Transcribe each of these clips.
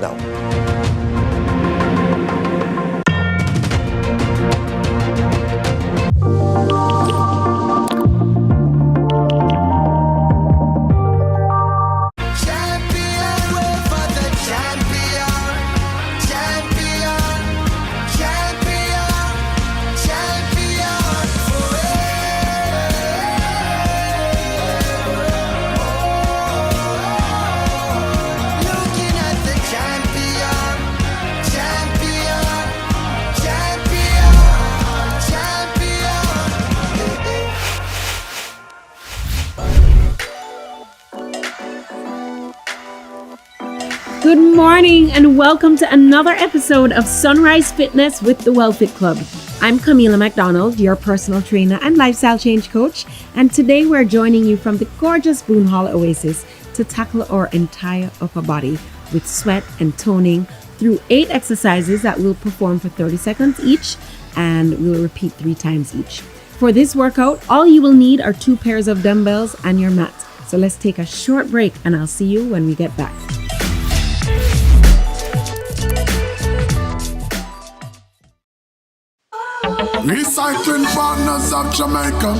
now. Good morning and welcome to another episode of Sunrise Fitness with the Well Fit Club. I'm Camila McDonald, your personal trainer and lifestyle change coach, and today we're joining you from the gorgeous Boone Hall Oasis to tackle our entire upper body with sweat and toning through 8 exercises that we'll perform for 30 seconds each and we'll repeat 3 times each. For this workout, all you will need are 2 pairs of dumbbells and your mat. So let's take a short break and I'll see you when we get back. Recycling partners of Jamaica.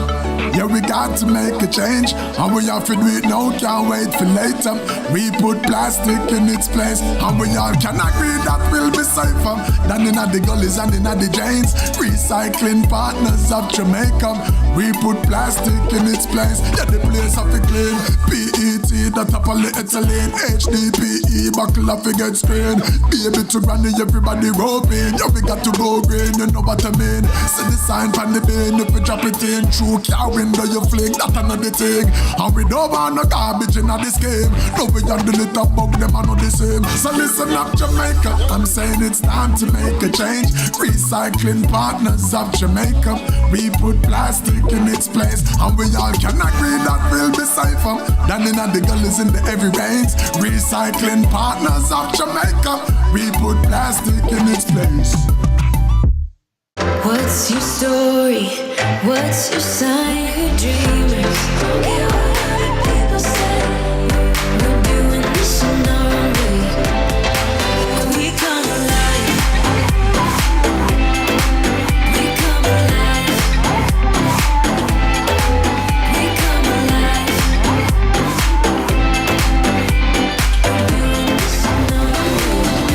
Yeah, we got to make a change, and we have to do it now, can't wait for later. We put plastic in its place, and we all can agree that will be safer than in the gullies and in the drains. Recycling partners of Jamaica. We put plastic in its place, yeah, the place have to clean. PET, the top of ethylene, HDPE, buckle up get screen. Baby to granny, everybody roping. Yeah, we got to go green, you know what I mean. See the sign from the bin, if we drop it in, through car window you fling, that another thing. And we don't want no garbage in this game. No, we handle it up, bug them are not the same. So listen up Jamaica, I'm saying it's time to make a change. Recycling partners of Jamaica. We put plastic in its place, and we all can agree that will be safer than in the gullies in the heavy rains. Recycling partners of Jamaica. We put plastic in its place. What's your story? What's your sign? Who dreamers? Hear what other people say. We're doing this in our own way. We come alive. We come alive. We come alive. We're doing this in our own way.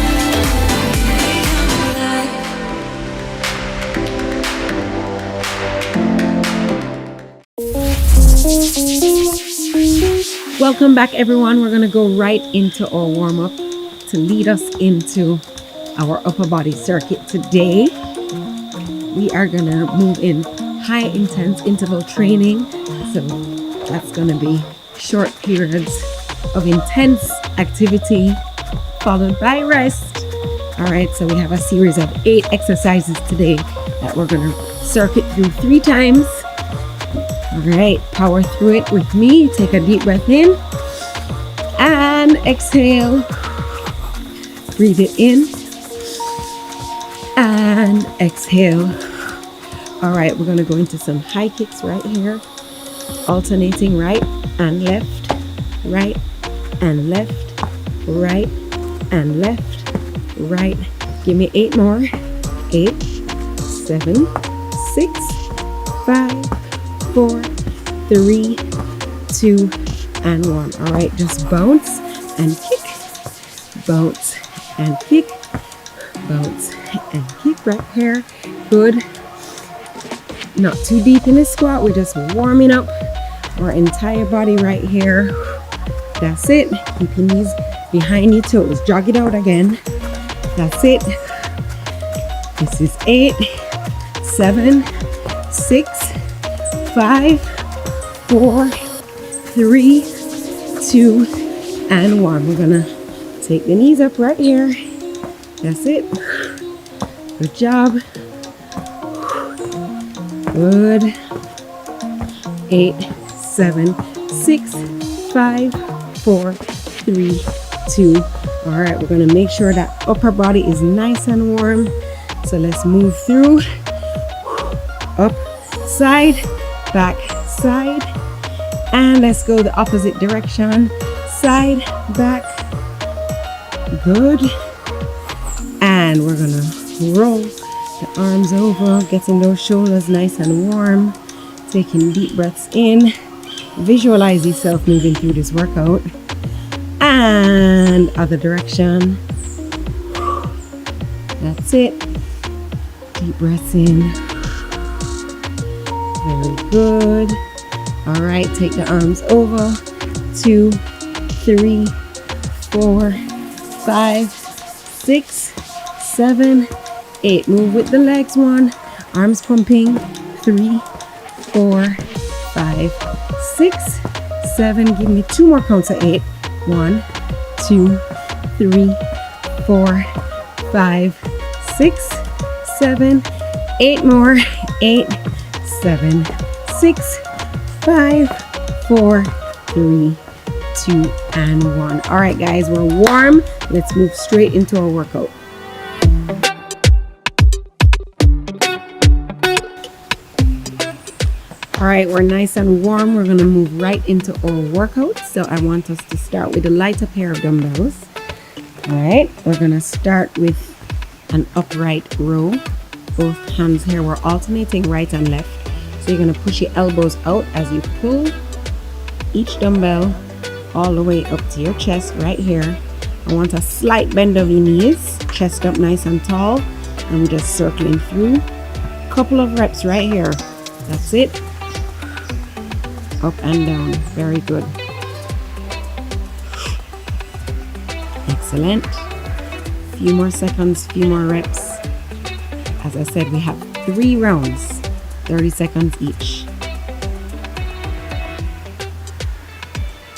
We come alive. Welcome back everyone. We're going to go right into our warm-up to lead us into our upper body circuit. Today we are going to move in high intense interval training. So that's going to be short periods of intense activity followed by rest. Alright, so we have a series of 8 exercises today that we're going to circuit through 3 times. Alright, power through it with me. Take a deep breath in and exhale. Breathe it in and exhale. Alright, we're going to go into some high kicks right here. Alternating right and left, right and left, right and left, right. Give me 8 more. 8, 7, 6, 5, 4, 3, 2, and 1. All right, just bounce and kick, bounce and kick, bounce and kick right here. Good. Not too deep in the squat. We're just warming up our entire body right here. That's it. Keep your knees behind your toes. Jog it out again. That's it. This is 8, 7, 6, 5, 4, 3, 2, and 1. We're gonna take the knees up right here. That's it. Good job. Good. 8, 7, 6, 5, 4, 3, 2. All right, we're gonna make sure that upper body is nice and warm. So let's move through. Up, side, back, side, and let's go the opposite direction. Side, back. good. And we're gonna roll the arms over, getting those shoulders nice and warm, taking deep breaths in. Visualize yourself moving through this workout. And other direction. That's it. Deep breaths in. Very good. All right, take the arms over. 2, 3, 4, 5, 6, 7, 8. Move with the legs. 1. Arms pumping. 3, 4, 5, 6, 7. Give me 2 more counts of 8. 1, 2, 3, 4, 5, 6, 7, 8 more. 8, 7, 6, 5, 4, 3, 2, and 1. All right, guys, we're warm. Let's move straight into our workout. All right, we're nice and warm. We're gonna move right into our workout. So I want us to start with a lighter pair of dumbbells. All right, we're gonna start with an upright row. Both hands here, we're alternating right and left. So you're gonna push your elbows out as you pull each dumbbell all the way up to your chest right here. I want a slight bend of your knees, chest up nice and tall, and we're just circling through. Couple of reps right here. That's it. Up and down. Very good. Excellent. Few more seconds, few more reps. As I said, we have 3 rounds, 30 seconds each.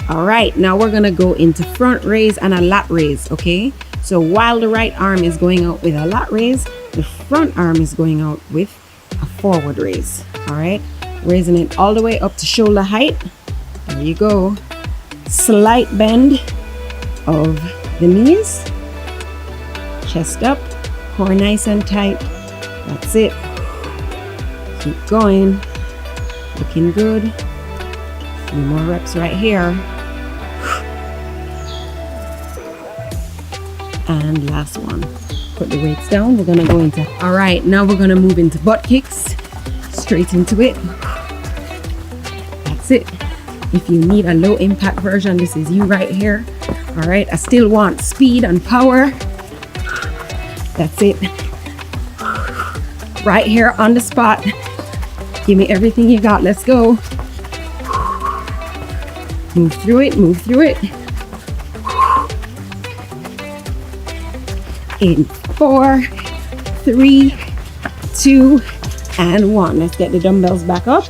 All right, now we're gonna go into front raise and a lat raise, okay? So while the right arm is going out with a lat raise, the front arm is going out with a forward raise, all right? Raising it all the way up to shoulder height. There you go. Slight bend of the knees. Chest up, core nice and tight. That's it. Keep going. Looking good. A few more reps right here. And last one. Put the weights down. We're gonna go into, all right, now we're gonna move into butt kicks. Straight into it. That's it. If you need a low impact version, this is you right here. All right, I still want speed and power. That's it. Right here on the spot. Give me everything you got. Let's go. Move through it, move through it. In 4, 3, 2, and 1. Let's get the dumbbells back up.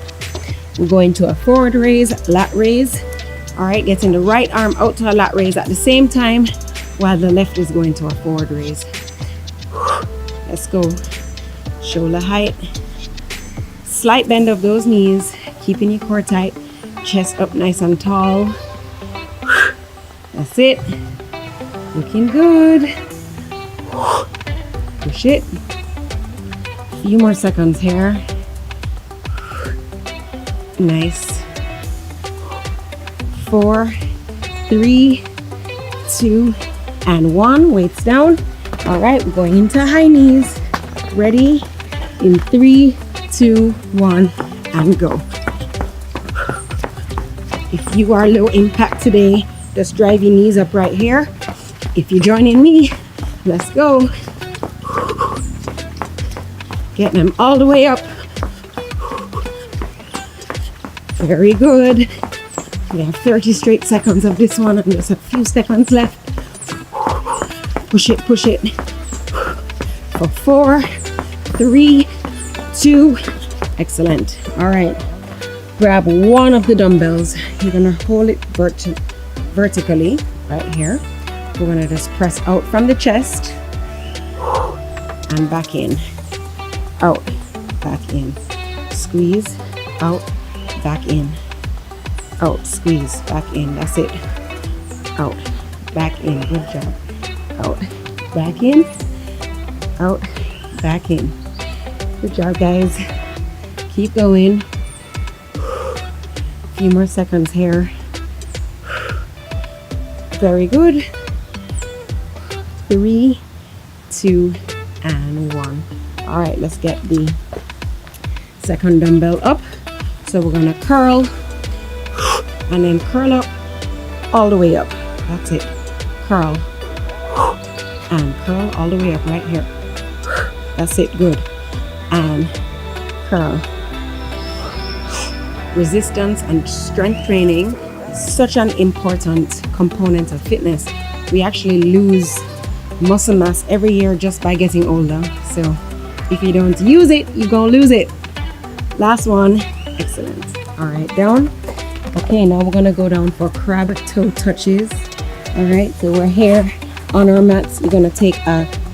We're going to a forward raise, lat raise. All right, getting the right arm out to a lat raise at the same time while the left is going to a forward raise. Let's go. Shoulder height. Slight bend of those knees, keeping your core tight. Chest up nice and tall. That's it. Looking good. Push it. Few more seconds here. Nice. 4, 3, 2, and 1. Weights down. All right, we're going into high knees. Ready? In 3, 2, 1, and go. If you are low impact today, just drive your knees up right here. If you're joining me, let's go. Get them all the way up. Very good. We have 30 straight seconds of this one and just a few seconds left. Push it, push it. For 4, 3, 2. Excellent. All right. Grab one of the dumbbells. You're gonna hold it vertically right here. We're gonna just press out from the chest and back in. Out, back in. Squeeze, out, back in. Out, squeeze, back in. That's it. Out, back in. Good job. Out, back in. Out, back in. Good job, guys. Keep going. A few more seconds here. Very good. 3, 2, and 1. All right, let's get the second dumbbell up. So we're gonna curl and then curl up all the way up. That's it. Curl and curl all the way up right here. That's it. Good. And curl. Resistance and strength training is such an important component of fitness. We actually lose muscle mass every year just by getting older. So if you don't use it, you're gonna lose it. Last one. Excellent. All right, down. Okay, now we're gonna go down for crab toe touches. All right, so we're here on our mats. You're gonna take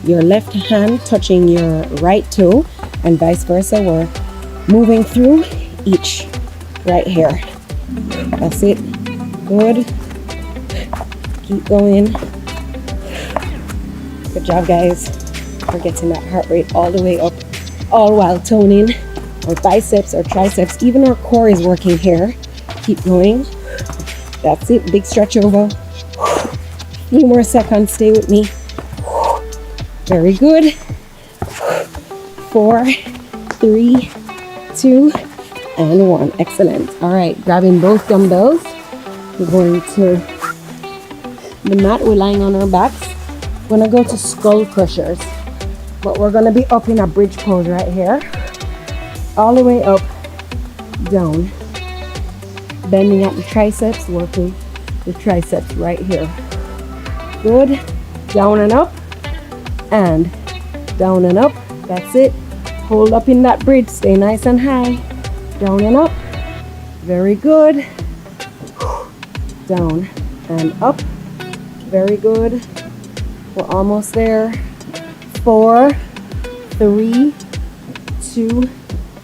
your left hand touching your right toe and vice versa. We're moving through each right here. That's it. Good. Keep going. Good job, guys. We're getting that heart rate all the way up, all while toning our biceps, our triceps, even our core is working here. Keep going. That's it. Big stretch over. Few more seconds. Stay with me. Very good. 4, 3, 2, and 1. Excellent. All right, grabbing both dumbbells. We're going to the mat. We're lying on our backs. We're gonna go to skull crushers, but we're gonna be up in a bridge pose right here. All the way up, down. Bending at the triceps, working the triceps right here. Good. Down and up, and down and up. That's it. Hold up in that bridge. Stay nice and high. Down and up. Very good. Down and up. Very good. We're almost there. 4, 3, 2,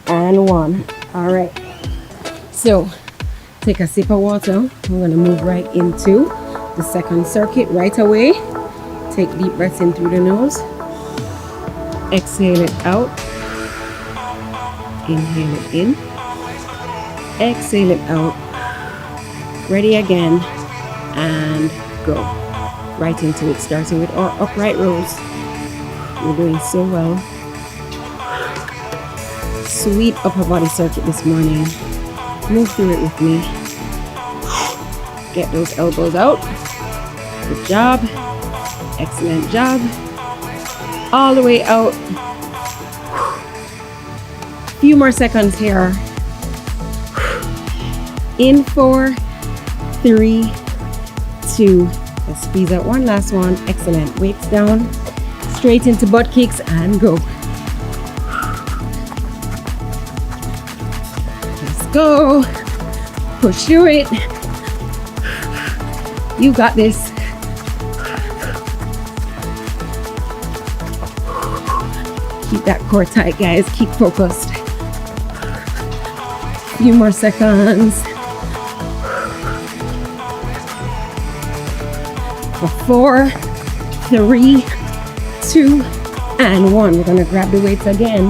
and 1. All right. So take a sip of water. We're going to move right into the second circuit right away. Take deep breaths in through the nose. Exhale it out. Inhale it in. Exhale it out. Ready again. And go. Right into it. Starting with our upright rows. You're doing so well. Sweet upper body circuit this morning. Move through it with me. Get those elbows out. Good job. Excellent job. All the way out. Few more seconds here. In 4, 3, 2. Let's squeeze out one last one. Excellent. Weights down. Straight into butt kicks and go. Let's go. Push through it. You got this. Keep that core tight, guys. Keep focused. Few more seconds. For 4, 3, 2, and 1. We're gonna grab the weights again.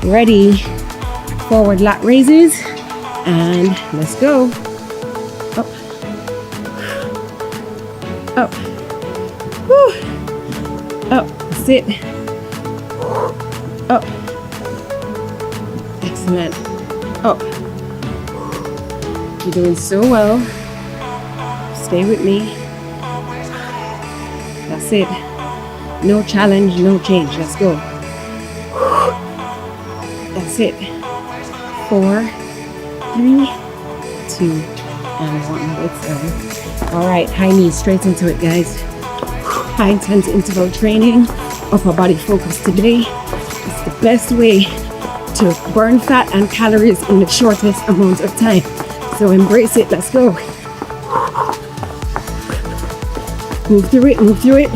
Ready. Forward lat raises. And let's go. Up. Up. Woo. Up. Sit. Up. Excellent. Up. You're doing so well. Stay with me. That's it. No challenge, no change. Let's go. That's it. 4, 3, 2, and 1. It's done. All right, high knees straight into it, guys. High intense interval training, upper body focus today. It's the best way to burn fat and calories in the shortest amount of time. So embrace it. Let's go. Move through it, move through it.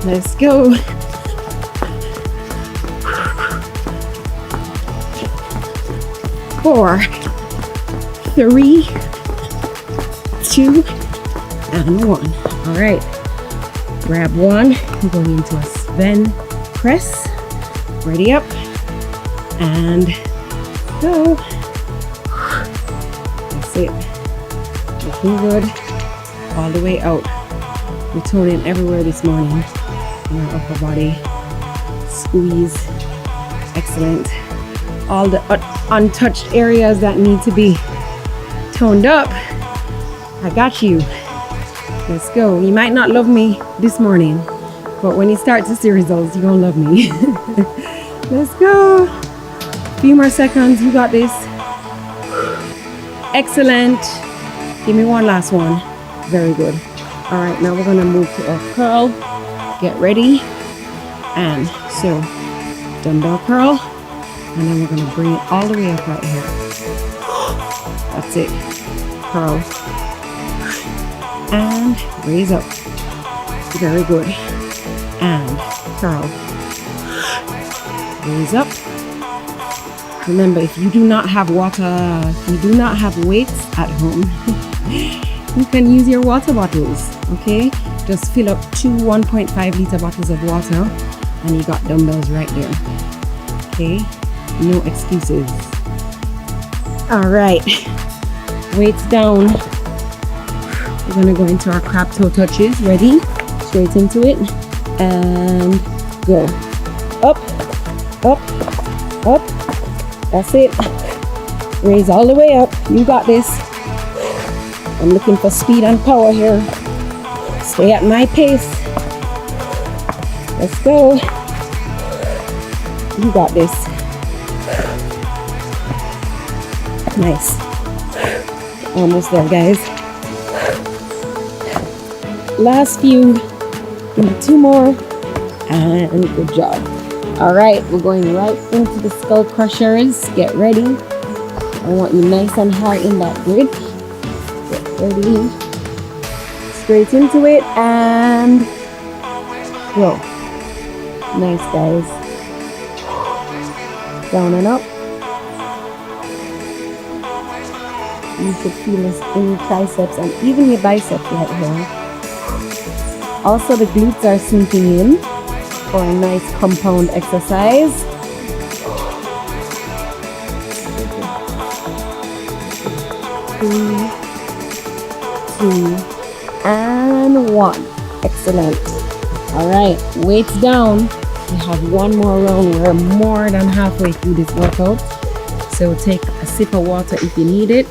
Let's go. Four, 3, 2, and 1. All right. Grab one. We're going into a Sven press. Ready up. And go. That's it. Looking good. All the way out. We're toning everywhere this morning in our upper body. Squeeze. Excellent. All the untouched areas that need to be toned up. I got you. Let's go. You might not love me this morning, but when you start to see results, you're gonna love me. Let's go. Few more seconds. You got this. Excellent. Give me one last one. Very good. All right, now we're gonna move to our curl. Get ready. And so, dumbbell curl. And then we're gonna bring it all the way up right here. That's it. Curl. And raise up. Very good. And curl. Raise up. Remember, if you do not have water, if you do not have weights at home, you can use your water bottles, okay? Just fill up 2 1.5 liter bottles of water and you got dumbbells right there, okay? No excuses. All right, weights down. We're gonna go into our crab toe touches. Ready? Straight into it and go. Up, up, up. That's it. Raise all the way up. You got this. I'm looking for speed and power here. Stay at my pace. Let's go. You got this. Nice. Almost there, guys. Last few. Give me 2 more. And good job. All right, we're going right into the skull crushers. Get ready. I want you nice and high in that grid. Get ready. Straight into it and go. Nice, guys. Down and up. You should feel this in your triceps and even your biceps right here. Also, the glutes are sinking in for a nice compound exercise. 3, 2, and 1. Excellent. All right, weights down. We have one more round. We're more than halfway through this workout. So take a sip of water if you need it.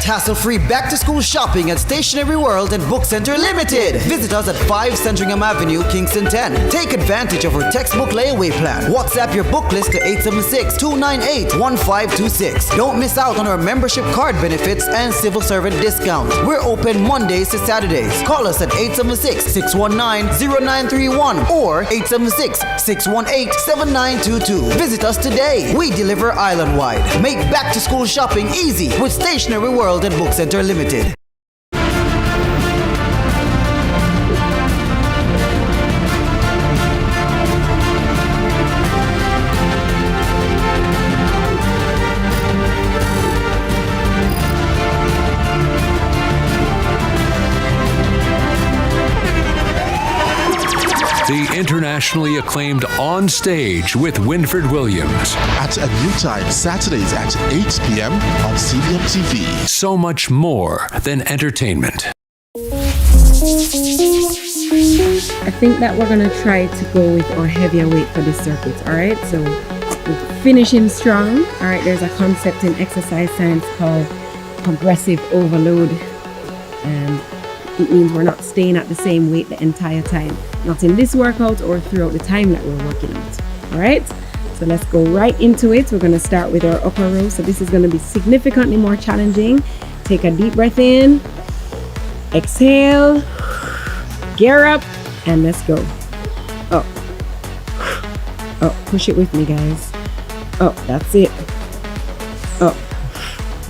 Hassle-free back-to-school shopping at Stationery World and Book Center Limited. Visit us at 5 Sandringham Avenue, Kingston 10. Take advantage of our textbook layaway plan. WhatsApp your book list to 876-298-1526. Don't miss out on our membership card benefits and civil servant discounts. We're open Mondays to Saturdays. Call us at 876-619-0931 or 876-618-7922. Visit us today. We deliver island-wide. Make back-to-school shopping easy with Stationery World and Book Center Limited. The internationally acclaimed On Stage with Winfred Williams. At a new time, Saturdays at 8 p.m. on CVM TV. So much more than entertainment. I think that we're going to try to go with our heavier weight for this circuit, all right? So we're finishing strong, all right? There's a concept in exercise science called progressive overload, and it means we're not staying at the same weight the entire time. Not in this workout or throughout the time that we're working out. All right, so let's go right into it. We're going to start with our upper row. So this is going to be significantly more challenging. Take a deep breath in, exhale, gear up, and let's go. Up, up, push it with me, guys. Up, that's it. Up.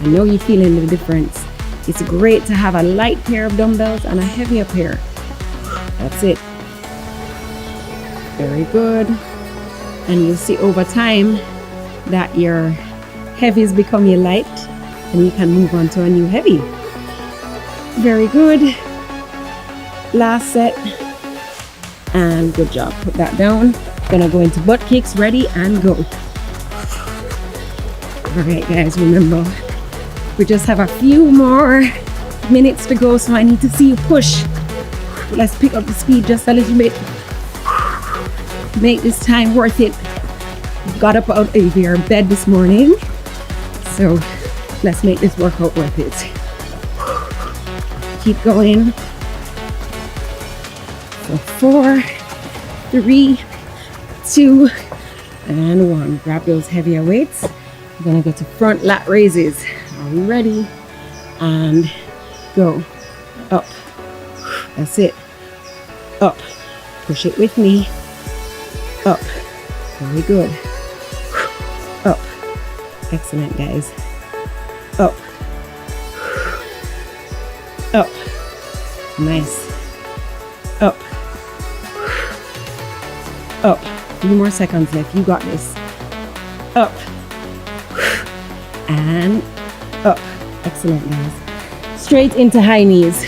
I know you're feeling the difference. It's great to have a light pair of dumbbells and a heavier pair. That's it. Very good. And you'll see over time that your heavies become your light and you can move on to a new heavy. Very good. Last set. And good job. Put that down. Gonna go into butt kicks. Ready and go. All right, guys, remember, We just have a few more minutes to go, so I need to see you push. Let's pick up the speed just a little bit. Make this time worth it. Got up out of your bed this morning, so let's make this workout worth it. Keep going. So 4, 3, 2, and 1. Grab those heavier weights. We're gonna go to front lat raises. Are we ready? And go. Up. That's it. Up. Push it with me. Up. Very good. Up. Excellent, guys. Up. Up. Nice. Up. Up. 3 more seconds left. You got this. Up. And up. Excellent, guys. Straight into high knees.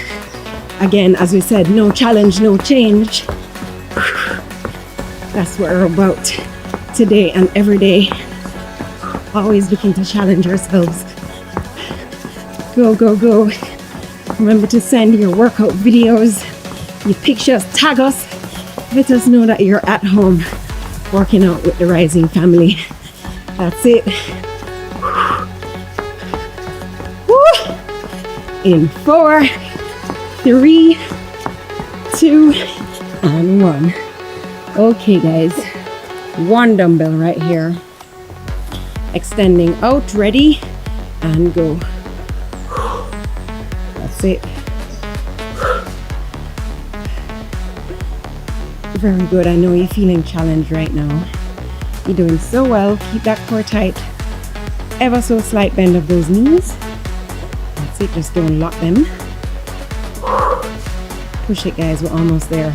Again, as we said, no challenge, no change. That's what we're about today and every day. Always looking to challenge ourselves. Go, go, go. Remember to send your workout videos, your pictures, tag us. Let us know that you're at home working out with the Rising family. That's it. Woo! In 4, 3, 2, and 1. Okay, guys. 1 dumbbell right here. Extending out, ready, and go. That's it. Very good. I know you're feeling challenged right now. You're doing so well. Keep that core tight. Ever so slight bend of those knees. That's it. Just don't lock them. Push it, guys. We're almost there.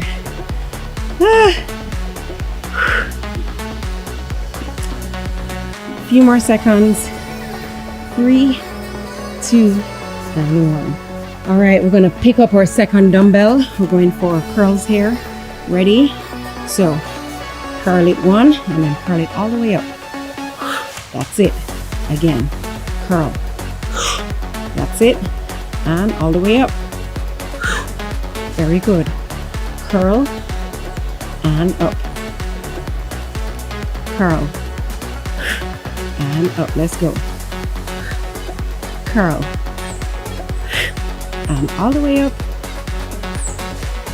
Few more seconds. 3, 2, and 1. All right, we're gonna pick up our second dumbbell. We're going for curls here. Ready? So curl it 1 and then curl it all the way up. That's it. Again, curl. That's it. And all the way up. Very good. Curl and up. Curl and up. Let's go. Curl and all the way up.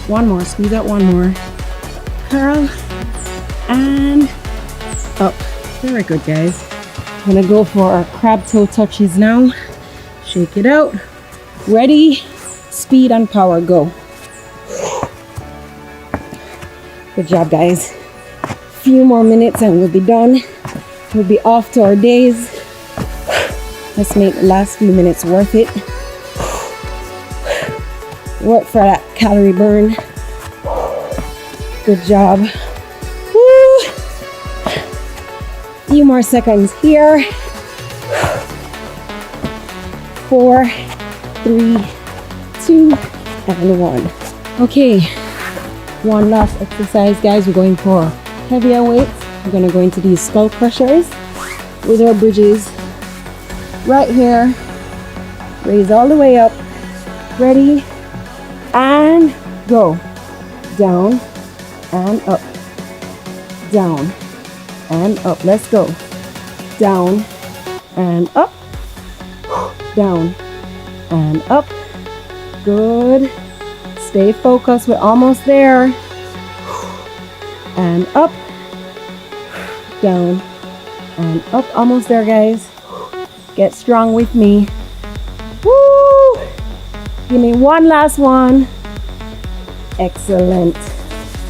1 more. Squeeze out 1 more. Curl and up. Very good, guys. I'm gonna go for our crab toe touches now. Shake it out. Ready, speed and power, go. Good job, guys. Few more minutes and we'll be done. We'll be off to our days. Let's make the last few minutes worth it. Work for that calorie burn. Good job. Woo. Few more seconds here. 4, 3, 2, and 1. Okay, 1 last exercise, guys. We're going for heavier weights. We're gonna go into these skull crushers with our bridges right here. Raise all the way up. Ready? And go. Down and up. Down and up. Let's go. Down and up. Down and up. Good. Stay focused. We're almost there. And up. Down and up. Almost there, guys. Get strong with me. Woo! Give me 1 last one. Excellent.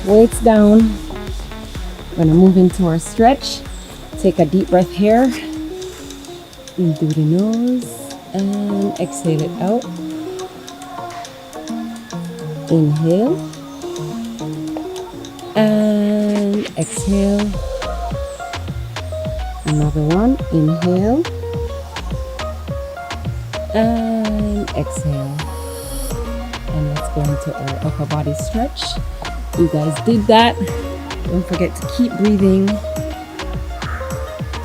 Weights down. We're gonna move into our stretch. Take a deep breath here. In through the nose and exhale it out. Inhale and exhale. Another one. Inhale and exhale. And let's go into our upper body stretch. You guys did that. Don't forget to keep breathing.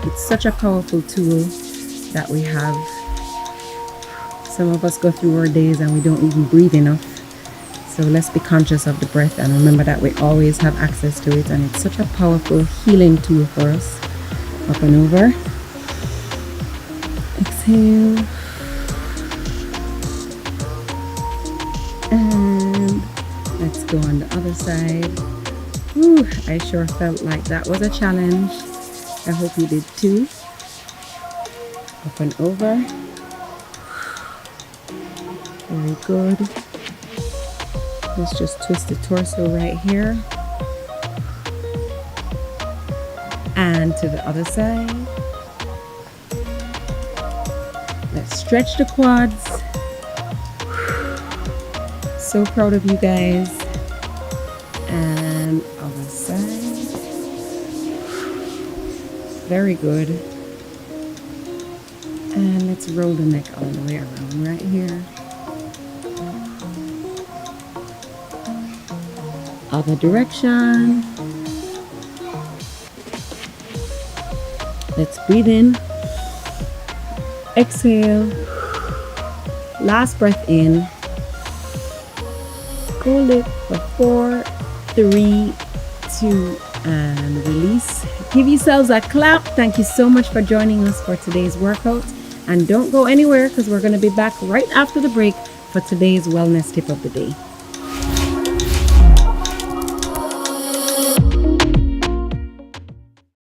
It's such a powerful tool that we have. Some of us go through our days and we don't even breathe enough. So let's be conscious of the breath and remember that we always have access to it, and it's such a powerful healing tool for us. Up and over. Exhale. And let's go on the other side. Whew, I sure felt like that was a challenge. I hope you did too. Up and over. Very good. Let's just twist the torso right here. And to the other side. Let's stretch the quads. So proud of you guys. And other side. Very good. And let's roll the neck all the way around right here. Other direction. Let's breathe in. Exhale. Last breath in. Hold it for 4, 3, 2, and release. Give yourselves a clap. Thank you so much for joining us for today's workout. And don't go anywhere because we're going to be back right after the break for today's wellness tip of the day.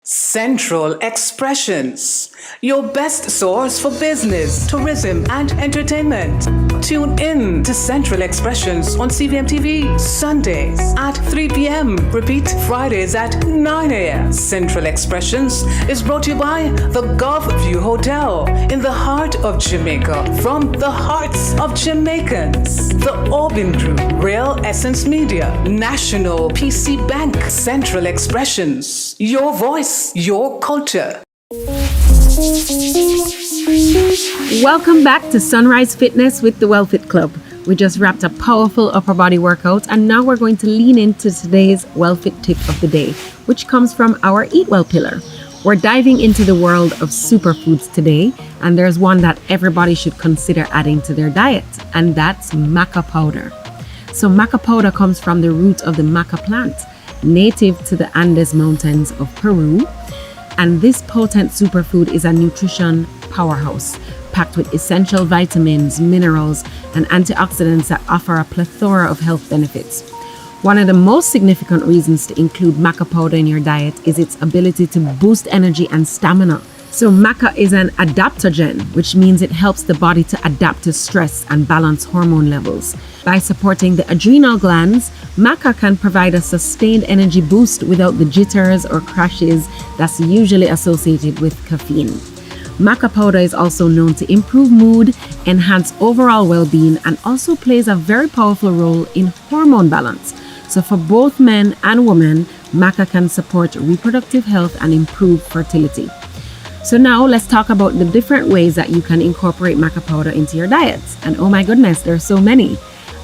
Central Expressions, your best source for business, tourism, and entertainment. Tune in to Central Expressions on CVM TV, Sundays at 3 p.m. Repeat Fridays at 9 a.m. Central Expressions is brought to you by the Gulf View Hotel in the heart of Jamaica, from the hearts of Jamaicans. The Orbin Group, Real Essence Media, National PC Bank, Central Expressions, your voice, your culture. Welcome back to Sunrise Fitness with the WellFit Club. We just wrapped a powerful upper body workout, and now we're going to lean into today's WellFit tip of the day, which comes from our Eat Well pillar. We're diving into the world of superfoods today, and there's one that everybody should consider adding to their diet, and that's maca powder. So maca powder comes from the root of the maca plant, native to the Andes Mountains of Peru. And this potent superfood is a nutrition powerhouse, packed with essential vitamins, minerals, and antioxidants that offer a plethora of health benefits. One of the most significant reasons to include maca powder in your diet is its ability to boost energy and stamina. So maca is an adaptogen, which means it helps the body to adapt to stress and balance hormone levels. By supporting the adrenal glands, maca can provide a sustained energy boost without the jitters or crashes that's usually associated with caffeine. Maca powder is also known to improve mood, enhance overall well-being, and also plays a very powerful role in hormone balance. So for both men and women, maca can support reproductive health and improve fertility. So now let's talk about the different ways that you can incorporate maca powder into your diets. And oh my goodness, there are so many.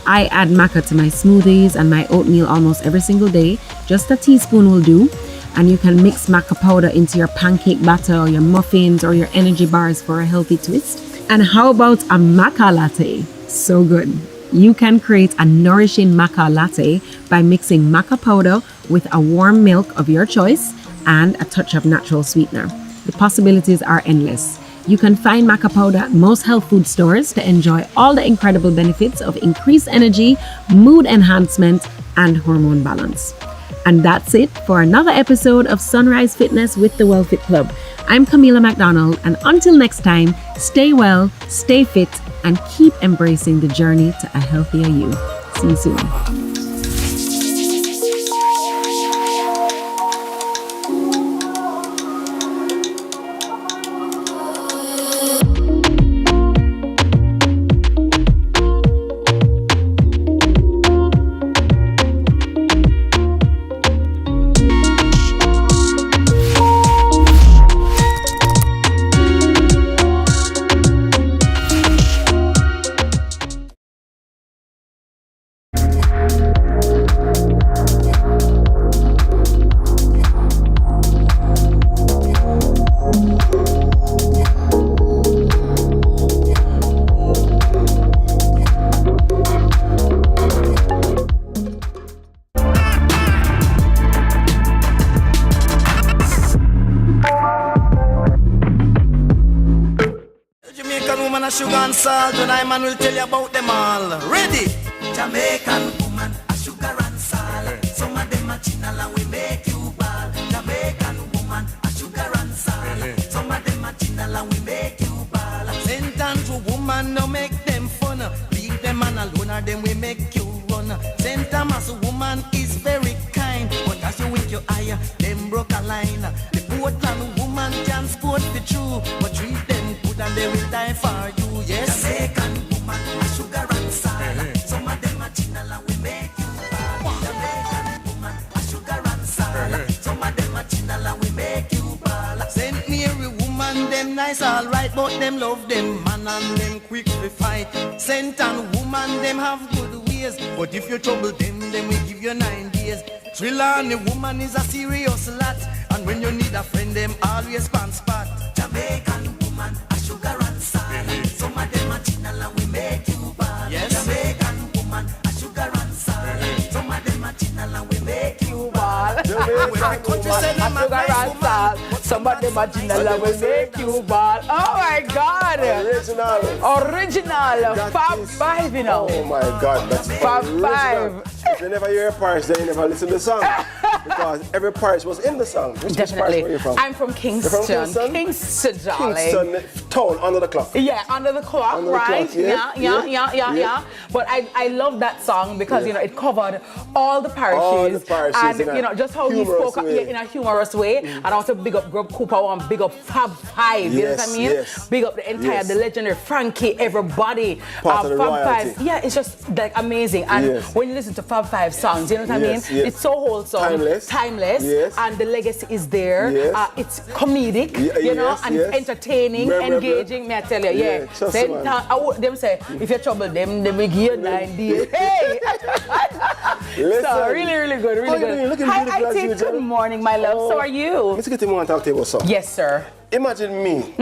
I add maca to my smoothies and my oatmeal almost every single day. Just a teaspoon will do. And you can mix maca powder into your pancake batter or your muffins or your energy bars for a healthy twist. And how about a maca latte? So good. You can create a nourishing maca latte by mixing maca powder with a warm milk of your choice and a touch of natural sweetener. The possibilities are endless. You can find maca powder at most health food stores to enjoy all the incredible benefits of increased energy, mood enhancement, and hormone balance. And that's it for another episode of Sunrise Fitness with the WellFit Club. I'm Camila McDonald, and until next time, stay well, stay fit, and keep embracing the journey to a healthier you. See you soon. and salt, when I man will tell you about them all. Ready? Jamaican woman, a sugar and salt. Some of them a chinal and we make you ball. Jamaican woman, a sugar and salt. Some of them a chinal and we make you ball. Send to woman, no make them fun. Leave them man alone or them we make you run. St. Thomas woman is very kind, but as you wink your eye, them broke a line. The Portland woman can sport the true, but treat them good and they will die for you. Yes. Jamaican woman, a sugar and salt. Some of them a chinal and we make you ball. Jamaican woman, a sugar and salt. Some of them a chinal and we make you ball. St. Mary woman, them nice alright, but them love them man and them quick to fight. St. Anne woman, them have good ways, but if you trouble them we give you 9 days. Trelawney woman is a serious lot, and when you need a friend, them always pan spot. Jamaican woman, a sugar and salt. Some of them a chinal and we make you ball. Yes. Jamaican woman, a sugar and salt. Some of them a chinal and we make you ball. Somebody imagine that will make you ball. Oh my God! Original. Fab Five, you know. Oh my God, that's Fab Five. If you never hear a parish, then you never listen to the song. Because every parish was in the song. Which Definitely. parish were you from? I'm from Kingston. You're from Kingston? Kingston, darling. Kingston town, under the clock. Yeah, under the clock, Under the right? clock, yeah. But I love that song because you know it covered all the parishes. All the parishes and in a you know just how he humorous spoke way. in a humorous way. And also big up Grub Cooper and big up Fab Five. You know what I mean? Yes. Big up the entire, the legendary Frankie, everybody. Part of the Fab royalty. Five. Yeah, it's just like amazing. And when you listen to Fab Five songs, you know what I mean? Yes, yes. It's so wholesome, timeless, Yes. and the legacy is there. Yes. It's comedic, you know, yes, and yes. entertaining, engaging. May I tell you, yeah. Just Them say, if you trouble them will give you 9 days. Hey! So, really, really good, really good. Hi, Ite, good morning, my love. So are you? Mr. Kitty, I want to talk to you about something. Yes, sir. Imagine me,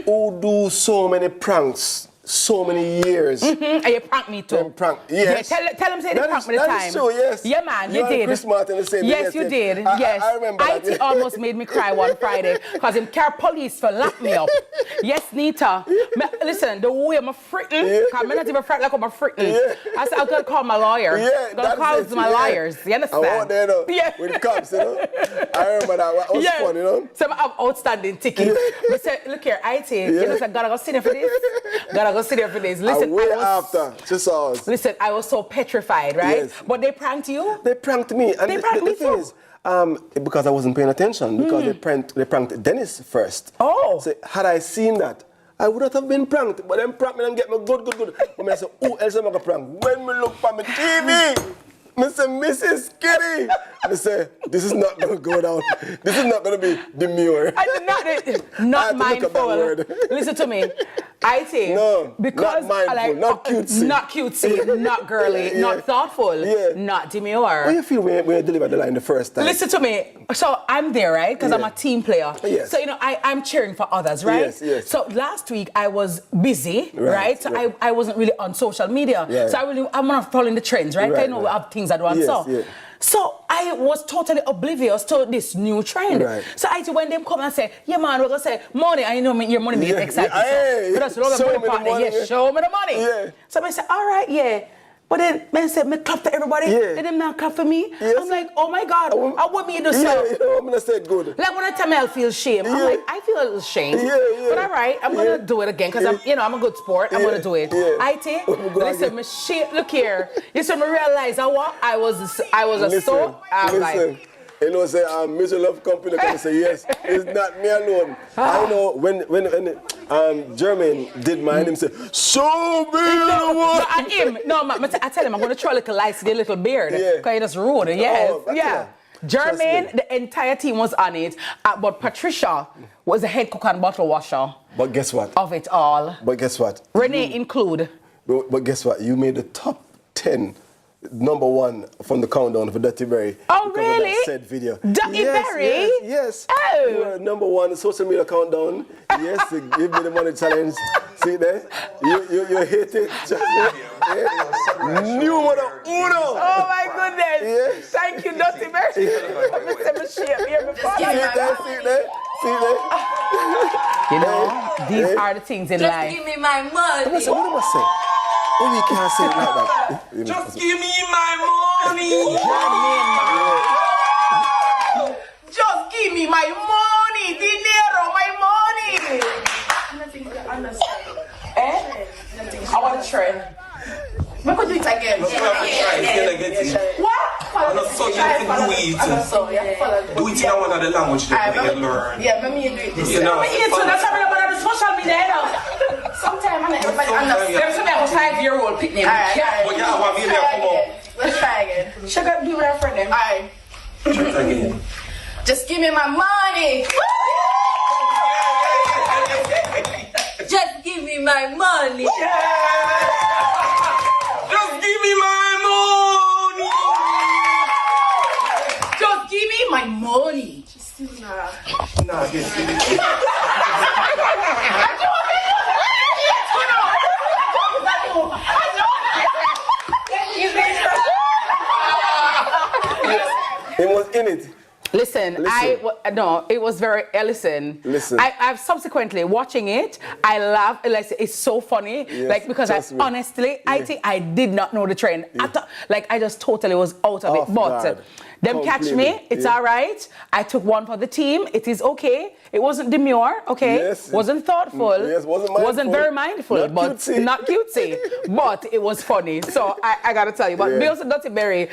who do so many pranks, so many years. And you prank me too. Prank, yes. Yeah, tell them say they prank me the time. That is true, yes. Yeah, man, you and did. Chris Martin the same. Yes, you did. Yes. I remember that. It almost made me cry one Friday because him car police for lock me up. Yes, Nita. Listen, the way I'm fritting, I'm not even fret like I'm fritting. I said, I'm going to call my lawyer. I'm going to call my lawyers. You understand? I want there, though. Yeah. With the cops, you know. I remember that. That was fun, you know. So I have outstanding tickets. But say, look here, IT, you know, so I gotta go sit there for this. Gotta go sit there for this. Listen, Listen, I was so petrified, right? Yes. But they pranked you? They pranked me. And they pranked me thing too. Is, because I wasn't paying attention, because they pranked Dennis first. Oh. So had I seen that, I would not have been pranked. But then prank me and get me good. But I said, who else am I going to prank? When we look for my TV, Mr. Mrs. Kitty. I say, this is not going to go down. This is not going to be demure. Not mindful. Listen to me. I think because not mindful, not cutesy. Not cutesy, not girly, not thoughtful, not demure. How do you feel when you deliver the line the first time? Listen to me. So I'm there, right? Because I'm a team player. Yes. So, you know, I'm cheering for others, right? Yes. So last week I was busy, right? So I wasn't really on social media. Right. So I'm not following the trends, right? I know we have things I do and So I was totally oblivious to this new trend. Right. So when them come and say, yeah man, we're gonna say money, and you know your money makes excited. Show me the money. Yeah. So I said, all right, But then man said, me clap for everybody. They didn't not clap for me. Yes. I'm like, oh my God, I want me to do so. I'm gonna say good. Like when I tell me I feel shame, I'm like, I feel a little shame. But all right, I'm gonna do it again because I'm a good sport. I'm gonna do it. IT, listen, me shame. Look here. You see me realize I was I'm like. You know, say, Mr. Love Company can say, yes, it's not me alone. I know when Jermaine did mine, him say, show me the one. And him, I tell him, I'm going to try a little light, a little beard. Because he just rude, Jermaine, the entire team was on it, but Patricia was the head cook and bottle washer. But guess what? Of it all. But guess what? Renee include. But guess what? You made the top 10. Number 1 from the countdown for Dirty Berry. Oh, really? Of that said video. Dirty Berry? Yes. Oh. You were number 1 social media countdown. Yes, give me the money challenge. See there? You hit it. Numero uno. Oh my goodness. Yes. Thank you, Dirty Berry. See there? You know, these are the things in life. Just give me my money. What am I saying? Oh, we can't say it like that. Just give me my money. Just give me my money. Dinero, my money. Eh? I want to try. We could do it again. What? I'm not so you can do it. Do it in one of the language that you learn. Yeah, let me do it this You know, time. That's how I'm on social media. Sometimes everybody understands. There's something about 5-year-old picnic. But yeah, what me there come up. Let's try again. Sugar, do that for them. Alright. Again. Just give me my money. Just give me my money. Just give me my money. Just give me my money. Nah, yes. It was in it. Listen, no, it was very Ellison. Listen. I've subsequently watching it, I laugh. It's so funny, Yes, like because honestly, I did not know the trend. I just totally was out of it. But them catch me, it's all right. I took one for the team. It is okay. It wasn't demure, okay? Yes. Wasn't thoughtful. Yes, wasn't very mindful, not cutesy. not cutesy. But it was funny. So I gotta tell you. But Bills and Dutty Berry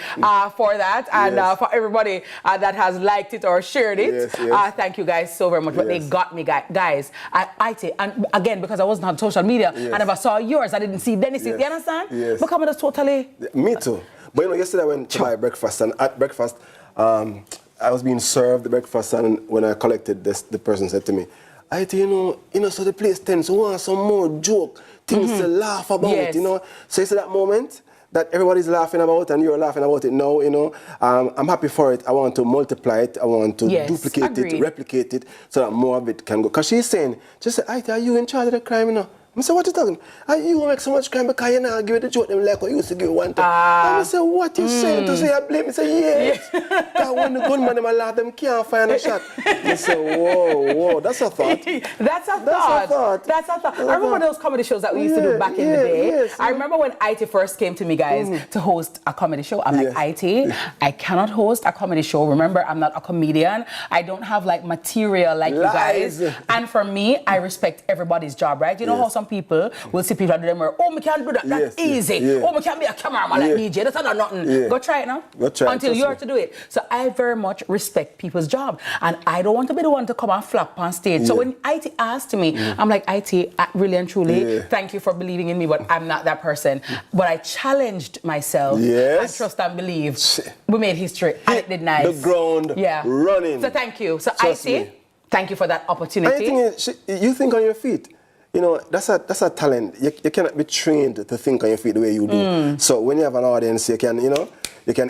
for that, and for everybody that has liked it or shared it. Yes. Thank you guys so very much. But they got me, guys. And again, because I wasn't on social media, I never saw yours. I didn't see Dennis. You understand? Yes. But come on, that's totally. Me too. But yesterday I went to buy breakfast, and at breakfast, I was being served the breakfast, and when I collected this, the person said to me, you know, so the place tends to want some more joke, things to laugh about, you know. So it's that moment that everybody's laughing about, and you're laughing about it now, you know. I'm happy for it. I want to multiply it. I want to duplicate it, replicate it, so that more of it can go. Because she's saying, are you in charge of the crime, you know? I said, what you talking about? You make so much crime because you now give it the joke them like what you used to give one time. I said, what you saying? To say I blame? I said, yes. Because when the gunman them laugh, them can't find a shot. I said, whoa, that's a thought. That's a thought. I remember those comedy shows that we used to do back in the day. I remember when IT first came to me, guys, to host a comedy show. I'm like, IT, I cannot host a comedy show. Remember, I'm not a comedian. I don't have like material like you guys. And for me, I respect everybody's job, right? You know how some people will see people do them where, we can't do that. That's easy. We can't be a cameraman like DJ. That's not nothing. Go try it now. Until you have to do it. So I very much respect people's job. And I don't want to be the one to come and flap on stage. So when IT asked me, I'm like, IT, really and truly, thank you for believing in me, but I'm not that person. But I challenged myself and trust and believe. We made history and it did nice. The ground running. So thank you. So IT, thank you for that opportunity. You think on your feet. You know, that's a talent. You cannot be trained to think on your feet the way you do. So when you have an audience, you can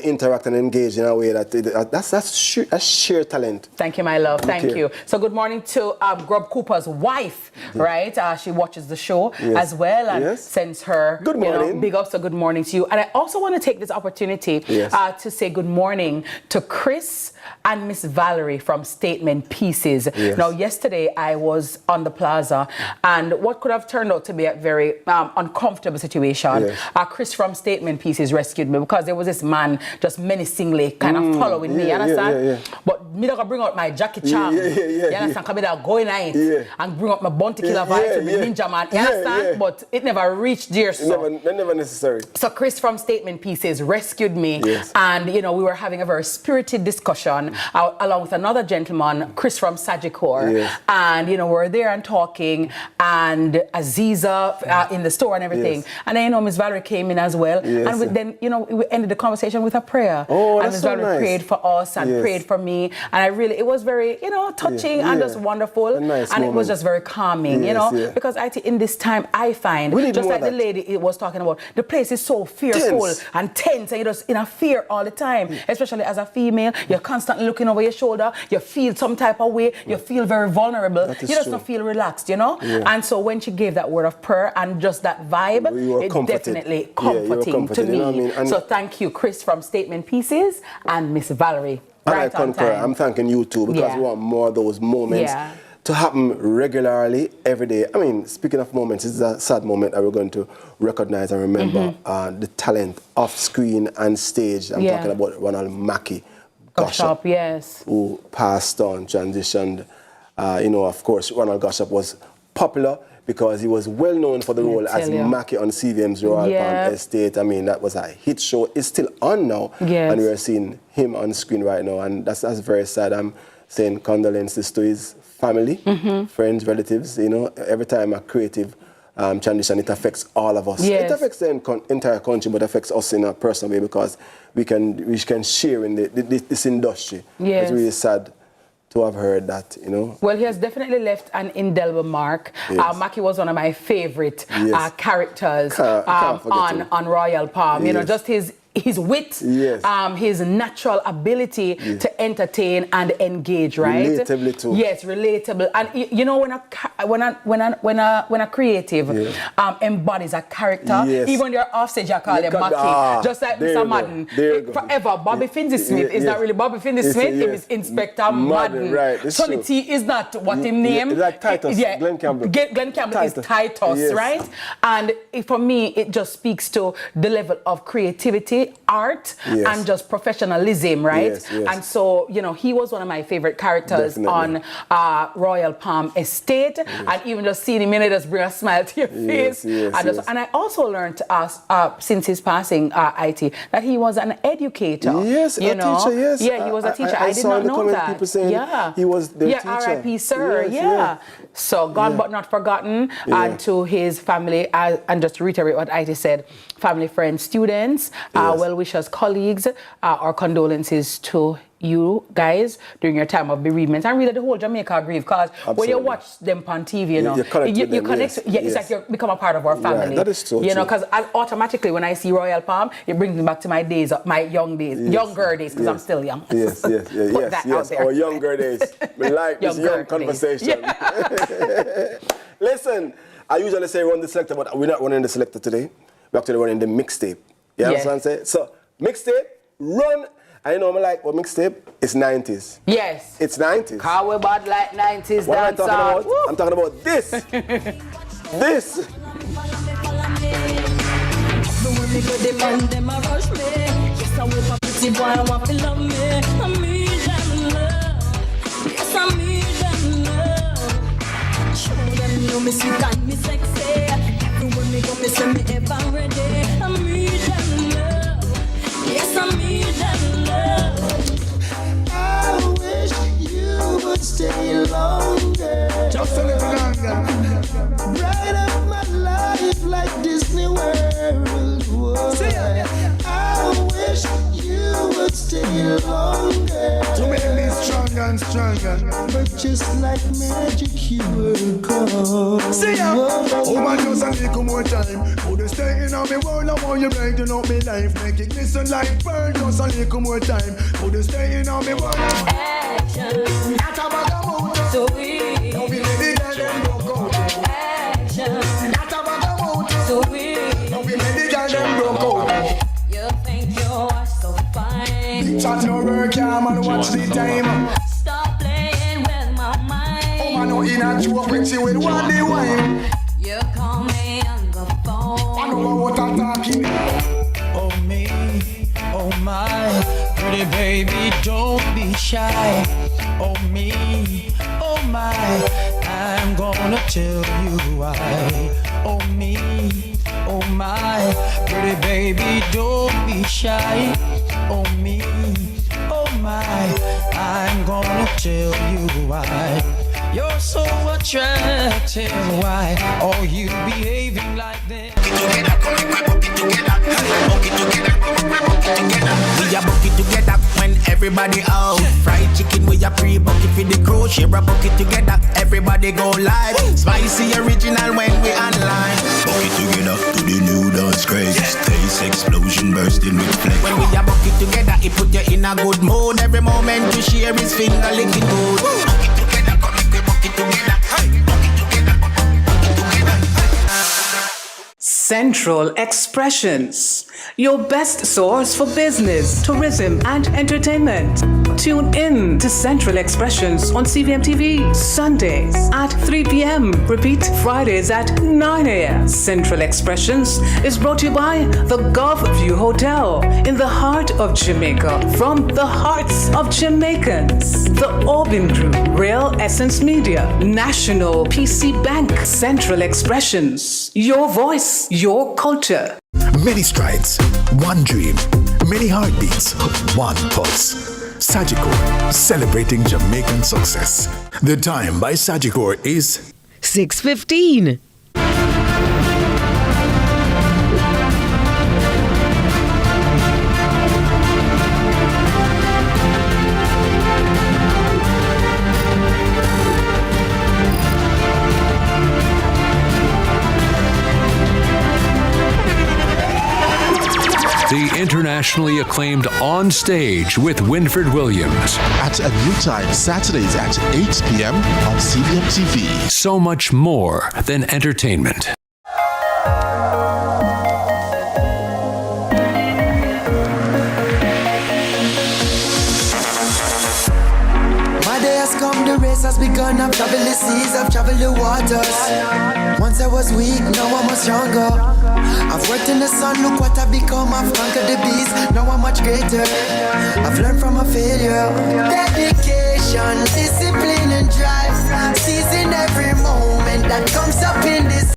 interact and engage in a way that's sheer talent. Thank you, my love. Thank you. So good morning to Grub Cooper's wife, right? She watches the show as well and sends her good morning. Big ups, so good morning to you. And I also want to take this opportunity to say good morning to Chris and Miss Valerie from Statement Pieces. Now, yesterday I was on the plaza, and what could have turned out to be a very uncomfortable situation. Chris from Statement Pieces rescued me because there was this man just menacingly kind of following me, you understand? But me don't bring out my Jackie Chan, you understand? Come here, go in it and bring out my Bounty Killer vibes with the Ninja Man, you understand? But it never reached there, so. Never necessary. So Chris from Statement Pieces rescued me, and you know, we were having a very spirited discussion along with another gentleman, Chris from Sagicor, and you know, we were there and talking, and Aziza in the store and everything, and then you know, Miss Valerie came in as well, and then you know, we ended the conversation with a prayer. And Miss Valerie prayed for us and prayed for me, and it was very, you know, touching and just wonderful, and it was just very calming, you know, because I think in this time I find, just like the lady was talking about, the place is so fearful and tense, and you're just in a fear all the time, especially as a female. You're constantly looking over your shoulder, you feel some type of way, you feel very vulnerable, you just don't feel relaxed, you know. And so when she gave that word of prayer and just that vibe, it definitely comforting to me. You know what I mean? So thank you, Chris from Statement Pieces and Miss Valerie. And I concur. I'm thanking you too, because we want more of those moments. to happen regularly, every day. I mean, speaking of moments, this is a sad moment that we're going to recognize and remember the talent off screen and stage. I'm talking about Ronald Maca. Gossop, yes. Who passed on, transitioned. Of course, Ronald Gossop was popular because he was well known for the role as Maca on CVM's Royal Palm Estate. I mean, that was a hit show. It's still on now, and we're seeing him on screen right now, and that's very sad. I'm saying condolences to his family, friends, relatives. Every time a creative transition, it affects all of us. It affects the entire country, but affects us in a personal way because we can share in this industry. It's really sad to have heard that, Well, he has definitely left an indelible mark. Maca was one of my favorite characters on Royal Palm. Just his wit, his natural ability to entertain and engage, right? Relatably too. Yes, relatable. And when a creative embodies a character, even your offstage, I call him Maca. Just like Mr. Madden. Forever, Bobby Finney Smith is not really Bobby Finney Smith, it is Inspector Madden. Right, Sonny T is not what him name. It's like Titus, Glenn Campbell. Glenn Campbell is Titus, right? And for me, it just speaks to the level of creativity, art, and just professionalism, right? And so, he was one of my favorite characters on Royal Palm Estate, and even just seeing him in it just bring a smile to your face. And I also learned since his passing, IT, that he was an educator. Yes, a teacher, yes. Yeah, he was a teacher. I did not know that. People saying he was their teacher. R.I.P. sir, So, God but not forgotten, and to his family, and just to reiterate what IT said, family, friends, students, well-wishers, colleagues, our condolences to you guys during your time of bereavement, and really the whole Jamaica grieve, because when you watch them on TV, you connect. It's like you become a part of our family. Right, that is so true. Because automatically when I see Royal Palm, it brings me back to my days, my younger days, because I'm still young. Yes. Our younger days. We like this young conversation. Listen, I usually say run the selector, but we're not running the selector today. We're actually running the mixtape. You understand what I'm saying? So, mixtape, run. I know I'm like, mixtape? It's 90s. Yes. It's 90s. Car we bad like 90s. What am I talking about? Woo. I'm talking about this. This. Yes, I need that love. I wish you would stay longer. Just a little longer. Bright up my life like Disney World. I wish you would stay longer. To make me stronger and stronger. But just like magic, you were gone. See ya. Oh man, just a little more time. Could stay in on me world, I want you brighten up me life. Make it glisten like pearl, just a little more time. Could stay in on me world. Action. Not a bag of motor. So we. Don't be ready, girl, them broke out. Action. Not a bag of motor. So we. Don't be ready, girl, them broke out. You think you're so fine. Chat no work, yeah, man, watch the time. Stop playing with my mind. Oh man, no in a joke when she will want the wine. You call me on the phone. I know what I'm talking. Oh me, oh my, pretty baby, don't be shy. Oh me, oh my, I'm gonna tell you why. Oh me, oh my, pretty baby, don't be shy. Oh me, oh my, I'm gonna tell you why. You're so attractive, why are you behaving like this? We a bucket together when everybody out. Fried chicken we a pre-bucket for the crew. Share a bucket together, everybody go live. Spicy original when we online. Bucket together to the new dance craze. Taste explosion bursting with flames. When we a bucket together, it put you in a good mood. Every moment you share is finger licking good. Bucket together, come make we bucket together. Bucket together, bucket together. Central Expressions, your best source for business, tourism, and entertainment. Tune in to Central Expressions on CVM TV Sundays at 3 p.m. Repeat Fridays at 9 a.m. Central Expressions is brought to you by the Gulf View Hotel in the heart of Jamaica, from the hearts of Jamaicans. The Orbin Group, Real Essence Media, National PC Bank, Central Expressions. Your voice, your culture. Many strides, one dream. Many heartbeats, one pulse. Sagicor, celebrating Jamaican success. The time by Sagicor is 6:15. The internationally acclaimed On Stage with Winfred Williams. At a new time, Saturdays at 8 p.m. on CVM TV. So much more than entertainment. My day has come, the race has begun. I've traveled the seas, I've traveled the waters. Once I was weak, now I'm much stronger. I've worked in the sun, look what I've become. I've conquered the beast, now I'm much greater. I've learned from a failure. Dedication, discipline and drive. Seizing every moment that comes up in this.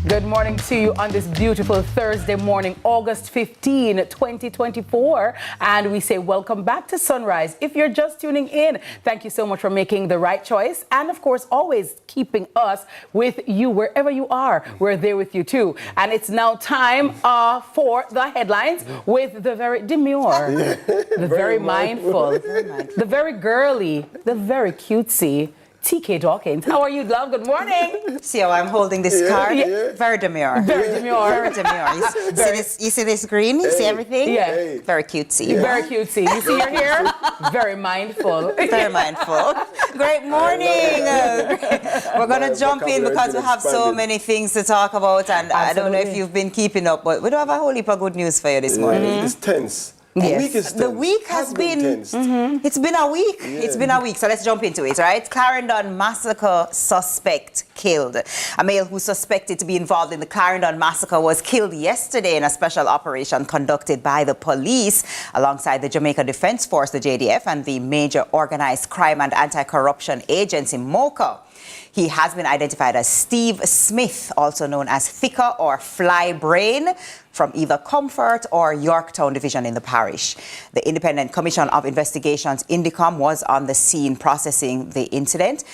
Good morning to you on this beautiful Thursday morning, August 15, 2024. And we say welcome back to Sunrise. If you're just tuning in, thank you so much for making the right choice. And of course, always keeping us with you wherever you are. We're there with you too. And it's now time for the headlines with the very demure, the very mindful, the very girly, the very cutesy TK Dawkins. How are you, love? Good morning. See how I'm holding this card? Yeah. Very demure. Very demure. Very demure. You see this green? You see everything? Yeah. Very cutesy. Very cutesy. You see your hair? Very mindful. Very mindful. Great morning. We're going to jump in because we have so many things to talk about, and I don't know if you've been keeping up, but we do have a whole heap of good news for you this morning. It's tense. Yes. The week has been it's been a week. Yeah. It's been a week. So let's jump into it, right? Clarendon massacre suspect killed. A male who suspected to be involved in the Clarendon massacre was killed yesterday in a special operation conducted by the police alongside the Jamaica Defense Force, the JDF, and the major organized crime and anti-corruption agency, Maca. He has been identified as Steve Smith, also known as Thicker or Fly Brain, from either Comfort or Yorktown Division in the parish. The Independent Commission of Investigations, INDICOM, was on the scene processing the incident.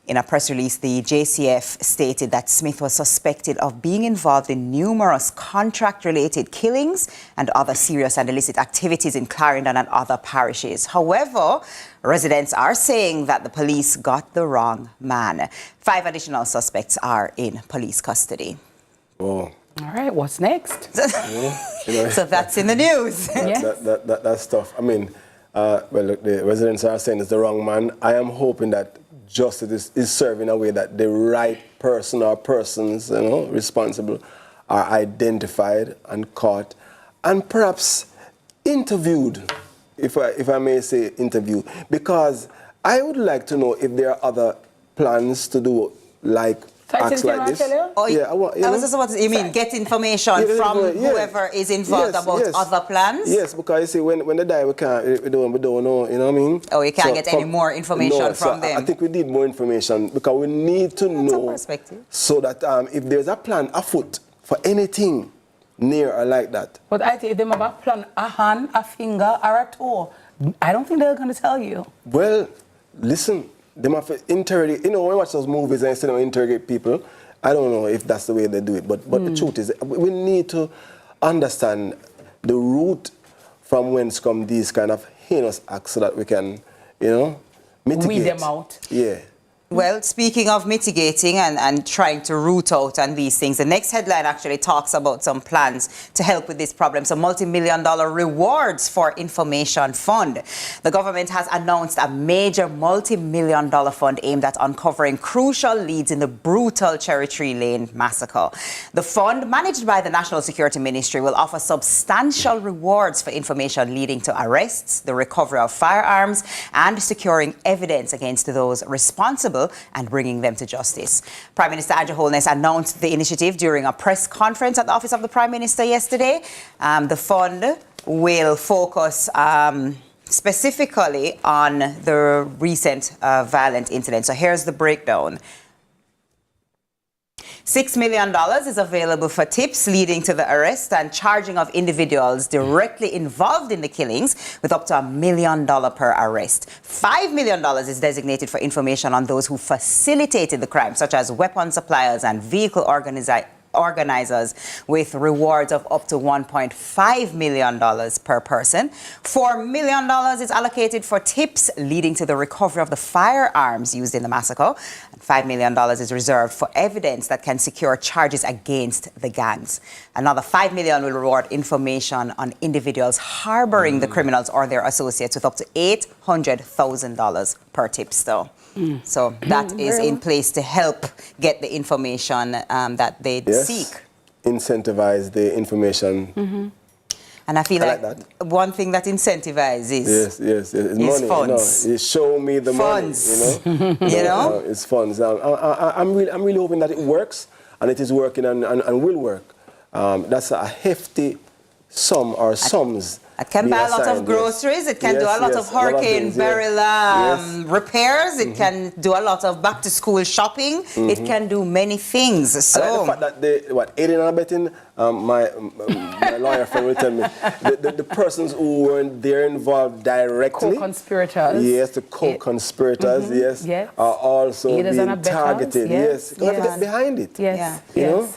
In a press release, the JCF stated that Smith was suspected of being involved in numerous contract-related killings and other serious and illicit activities in Clarendon and other parishes. However, residents are saying that the police got the wrong man. 5 additional suspects are in police custody. Oh. All right, what's next? So that's in the news. Yes. That's tough. I mean, well, look, the residents are saying it's the wrong man. I am hoping that justice is served in a way that the right person or persons, responsible are identified and caught and perhaps interviewed, if I may say interview, because I would like to know if there are other plans to do like acts like this. I was just about to say, you mean get information from whoever is involved about other plans? Yes, because you see, when they die, we don't know, you know what I mean? Oh, you can't get any more information from them? I think we need more information because we need to know so that if there's a plan afoot for anything near or like that. But I think if they have a plan, a hand, a finger, or a toe, I don't think they're going to tell you. Well, listen. They have to interrogate, when you watch those movies and instead of interrogate people, I don't know if that's the way they do it, but the truth is, we need to understand the root from whence come these kind of heinous acts so that we can, mitigate. Weed them out. Yeah. Well, speaking of mitigating and trying to root out and these things, the next headline actually talks about some plans to help with this problem. Some multi-million-dollar rewards for information fund. The government has announced a major multi-million-dollar fund aimed at uncovering crucial leads in the brutal Cherry Tree Lane massacre. The fund, managed by the National Security Ministry, will offer substantial rewards for information leading to arrests, the recovery of firearms, and securing evidence against those responsible and bringing them to justice. Prime Minister Andrew Holness announced the initiative during a press conference at the Office of the Prime Minister yesterday. The fund will focus specifically on the recent violent incident. So here's the breakdown. $6 million is available for tips leading to the arrest and charging of individuals directly involved in the killings, with up to $1 million per arrest. $5 million is designated for information on those who facilitated the crime, such as weapon suppliers and vehicle organizers, with rewards of up to $1.5 million per person. $4 million is allocated for tips leading to the recovery of the firearms used in the massacre. And $5 million is reserved for evidence that can secure charges against the gangs. Another $5 million will reward information on individuals harboring the criminals or their associates, with up to $800,000 per tips, though. So that is in place to help get the information that they seek. Incentivize the information. And I feel like one thing that incentivizes it's money. funds. You know, show me the funds. Money. You know, it's funds. I'm really hoping that it works, and it is working and will work. That's a hefty sum or sums. It can buy a lot of groceries. It can do a lot of hurricane barrel repairs. It can do a lot of back-to-school shopping. It can do many things. So I like the fact that aiding and abetting, my lawyer friend will tell me, the persons who weren't there involved directly. Co-conspirators. Yes, the co-conspirators, are also being targeted. Yes, you have to get behind it. Yes. You know?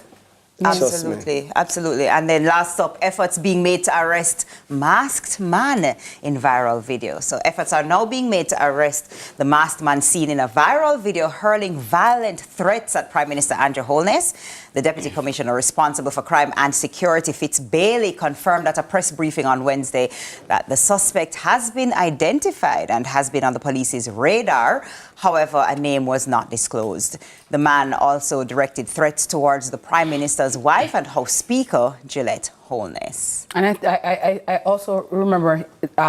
Absolutely, absolutely. And then last up, efforts being made to arrest masked man in viral video. So efforts are now being made to arrest the masked man seen in a viral video hurling violent threats at Prime Minister Andrew Holness. The Deputy Commissioner responsible for crime and security, Fitz Bailey, confirmed at a press briefing on Wednesday that the suspect has been identified and has been on the police's radar. However, a name was not disclosed. The man also directed threats towards the Prime Minister's wife and House Speaker, Gillette Holness. And I also remember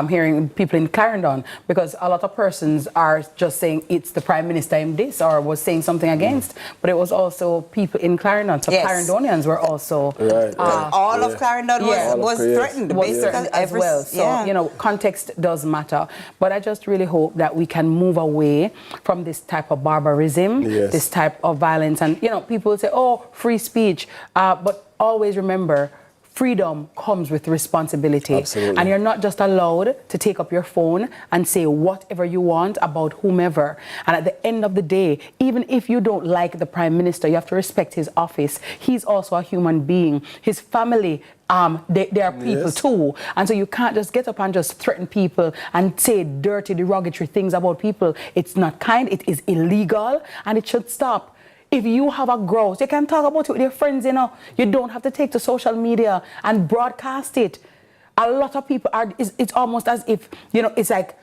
hearing people in Clarendon, because a lot of persons are just saying it's the Prime Minister in this, or was saying something against, but it was also people in Clarendon. So Clarendonians were also... all of Clarendon was threatened. Was threatened as well. So, you know, context does matter. But I just really hope that we can move away from this type of barbarism, this type of violence. And, you know, people say, oh, free speech. But always remember, freedom comes with responsibility. Absolutely. And you're not just allowed to take up your phone and say whatever you want about whomever. And at the end of the day, even if you don't like the Prime Minister, you have to respect his office. He's also a human being. His family, they are people too. And so you can't just get up and just threaten people and say dirty, derogatory things about people. It's not kind, it is illegal, and it should stop. If you have a grouse, you can talk about it with your friends, you know. You don't have to take to social media and broadcast it. A lot of people are, it's almost as if, you know, it's like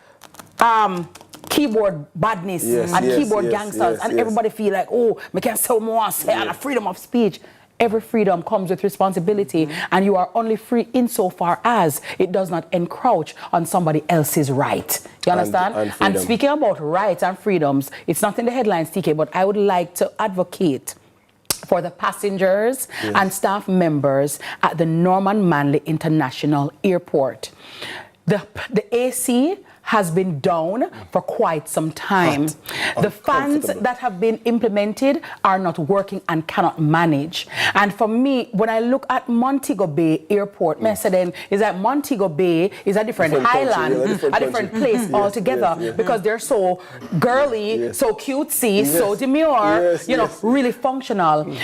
keyboard badness and keyboard gangsters, and everybody feel like, oh, we can sell more, say, and freedom of speech. Every freedom comes with responsibility, and you are only free insofar as it does not encroach on somebody else's right. You understand? And speaking about rights and freedoms, it's not in the headlines, TK, but I would like to advocate for the passengers and staff members at the Norman Manley International Airport. The AC has been down for quite some time. The fans that have been implemented are not working and cannot manage. And for me, when I look at Montego Bay Airport, Meseden is that Montego Bay is a different highland, a different place altogether, because they're so girly, so cutesy, so demure, you know, really functional.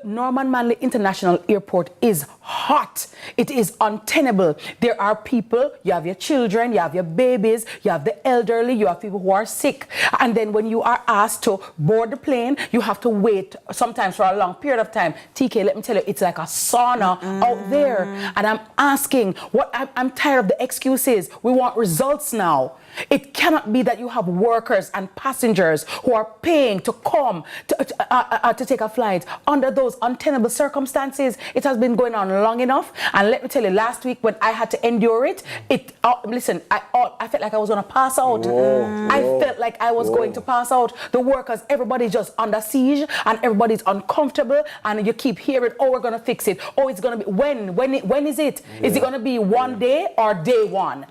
Norman Manley International Airport is hot. It is untenable. There are people, you have your children, you have your babies, you have the elderly, you have people who are sick. And then when you are asked to board the plane, you have to wait sometimes for a long period of time. TK, let me tell you, it's like a sauna out there. And I'm asking, I'm tired of the excuses. We want results now. It cannot be that you have workers and passengers who are paying to come to take a flight under those untenable circumstances. It has been going on long enough. And let me tell you, last week when I had to endure it, listen, I felt like I was going to pass out. I felt like I was going to pass out. The workers, everybody's just under siege and everybody's uncomfortable. And you keep hearing, oh, we're going to fix it. Oh, it's going to be, when is it? Is it going to be one day or day one?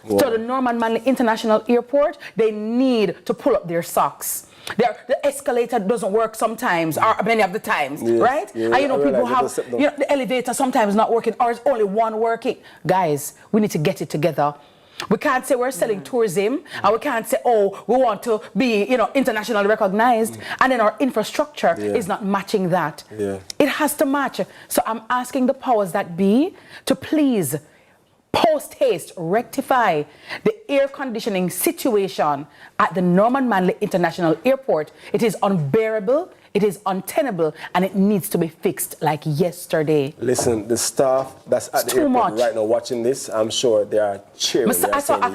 So the Norman Manley International Airport, they need to pull up their socks. The escalator doesn't work sometimes, or many of the times, right? And people have, the elevator sometimes not working, or it's only one working. Guys, we need to get it together. We can't say we're selling tourism, and we can't say, oh, we want to be, internationally recognized, and then our infrastructure is not matching that. It has to match. So I'm asking the powers that be to please post-haste rectify the air conditioning situation at the Norman Manley International Airport. It is unbearable, it is untenable, and it needs to be fixed like yesterday. Listen, the staff that's at the airport right now watching this, I'm sure they are cheering.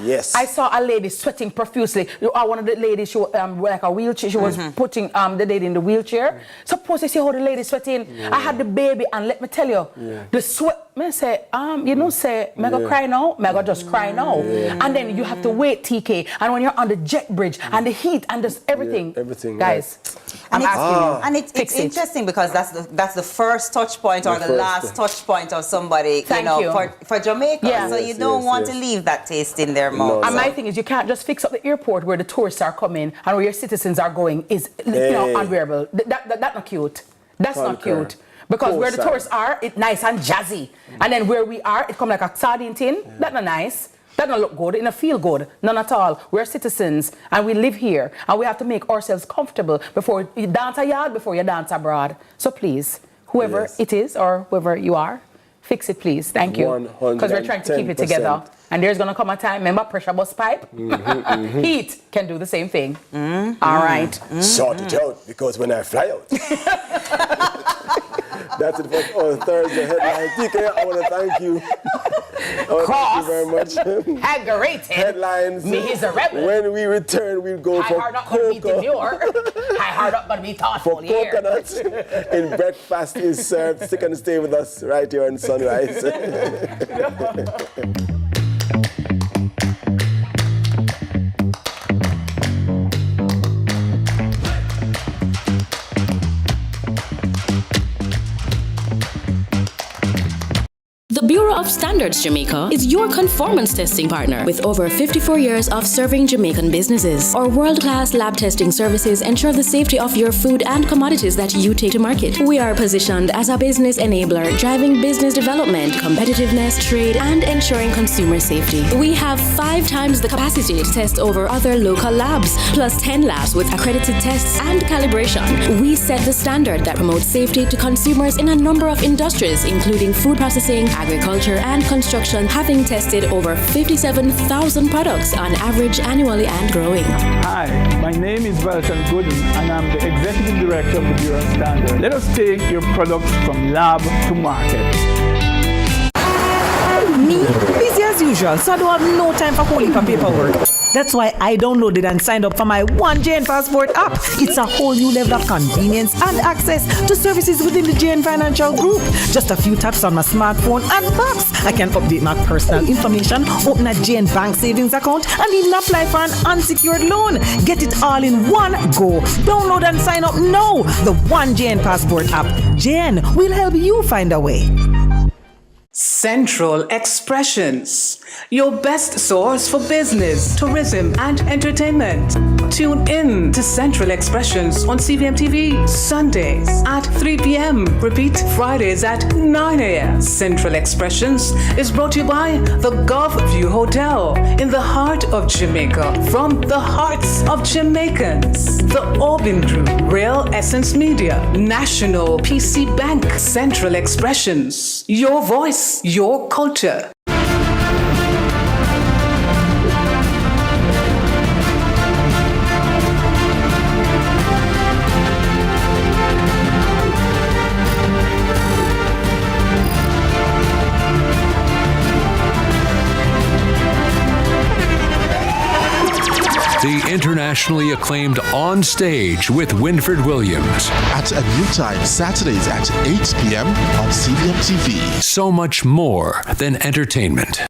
Yes. I saw a lady sweating profusely. One of the ladies, she was like a wheelchair. She was putting the lady in the wheelchair. Suppose you see how the lady's sweating. I had the baby, and let me tell you, the sweat. Me say, Maca cry now, Maca just cry now. And then you have to wait, TK. And when you're on the jet bridge and the heat and just everything. Guys, I'm asking you. And it's interesting because that's the first touch point or the last touch point of somebody, for Jamaica. So you don't want to leave that taste in their mouth. And my thing is, you can't just fix up the airport where the tourists are coming and where your citizens are going is unbearable. That's not cute. That's not cute. Because where the tourists are, it's nice and jazzy. And then where we are, it come like a sardine tin. That's not nice. That don't look good. It don't feel good. None at all. We're citizens and we live here. And we have to make ourselves comfortable before you dance a yard, before you dance abroad. So please, whoever it is or whoever you are, fix it, please. Thank you. Because we're trying to keep it together. And there's going to come a time, remember, pressure bus pipe? Heat can do the same thing. All right. Sort it out, because when I fly out. That's it for Thursday headline. TK, I want to thank you. Cross. Thank you very much. Aggravated. Headlines. Me, he's a rebel. When we return, we'll go for hard up gonna be demure. High hard up gonna be thoughtful. For coconut in breakfast is served. Stick and stay with us right here on Sunrise. The Bureau of Standards Jamaica is your conformance testing partner with over 54 years of serving Jamaican businesses. Our world-class lab testing services ensure the safety of your food and commodities that you take to market. We are positioned as a business enabler, driving business development, competitiveness, trade, and ensuring consumer safety. We have 5 times the capacity to test over other local labs, plus 10 labs with accredited tests and calibration. We set the standard that promotes safety to consumers in a number of industries, including food processing, agriculture, and construction, having tested over 57,000 products on average annually and growing. Hi, my name is Valton Gooden, and I'm the Executive Director of the Bureau of Standards. Let us take your products from lab to market. Me, busy as usual, so I don't have no time for holy paperwork. That's why I downloaded and signed up for my One JN Passport app. It's a whole new level of convenience and access to services within the JN Financial Group. Just a few taps on my smartphone and box. I can update my personal information, open a JN Bank savings account, and even apply for an unsecured loan. Get it all in one go. Download and sign up now. The One JN Passport app. JN will help you find a way. Central Expressions, your best source for business, tourism, and entertainment. Tune in to Central Expressions on CVM TV Sundays at 3 p.m. Repeat Fridays at 9 a.m. Central Expressions is brought to you by the Gulf View Hotel in the heart of Jamaica, from the hearts of Jamaicans. The Orbin Group, Real Essence Media, National PC Bank, Central Expressions, your voice, your culture. The internationally acclaimed On Stage with Winfred Williams. At a new time, Saturdays at 8 p.m. on CVM TV. So much more than entertainment.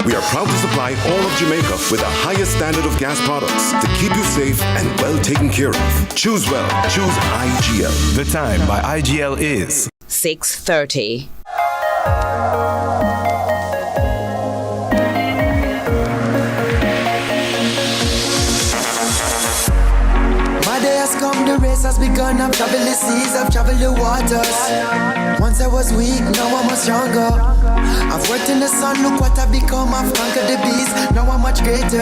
We are proud to supply all of Jamaica with the highest standard of gas products to keep you safe and well taken care of. Choose well. Choose IGL. The time by IGL is 6:30. Come, the race has begun. I've traveled the seas, I've traveled the waters. Once I was weak, now I'm much stronger. I've worked in the sun, look what I've become. I've conquered the beast, now I'm much greater.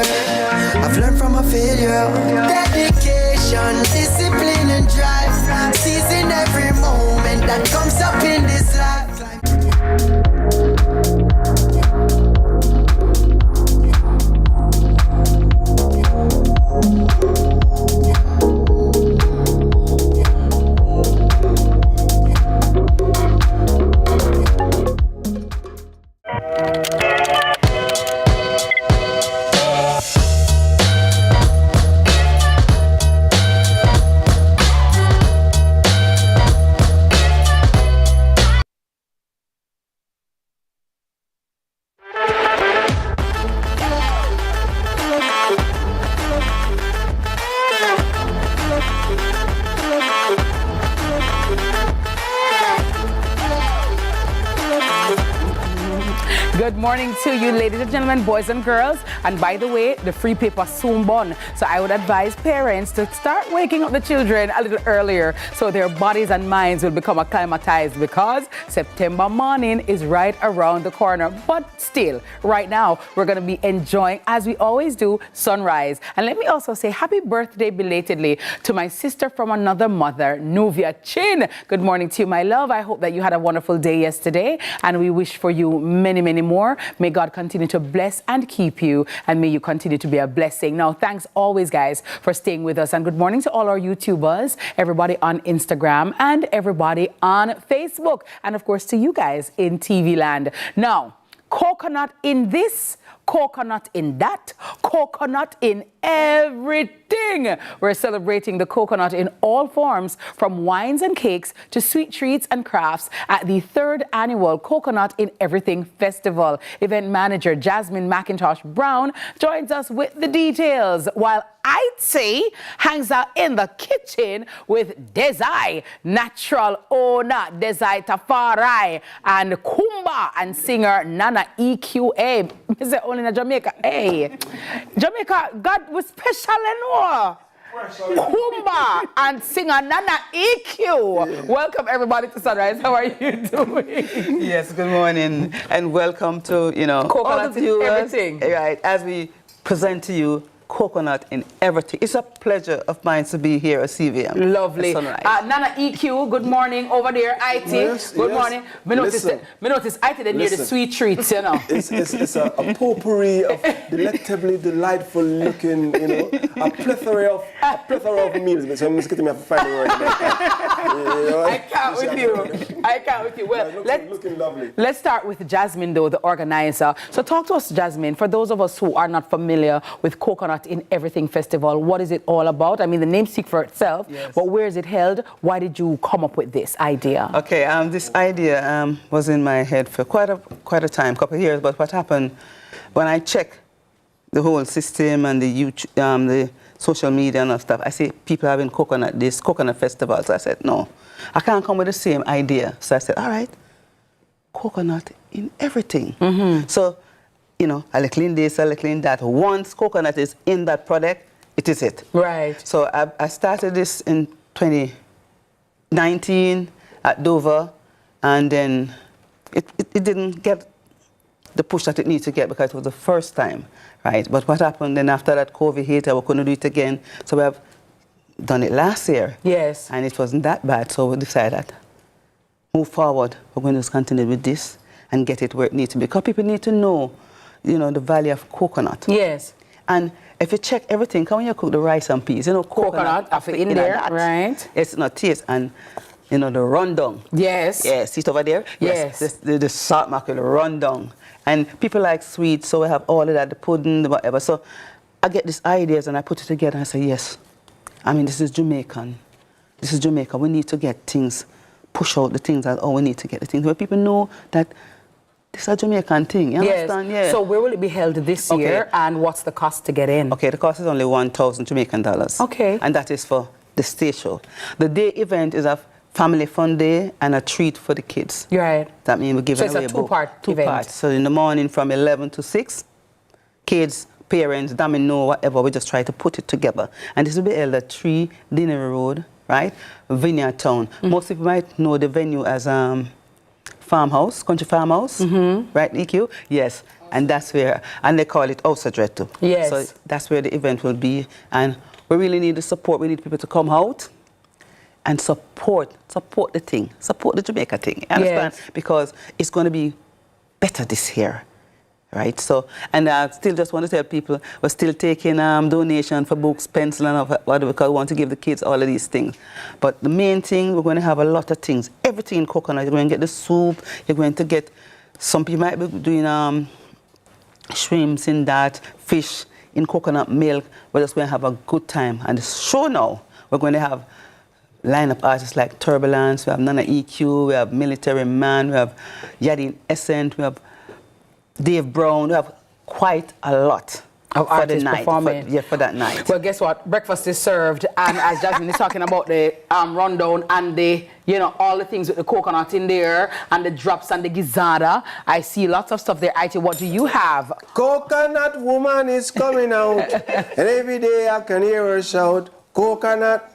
I've learned from a failure. Dedication, discipline and drive. Seizing every moment that comes up in this life. Good morning to you, ladies and gentlemen, boys and girls. And by the way, the free paper soon born. So I would advise parents to start waking up the children a little earlier so their bodies and minds will become acclimatized, because September morning is right around the corner. But still, right now, we're going to be enjoying, as we always do, sunrise. And let me also say happy birthday belatedly to my sister from another mother, Nuvia Chin. Good morning to you, my love. I hope that you had a wonderful day yesterday, and we wish for you many, many more. May God continue to bless and keep you, and may you continue to be a blessing. Now, thanks always, guys, for staying with us, and good morning to all our YouTubers, everybody on Instagram, and everybody on Facebook, and of course to you guys in TV land. Now, coconut in this, coconut in that, coconut in everything. We're celebrating the coconut in all forms, from wines and cakes to sweet treats and crafts at the 3rd annual Coconut in Everything Festival. Event manager Jasmine McIntosh Brown joins us with the details, while Itzy hangs out in the kitchen with Desai, natural owner Desai Tafarai, and Kumba and singer Nana EQA. Is it only in Jamaica? Hey, Jamaica, God was special and Kumba and singer Nana EQ. Yeah. Welcome everybody to Sunrise. How are you doing? Yes, good morning and welcome to, Coconut all the viewers. Everything. Right, as we present to you coconut in everything. It's a pleasure of mine to be here at CVM. Lovely. Nana EQ, good morning over there. IT, yes, good morning. Me notice IT they near the sweet treats, It's a potpourri of delectably delightful looking, a plethora of meals. So I'm just getting me to find the word. I can't with you. Well, looking lovely. Let's start with Jasmine, though, the organizer. So talk to us, Jasmine, for those of us who are not familiar with Coconut in Everything Festival. What is it all about? I mean, the name speaks for itself, yes. But where is it held? Why did you come up with this idea? Okay, this idea was in my head for quite a time, couple of years. But what happened when I check the whole system and the YouTube, the social media and stuff, I see people having coconut festivals. I said, no, I can't come with the same idea. So I said, all right, coconut in everything. So, you know, a little in this, a little in that. Once coconut is in that product, it is it. Right. So I started this in 2019 at Dover, and then it didn't get the push that it needs to get because it was the first time, right? But what happened then after that COVID hit, we couldn't do it again. So we have done it last year. Yes. And it wasn't that bad, so we decided move forward. We're going to just continue with this and get it where it needs to be. Because people need to know, you know, the value of coconut. Yes. And if you check everything, when you cook the rice and peas, you know, coconut in there, right? It's not taste. And, you know, the rundown. Yes. Yes, see it over there? Yes. The salt market, the rundown. And people like sweets, so we have all of that, the pudding, the whatever. So I get these ideas and I put it together and I say, yes. I mean, this is Jamaican. This is Jamaica. We need to get things, push out the things that, we need to get the things where people know that this is a Jamaican thing. You understand? Yeah. So where will it be held this year and what's the cost to get in? Okay, the cost is only 1,000 Jamaican dollars. Okay. And that is for the stage show. The day event is a family fun day and a treat for the kids. Right. That means we're giving away a two-part event. Two parts. So in the morning from 11 to 6, kids, parents, domino, whatever, we just try to put it together. And this will be held at 3 Dinner Road, right? Vineyard Town. Most people might know the venue as farmhouse, country farmhouse, right, EQ? Yes. And that's where, and they call it House of Dread too. Yes. So that's where the event will be. And we really need the support. We need people to come out and support the thing, support the Jamaica thing. You understand? Yes. Because it's going to be better this year. Right, so, and I still just want to tell people, we're still taking donation for books, pencil, and whatever, because we want to give the kids all of these things. But the main thing, we're going to have a lot of things. Everything in coconut. You're going to get the soup, you're going to get, some people might be doing shrimps in that, fish in coconut milk. We're just going to have a good time. And the show now, we're going to have lineup artists like Turbulence, we have Nana EQ, we have Military Man, we have Yadin Essence, we have Dave Brown. We have quite a lot of for artists the night, performing. for that night. Well, guess what? Breakfast is served, and as Jasmine is talking about the rundown and the, you know, all the things with the coconut in there and the drops and the gizzada, I see lots of stuff there. IT, what do you have? Coconut woman is coming out, and every day I can hear her shout, coconut,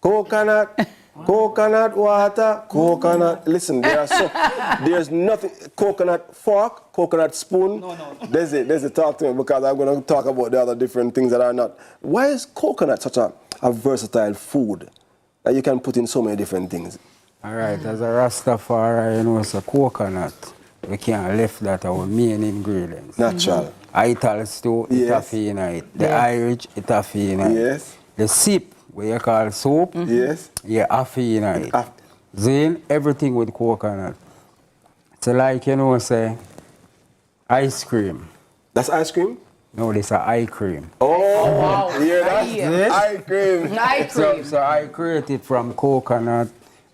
coconut. Coconut water, coconut. Listen, there's nothing. Coconut fork, coconut spoon. No. There's a talk to me because I'm going to talk about the other different things that are not. Why is coconut such a versatile food that you can put in so many different things? All right, as a Rastafari, you know, it's a coconut. We can't left that our main ingredients. Natural. Ital stew, it have in it. The Irish, it have in it. Yes. The sip, what you call soup, yes, yeah, afi in it. Then everything with coconut. So like, you know, say, ice cream. That's ice cream? No, this is eye cream. Oh, wow. Yeah, that's eye cream. Eye cream. So I created from coconut,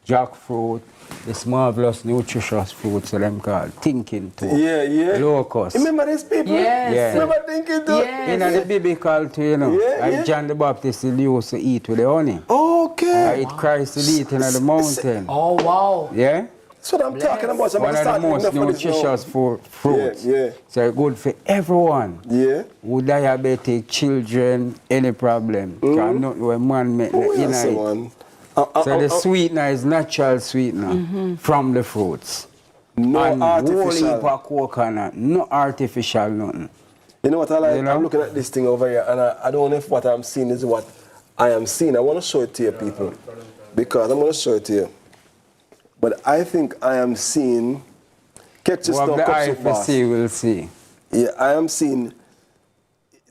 jackfruit, this marvelous nutritious fruit, so them called thinking too. Yeah. Locust. Remember these people? Yes. Yeah. Remember thinking too? Yes. You know the biblical too, you know. Yeah. John the Baptist he used to eat with the honey. Okay. I eat Christ to eat in the mountain. Oh, wow. Yeah? That's what I'm talking about. One of the most nutritious fruits. Yeah. So good for everyone. Yeah. Who diabetic, children, any problem. Because not when man make it. So the sweetener is natural sweetener from the fruits. No and artificial. Whole heap of coconut, no artificial nothing. You know what I like? You know? I'm looking at this thing over here, and I don't know if what I'm seeing is what I am seeing. I want to show it to you, people, because I'm going to show it to you. But I think I am seeing. Catch this What now, the eye for see will see. Yeah, I am seeing.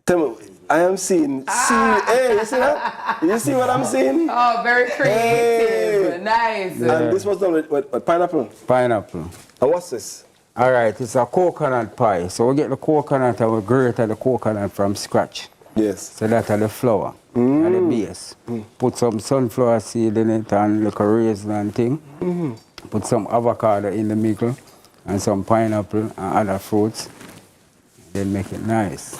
Tell me. I am seeing. Hey, you see that? You see what I'm seeing? Oh, very creative. Hey. Nice. Yeah. And this was done with pineapple? Pineapple. And what's this? All right, it's a coconut pie. So we get the coconut and we grate the coconut from scratch. Yes. So that's the flour and the base. Put some sunflower seed in it and like a raisin and thing. Put some avocado in the middle and some pineapple and other fruits. Then make it nice.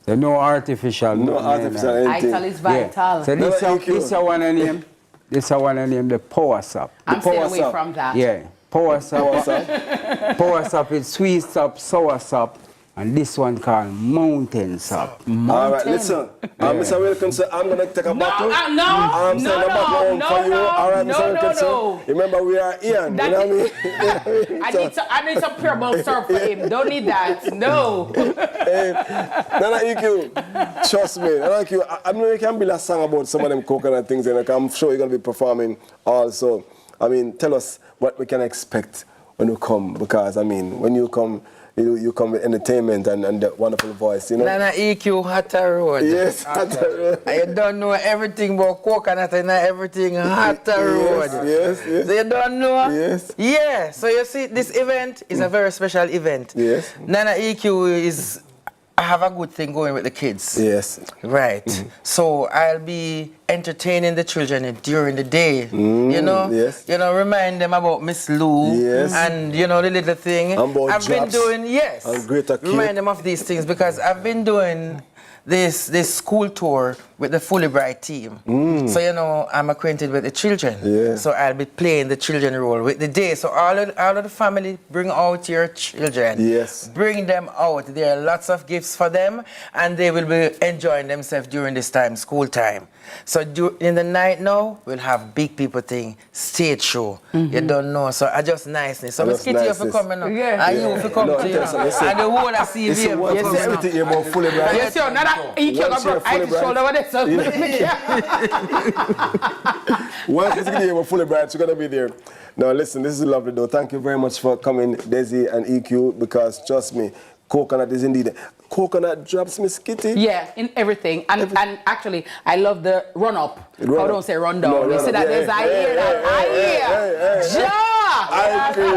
So no artificial. No artificial anything. Ital is vital. Yeah. So this I want to name. This I want to name the power sap. I'm staying away from that. Yeah. Power sap. Power sap is sweet sap, sour sap, and this one called mountain sap. All right, listen. Mr. Wilkinson, I'm going to take a bottle. I'm sending a bottle home for you. All right, Mr. Wilkinson. Remember, we are Ian. You know what I mean? I need some pure milk syrup for him. Don't need that. No. Nana EQ, trust me. Nana EQ, I know you can build a song about some of them coconut things, and I'm sure you're going to be performing also. I mean, tell us what we can expect when you come, because, I mean, when you come, you come with entertainment and that wonderful voice, you know. Nana EQ Hatter Road. Yes, Hatter Road. I don't know everything about coconut and everything Hatter Road. Yes. So you don't know? Yes. Yeah, so you see, this event is a very special event. Yes. Nana EQ is, I have a good thing going with the kids. Yes. Right. So I'll be entertaining the children during the day. You know? Yes. You know, remind them about Miss Lou. Yes. And, you know, the little thing. I've been doing, yes. And Greater Cape. Remind them of these things because I've been doing this school tour with the Fully Bright team. So, you know, I'm acquainted with the children. Yeah. So I'll be playing the children role with the day. So all of the family, bring out your children. Yes. Bring them out. There are lots of gifts for them and they will be enjoying themselves during this time, school time. So in the night now, we'll have big people thing, stage show. You don't know. So I just niceness. So Miss Kitty, you for coming now. Yeah. And you for coming to you. And the whole of CVM. Yes, everything you're about Fully Bright. Yes, you're not EQ. I have to shoulder over there. Once Miss Kitty, you're Fully Bright, you're going to be there. Now, listen, this is lovely, though. Thank you very much for coming, Desi and EQ, because, trust me, coconut is indeed... Coconut drops, Miss Kitty? Yeah, in everything. And actually, I love the run-up. I don't say run-down. No, you see that? There's I hear that. Ice cream.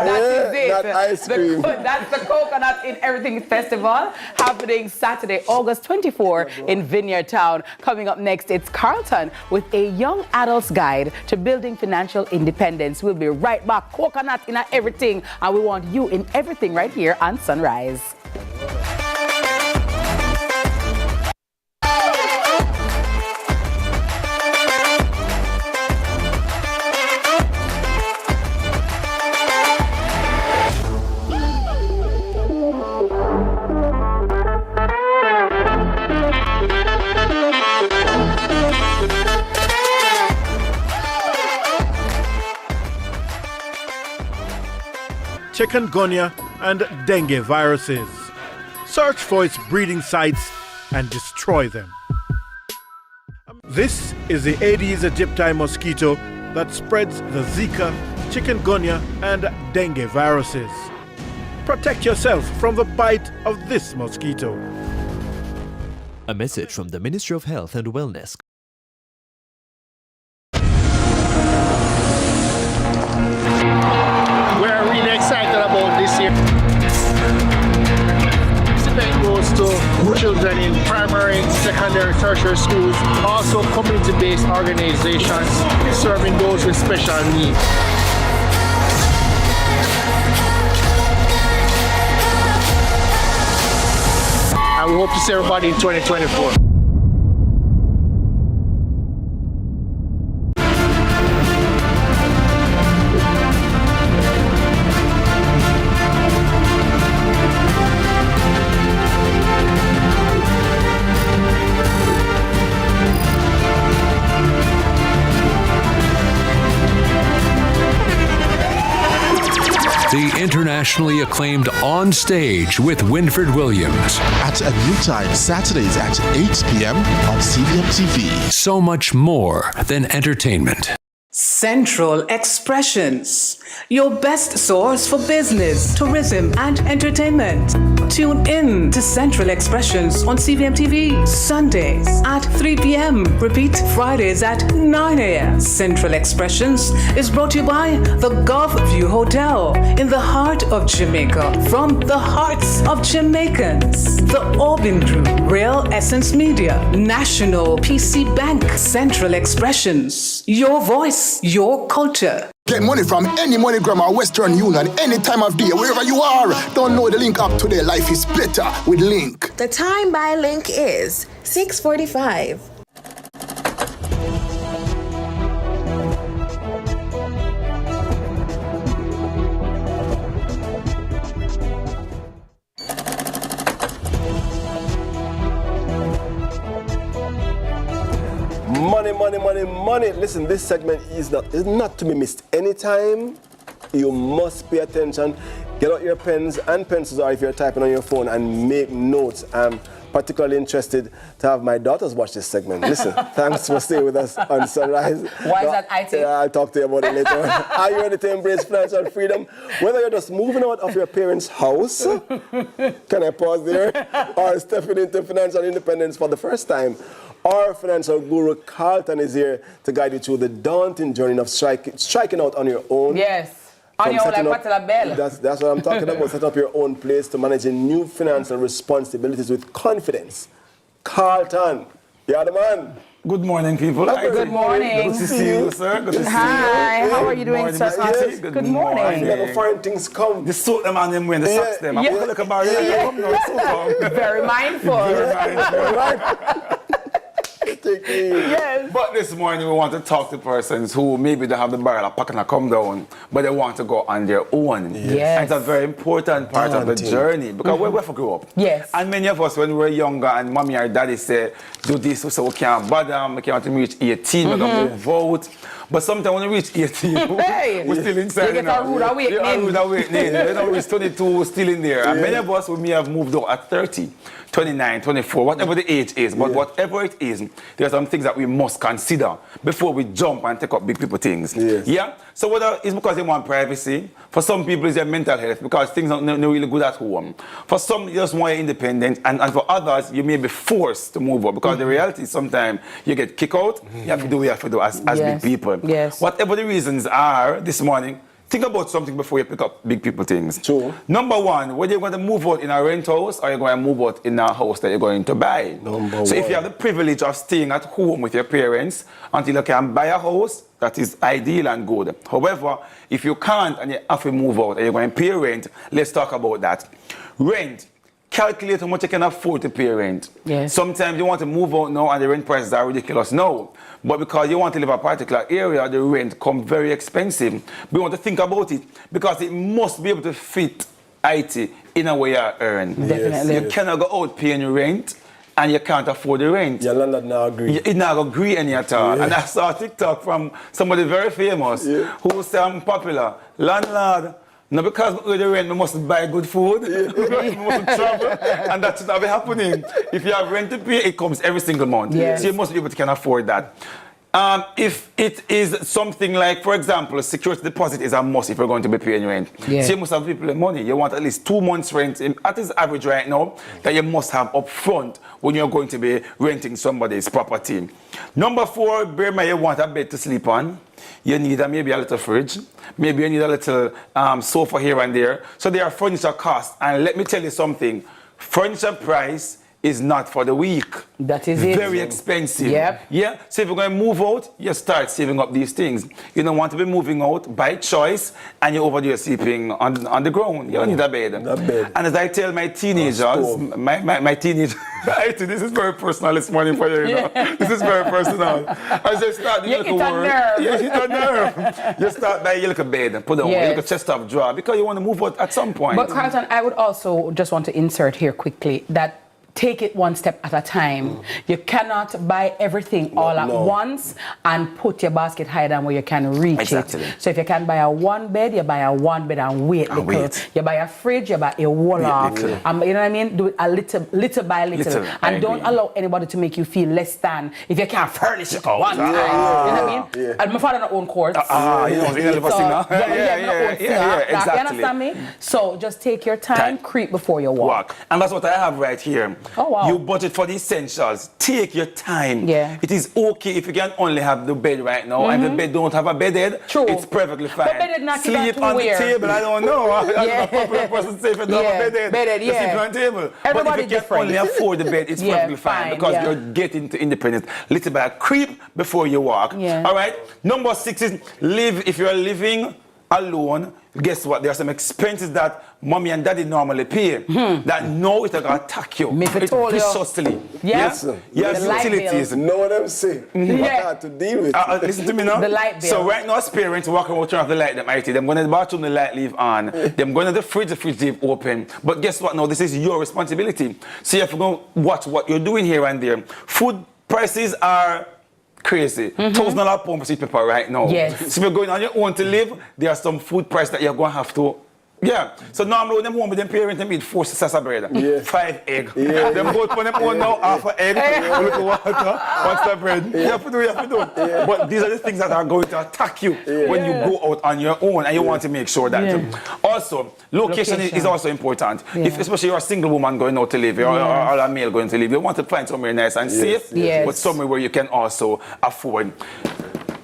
That is it. Not ice cream. That's the Coconut in Everything Festival happening Saturday, August 24 in Vineyard Town. Coming up next, it's Carlton with a young adult's guide to building financial independence. We'll be right back. Coconut in everything. And we want you in everything right here on Sunrise. Chikungunya and dengue viruses. Search for its breeding sites and destroy them. This is the Aedes aegypti mosquito that spreads the Zika, chikungunya, and dengue viruses. Protect yourself from the bite of this mosquito. A message from the Ministry of Health and Wellness. We're really excited about this year. This event goes to children in primary, secondary, tertiary schools, also community-based organizations serving those with special needs. And we hope to see everybody in 2024. The internationally acclaimed On Stage with Winfred Williams. At a new time, Saturdays at 8 p.m. on CVM TV. So much more than entertainment. Central Expressions, your best source for business, tourism, and entertainment. Tune in to Central Expressions on CVM TV, Sundays at 3 p.m. Repeat Fridays at 9 a.m. Central Expressions is brought to you by the Gulf View Hotel in the heart of Jamaica, from the hearts of Jamaicans. The Orbin Group, Real Essence Media, National PC Bank, Central Expressions, your voice, your culture. Get money from any MoneyGram or Western Union any time of day, wherever you are. Don't know the link up today. Life is better with Link. The time by Link is 6:45. money, money, money. Listen, this segment is not to be missed anytime. You must pay attention. Get out your pens and pencils, or if you're typing on your phone, and make notes. I'm particularly interested to have my daughters watch this segment. Listen, thanks for staying with us on Sunrise. Why is that IT? I'll talk to you about it later. Are you ready to embrace financial freedom? Whether you're just moving out of your parents' house, can I pause there? Or stepping into financial independence for the first time, our financial guru Carlton is here to guide you through the daunting journey of striking out on your own. Yes. On your own, like Patella Bell. That's what I'm talking about. Set up your own place to managing new financial responsibilities with confidence. Carlton, you're the man. Good morning, people. Good morning. Good to see you, sir. Good to see you. Hi, how are you doing, sir? Yes. Good morning. Never foreign things come. The suit them and them wearing the socks them. I look about it. Very mindful. Very mindful. Yes. But this morning we want to talk to persons who maybe they have the barrel of pocket and come down, but they want to go on their own. Yes. And it's a very important part of the journey because we have to grow up. Yes. And many of us, when we were younger and mommy or daddy say, do this, so we can't bother, we can't reach 18, we're going to vote. But sometimes when we reach 18, we're still inside. You get a rude awakening. A rude awakening. You know, we're 22, we're still in there. And many of us, we may have moved out at 30, 29, 24, whatever the age is. But whatever it is, there are some things that we must consider before we jump and take up big people things. Yeah? So whether it's because they want privacy, for some people it's their mental health, because things are not really good at home. For some, you just want independence, and for others, you may be forced to move out, because the reality is sometimes you get kicked out, you have to do what you have to do as big people. Yes. Whatever the reasons are this morning, think about something before you pick up big people things. True. Number one, whether you're going to move out in a rent house or you're going to move out in a house that you're going to buy. So if you have the privilege of staying at home with your parents until you can buy a house, that is ideal and good. However, if you can't and you have to move out and you're going to pay rent, let's talk about that. Rent. Calculate how much you can afford to pay rent. Yes. Sometimes you want to move out now and the rent prices are ridiculous now. But because you want to live in a particular area, the rent comes very expensive. We want to think about it because it must be able to fit IT in a way you earn. Definitely. You cannot go out paying rent and you can't afford the rent. Your landlord not agree. It not agree any at all. And I saw a TikTok from somebody very famous who said, I'm popular. Landlord, no, because we the rent, we must buy good food, we must travel, and that's not happening. If you have rent to pay, it comes every single month. Yes. So you must be able to can afford that. If it is something like, for example, a security deposit is a must if you're going to be paying rent. Yeah. So you must have people the money. You want at least 2 months rent, at its average right now, that you must have up front when you're going to be renting somebody's property. Number 4, bear in mind you want a bed to sleep on. You need maybe a little fridge. Maybe you need a little sofa here and there. So there are furniture costs. And let me tell you something. Furniture price is not for the weak. That is it. Very expensive. Yep. Yeah. So if you're going to move out, you start saving up these things. You don't want to be moving out by choice and you're over there sleeping on the ground. You don't need a bed. And as I tell my teenagers, my teenagers, this is very personal this morning for you, you know. This is very personal. As I start the little work. You hit a nerve. You start by your little bed, put on your little chest of drawer because you want to move out at some point. But Carlton, I would also just want to insert here quickly that take it one step at a time. You cannot buy everything all at once and put your basket higher than where you can reach it. So if you can buy a 1 bed, you buy a 1 bed and wait. You buy a fridge, you buy a wall off. You know what I mean? Do it a little by little. And don't allow anybody to make you feel less than if you can't furnish it one time. You know what I mean? And my father own courts. You understand me? So just take your time, creep before you walk. And that's what I have right here. Oh, wow. You budget for the essentials. Take your time. It is okay if you can only have the bed right now and the bed don't have a bed head. It's perfectly fine. Sleep on the table. I don't know. I'm a popular person say if you don't have a bed head, you sleep on the table. Everybody but if you can only afford the bed, it's perfectly fine because you're getting to independence. Little bit of creep before you walk. All right. Number 6 is live. If you're living alone, guess what? There are some expenses that mommy and daddy normally pay that no, it's going to attack you. It's viciously. Yes. Yes, utilities. Know what I'm saying? What hard to deal with. Listen to me now. The light bill. So right now, as parents walking around turn off the light, them going to the bathroom, the light leave on. Them going to the fridge leave open. But guess what? Now this is your responsibility. So you have to go watch what you're doing here and there. Food prices are crazy. $1,000 pound for sweet pepper right now. Yes. So if you're going on your own to live, there are some food price that you're going to have to. Yeah. So normally when them home with them parents, they eat 4 slices bread, 5 eggs. Them both put them on now, half an egg, a little water, 1 slab of bread. You have to do. But these are the things that are going to attack you when you go out on your own, and you want to make sure that. Also, location is also important. If especially you're a single woman going out to live, or a male going to live, you want to find somewhere nice and safe, but somewhere where you can also afford.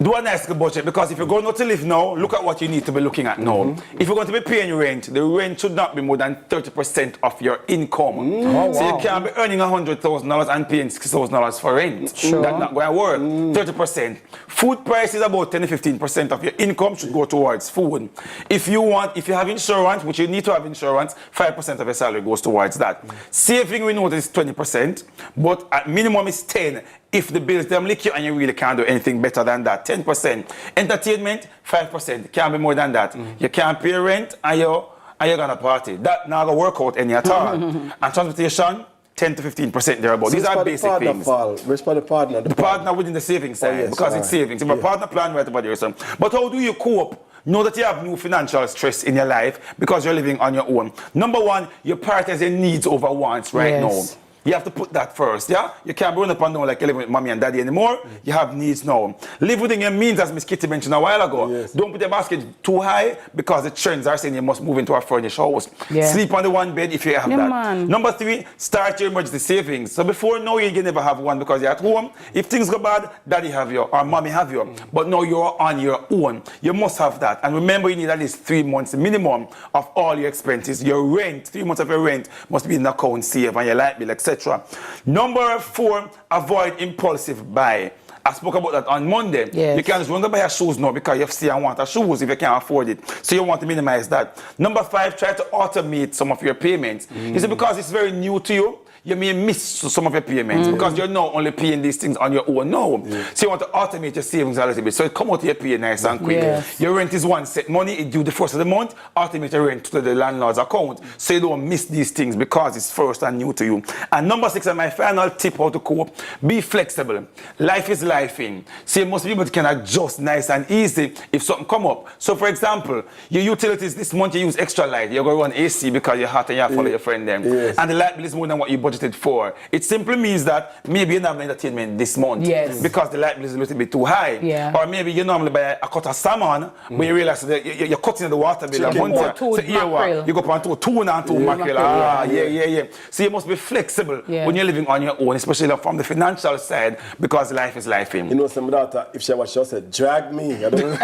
Do a nice budget, because if you're going out to live now, look at what you need to be looking at now. If you're going to be paying rent, the rent should not be more than 30% of your income. So you can't be earning $100,000 and paying $6,000 for rent. That's not going to work. 30%. Food price is about 10 to 15% of your income should go towards food. If you have insurance, which you need to have insurance, 5% of your salary goes towards that. Saving, we know is 20%, but at minimum is 10%. If the bills them lick you and you really can't do anything better than that, 10%. Entertainment, 5%. Can't be more than that. You can't pay rent and you're gonna party. That not gonna work out any at all. And transportation, 10 to 15% thereabout. These are basic things. Where's the partner? The partner within the savings side, because it's savings. If a partner plan right about there, son. But how do you cope? Know that you have new financial stress in your life because you're living on your own. Number one, you prioritize your needs over wants right now. You have to put that first, yeah? You can't be run up and down like you're living with mommy and daddy anymore. You have needs now. Live within your means, as Miss Kitty mentioned a while ago. Don't put your basket too high, because the trends are saying you must move into a furnished house. Sleep on the one bed if you have that. Number 3, start your emergency savings. So before now, you can never have one because you're at home. If things go bad, daddy have you or mommy have you. But now you're on your own. You must have that. And remember, you need at least 3 months minimum of all your expenses. Your rent, 3 months of your rent must be in account safe, and your light bill, etc. Number 4, avoid impulsive buy. I spoke about that on Monday. You can't just run to buy your shoes now because you see and want a shoes if you can't afford it. So you want to minimize that. Number 5, try to automate some of your payments. Is it because it's very new to you? You may miss some of your payments because you're now only paying these things on your own now. So you want to automate your savings a little bit. So it come out to your pay nice and quick. Your rent is one set money, it due the first of the month, automate your rent to the landlord's account so you don't miss these things because it's first and new to you. And number 6, and my final tip how to cope, be flexible. Life is lifing. So most people can adjust nice and easy if something come up. So for example, your utilities this month you use extra light, you're going to run AC because you're hot and you follow your friend them. And the light bill is more than what you budgeted for. It simply means that maybe you don't have entertainment this month because the light bill is a little bit too high. Or maybe you normally buy a cut of salmon, but you realize that you're cutting the water bill a month. So you go on to tuna and 2 mackerel. So you must be flexible when you're living on your own, especially from the financial side, because life is life. You know, some daughter, if she was she said, drag me. I don't know.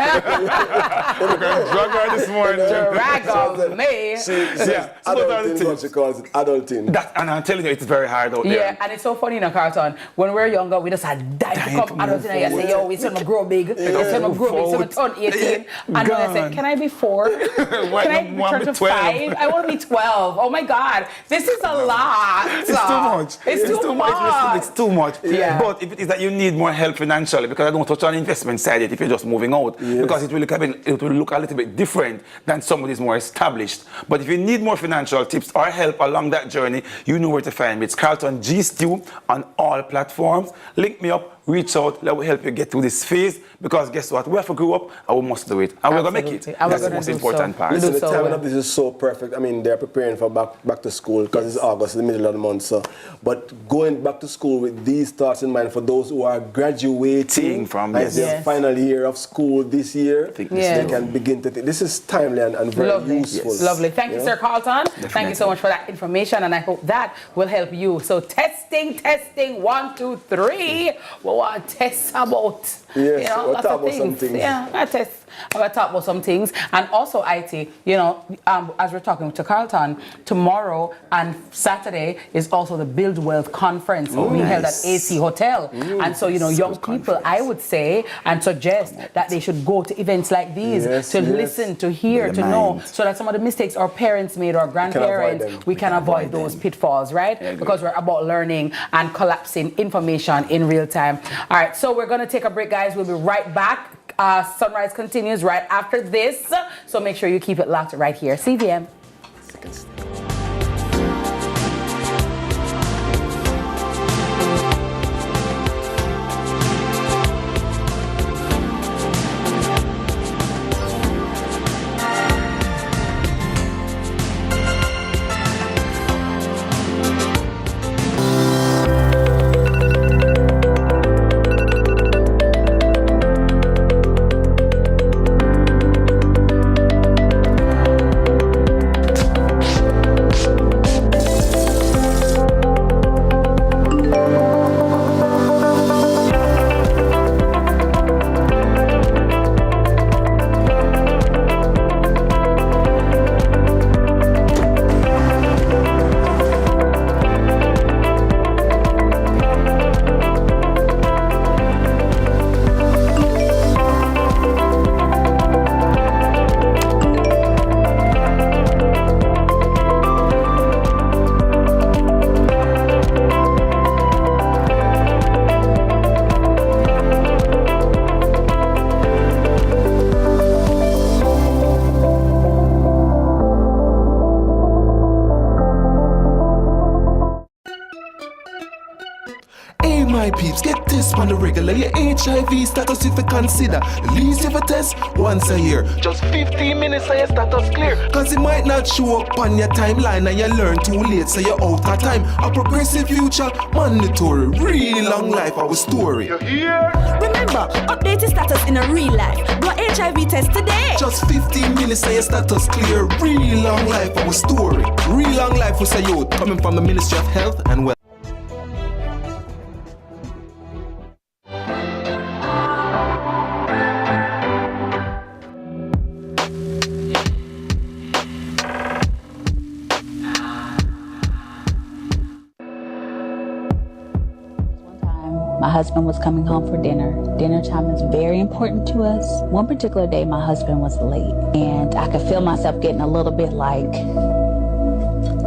Drag her this morning. Drag of me. Adulting, what she calls it, adulting. That, and I'm telling you, it's very hard out there. Yeah, and it's so funny in a cartoon. When we were younger, we just had died to come adulting and you say, yo, we said to grow big. We said to grow big, so we turn 18. And then I said, can I be 4? Can I turn to 5? I want to be 12. Oh my God. This is a lot. It's too much. It's too much. It's too much. But if it is that you need more help financially, because I don't touch on investment side yet if you're just moving out, because it will look a little bit different than somebody who's more established. But if you need more financial tips or help along that journey, you know where to find me. It's Carlton G Stew on all platforms. Link me up, reach out, let me help you get through this phase, because guess what? We have to grow up and we must do it. And we're going to make it. That's the most important part. Listen, the timing of this is so perfect. I mean, they're preparing for back to school because it's August, the middle of the month. So, but going back to school with these thoughts in mind for those who are graduating from their final year of school this year, they can begin to think. This is timely and very useful. Lovely. Thank you, Sir Carlton. Thank you so much for that information, and I hope that will help you. So testing, 1, 2, 3. We want to test about, lots of things. I'm going to talk about some things. And also, IT, as we're talking to Carlton, tomorrow and Saturday is also the Build Wealth Conference being held at AC Hotel. And so, young people, I would say and suggest that they should go to events like these to listen, to hear, to know, so that some of the mistakes our parents made or grandparents, we can avoid those pitfalls, right? Because we're about learning and collapsing information in real time. All right, so we're going to take a break, guys. We'll be right back. Sunrise continues right after this, so make sure you keep it locked right here. CVM. my peeps, get this on the regular. Your HIV status if you consider. At least if you test once a year. Just 15 minutes and your status clear. Cause it might not show up on your timeline and you learn too late, so you're out of time. A progressive future, mandatory. Real long life, our story. You hear? Remember, update your status in a real life. Do a HIV test today. Just 15 minutes and your status clear. Real long life, our story. Real long life was a youth coming from the Ministry of Health and Welfare. My husband was coming home for dinner. Dinner time is very important to us. One particular day, my husband was late, and I could feel myself getting a little bit like,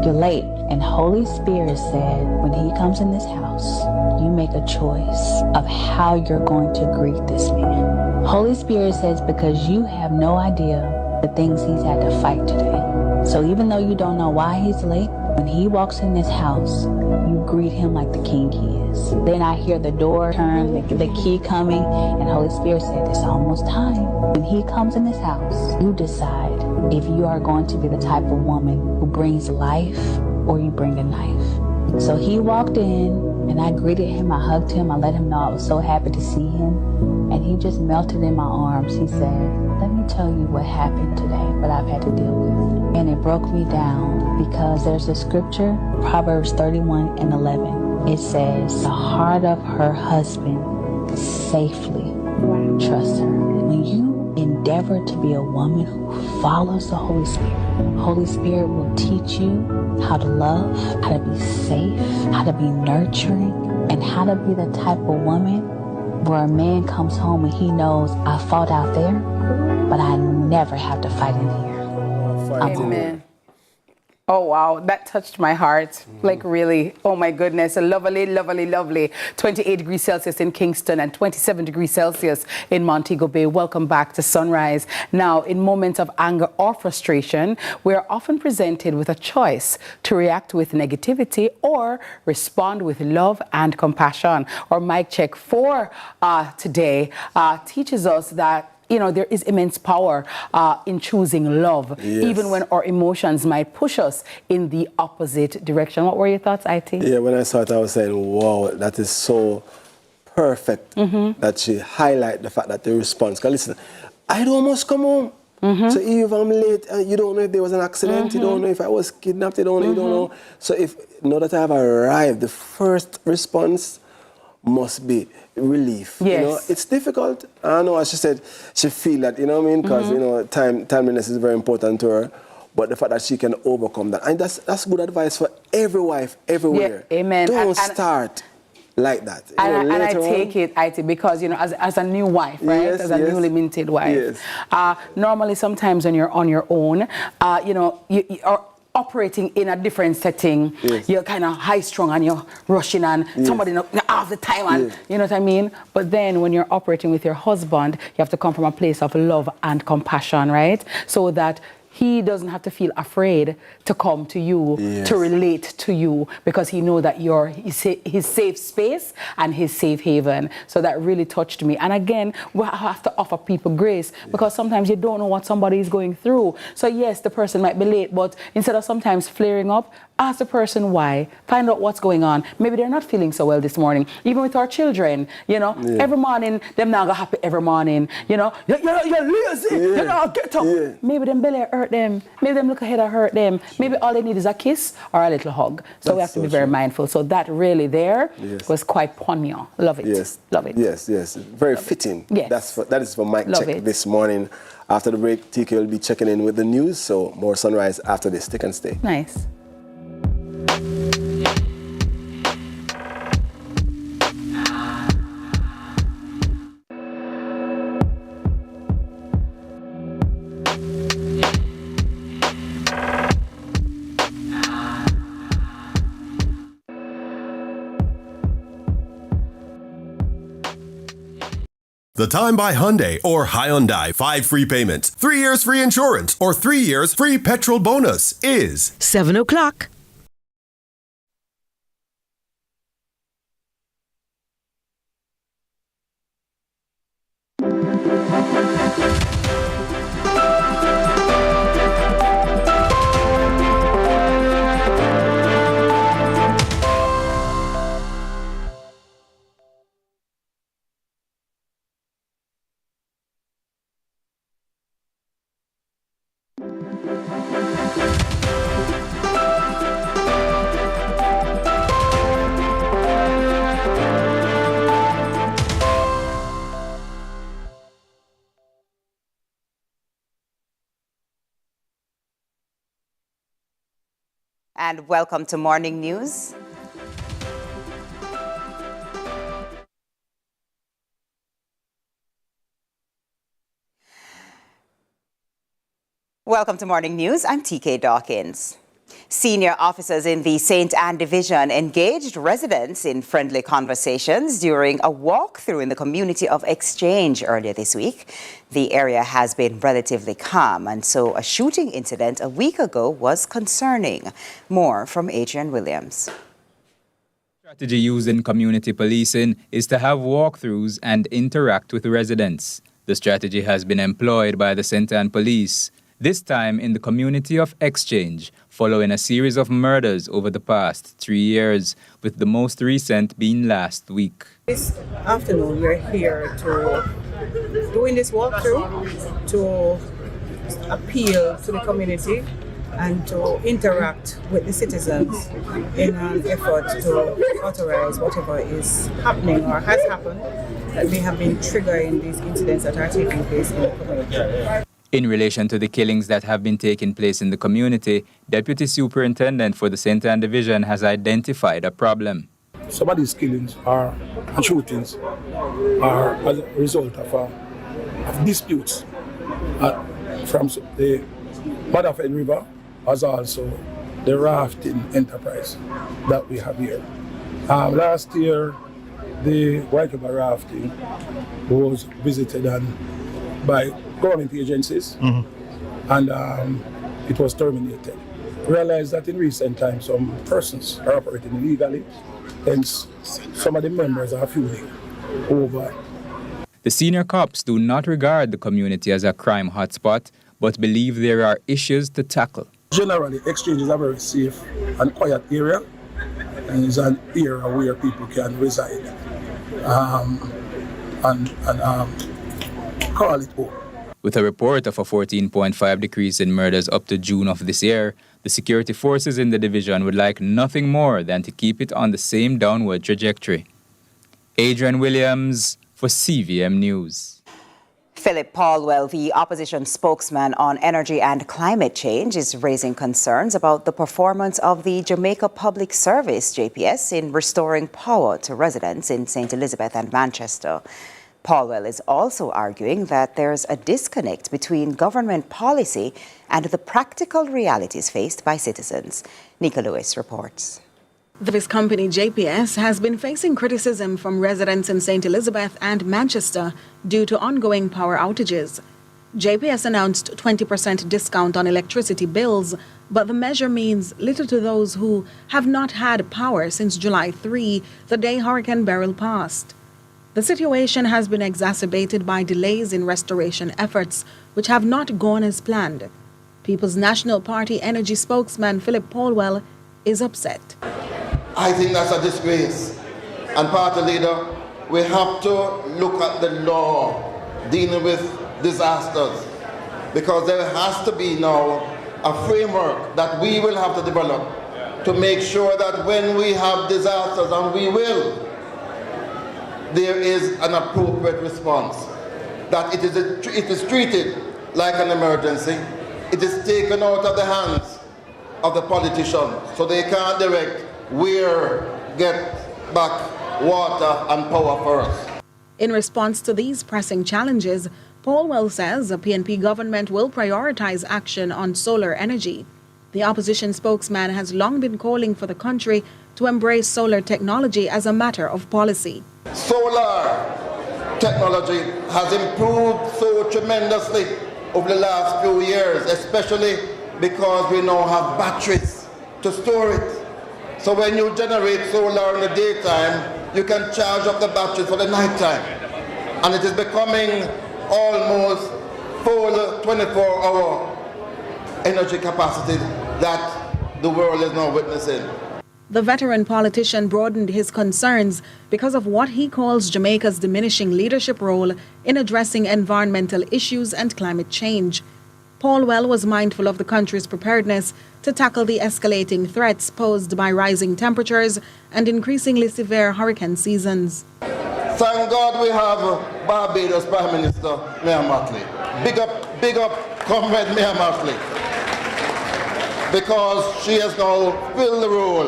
you're late. And Holy Spirit said, when he comes in this house, you make a choice of how you're going to greet this man. Holy Spirit says, because you have no idea the things he's had to fight today. So even though you don't know why he's late, when he walks in this house, you greet him like the king he is. Then I hear the door turn, the key coming, and Holy Spirit said, it's almost time. When he comes in this house, you decide if you are going to be the type of woman who brings life or you bring a knife. So he walked in, and I greeted him, I hugged him, I let him know I was so happy to see him, and he just melted in my arms. He said, let me tell you what happened today, what I've had to deal with. And it broke me down because there's a scripture, Proverbs 31:11. It says, the heart of her husband safely trusts her. When you endeavor to be a woman who follows the Holy Spirit will teach you how to love, how to be safe, how to be nurturing, and how to be the type of woman where a man comes home and he knows I fought out there, but I never have to fight in here. Amen. Oh, wow. That touched my heart. Like, really. Oh, my goodness. Lovely, lovely, lovely. 28 degrees Celsius in Kingston and 27 degrees Celsius in Montego Bay. Welcome back to Sunrise. Now, in moments of anger or frustration, we are often presented with a choice to react with negativity or respond with love and compassion. Our mic check for today teaches us that there is immense power in choosing love, even when our emotions might push us in the opposite direction. What were your thoughts, IT? Yeah, when I saw it, I was saying, wow, that is so perfect that she highlight the fact that the response. Because listen, I'd almost come home. So if I'm late, you don't know if there was an accident, you don't know if I was kidnapped, you don't know. So now that I have arrived, the first response must be relief. Yes. It's difficult. I know, as she said, she feel that, because, timeliness is very important to her. But the fact that she can overcome that. And that's good advice for every wife, everywhere. Yeah, amen. Don't start like that. And I take it, because, as a new wife, right? Yes, as a newly minted wife. Yes. Normally, sometimes when you're on your own, you are operating in a different setting. Yes. You're kind of high-strung and you're rushing and somebody half the time and you know what I mean? But then when you're operating with your husband, you have to come from a place of love and compassion, right? So that he doesn't have to feel afraid to come to you, to relate to you, because he knows that you're his safe space and his safe haven. So that really touched me. And again, we have to offer people grace, because sometimes you don't know what somebody is going through. So yes, the person might be late, but instead of sometimes flaring up, ask the person why, find out what's going on. Maybe they're not feeling so well this morning. Even with our children, every morning, them not gonna happy every morning. You're lazy, get up. Maybe them belly hurt them. Maybe them look ahead and hurt them. Maybe all they need is a kiss or a little hug. So we have to be very mindful. So that really there was quite poignant. Love it. Yes. Love it. Yes. Very fitting. Yes. That is for mic check this morning. After the break, TK will be checking in with the news. So more Sunrise after this. Stick and stay. Nice. The Time by Hyundai or Hyundai 5 free payments, 3 years free insurance, or 3 years free petrol bonus is 7 o'clock. And welcome to Morning News. Welcome to Morning News. I'm TK Dawkins. Senior officers in the St. Anne Division engaged residents in friendly conversations during a walkthrough in the community of Exchange earlier this week. The area has been relatively calm, and so a shooting incident a week ago was concerning. More from Adrian Williams. Strategy used in community policing is to have walkthroughs and interact with residents. The strategy has been employed by the St. Anne Police, this time in the community of Exchange, following a series of murders over the past 3 years, with the most recent being last week. This afternoon we're here to doing this walkthrough to appeal to the community and to interact with the citizens in an effort to authorize whatever is happening or has happened that may have been triggering these incidents that are taking place in the community. In relation to the killings that have been taking place in the community, Deputy Superintendent for the St. Anne Division has identified a problem. Some of these killings and shootings are as a result of disputes from the Motherfen River, as also the rafting enterprise that we have here. Last year, the White River rafting was visited by government agencies, and it was terminated. Realized that in recent times some persons are operating illegally, hence some of the members are feeling over. The senior cops do not regard the community as a crime hotspot, but believe there are issues to tackle. Generally, Exchange is a very safe and quiet area, and it's an area where people can reside and call it home. With a report of a 14.5 decrease in murders up to June of this year, the security forces in the division would like nothing more than to keep it on the same downward trajectory. Adrian Williams for CVM News. Philip Paulwell, the opposition spokesman on energy and climate change, is raising concerns about the performance of the Jamaica Public Service, JPS, in restoring power to residents in St. Elizabeth and Manchester. Paulwell is also arguing that there's a disconnect between government policy and the practical realities faced by citizens. Nika Lewis reports. This company, JPS, has been facing criticism from residents in St. Elizabeth and Manchester due to ongoing power outages. JPS announced 20% discount on electricity bills, but the measure means little to those who have not had power since July 3, the day Hurricane Beryl passed. The situation has been exacerbated by delays in restoration efforts, which have not gone as planned. People's National Party energy spokesman Philip Paulwell is upset. I think that's a disgrace. And party leader, we have to look at the law dealing with disasters, because there has to be now a framework that we will have to develop to make sure that when we have disasters, and we will, there is an appropriate response, that it is treated like an emergency. It is taken out of the hands of the politicians, so they can't direct where get back water and power first. In response to these pressing challenges, Paulwell says the PNP government will prioritize action on solar energy. The opposition spokesman has long been calling for the country to embrace solar technology as a matter of policy. Solar technology has improved so tremendously over the last few years, especially because we now have batteries to store it. So when you generate solar in the daytime, you can charge up the batteries for the nighttime. And it is becoming almost full 24-hour energy capacity that the world is now witnessing. The veteran politician broadened his concerns because of what he calls Jamaica's diminishing leadership role in addressing environmental issues and climate change. Paul Well was mindful of the country's preparedness to tackle the escalating threats posed by rising temperatures and increasingly severe hurricane seasons. Thank God we have Barbados Prime Minister Mayor Mottley. Big up, Comrade Mayor Mottley. Because she has now filled the role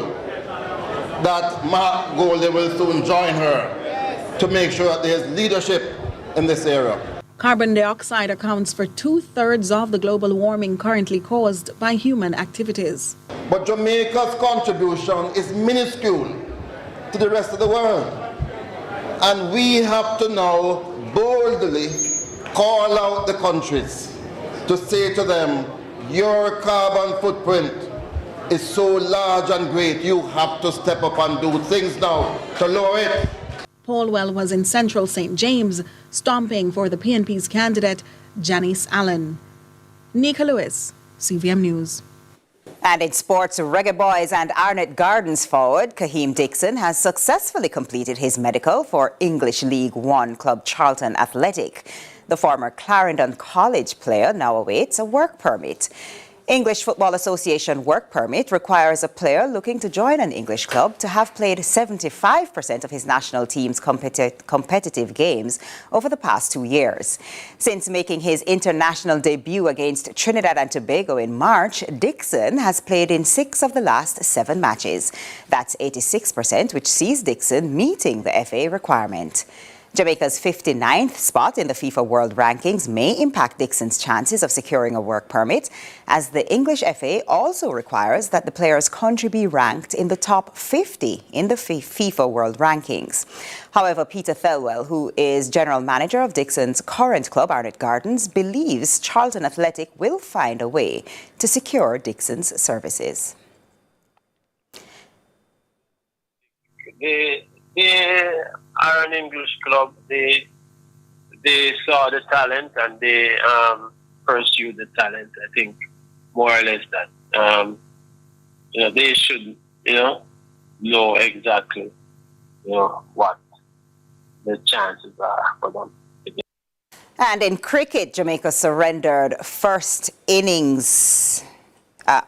that Mark Goldie will soon join her to make sure that there is leadership in this area. Carbon dioxide accounts for 2/3 of the global warming currently caused by human activities. But Jamaica's contribution is minuscule to the rest of the world. And we have to now boldly call out the countries to say to them, your carbon footprint is so large and great, you have to step up and do things now to lower it. Paul Well was in central St. James, stomping for the PNP's candidate, Janice Allen. Nika Lewis, CVM News. And in sports, Reggae Boys and Arnett Gardens forward Kaheem Dixon has successfully completed his medical for English League One club Charlton Athletic. The former Clarendon College player now awaits a work permit. English Football Association work permit requires a player looking to join an English club to have played 75% of his national team's competitive games over the past 2 years. Since making his international debut against Trinidad and Tobago in March, Dixon has played in 6 of the last 7 matches. That's 86%, which sees Dixon meeting the FA requirement. Jamaica's 59th spot in the FIFA World Rankings may impact Dixon's chances of securing a work permit, as the English FA also requires that the player's country be ranked in the top 50 in the FIFA World Rankings. However, Peter Thelwell, who is general manager of Dixon's current club, Arnett Gardens, believes Charlton Athletic will find a way to secure Dixon's services. They are an English club. They saw the talent and they pursued the talent. I think more or less that they should know exactly what the chances are for them. And in cricket, Jamaica surrendered first innings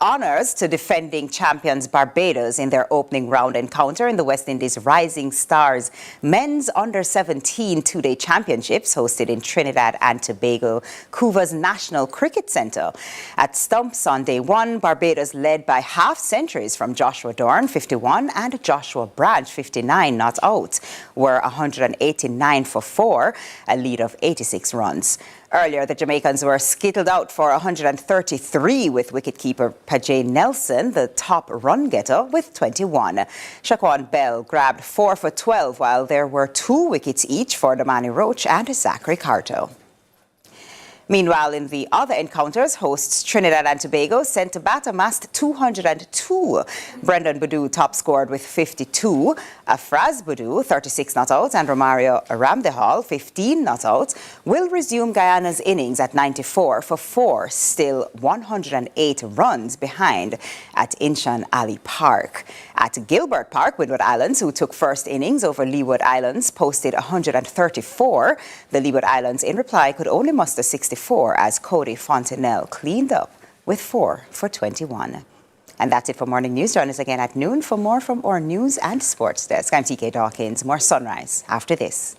honours to defending champions Barbados in their opening round encounter in the West Indies Rising Stars Men's Under-17 two-day championships hosted in Trinidad and Tobago, Cuba's National Cricket Centre. At stumps on day 1, Barbados led by half-centuries from Joshua Dorn, 51, and Joshua Branch, 59, not out, were 189 for 4, a lead of 86 runs. Earlier, the Jamaicans were skittled out for 133 with wicketkeeper Pajay Nelson, the top run-getter, with 21. Shaquan Bell grabbed 4 for 12, while there were 2 wickets each for Damani Roach and Zachary Carto. Meanwhile, in the other encounters, hosts Trinidad and Tobago sent to bat amassed 202. Brendan Boudou top scored with 52. Afraz Boudou, 36 not out, and Romario Ramdehal, 15 not out, will resume Guyana's innings at 94 for 4, still 108 runs behind at Inshan Ali Park. At Gilbert Park, Windward Islands, who took first innings over Leeward Islands, posted 134. The Leeward Islands, in reply, could only muster 64 as Cody Fontenelle cleaned up with 4 for 21. And that's it for Morning News. Join us again at noon for more from our news and sports desk. I'm TK Dawkins. More Sunrise after this.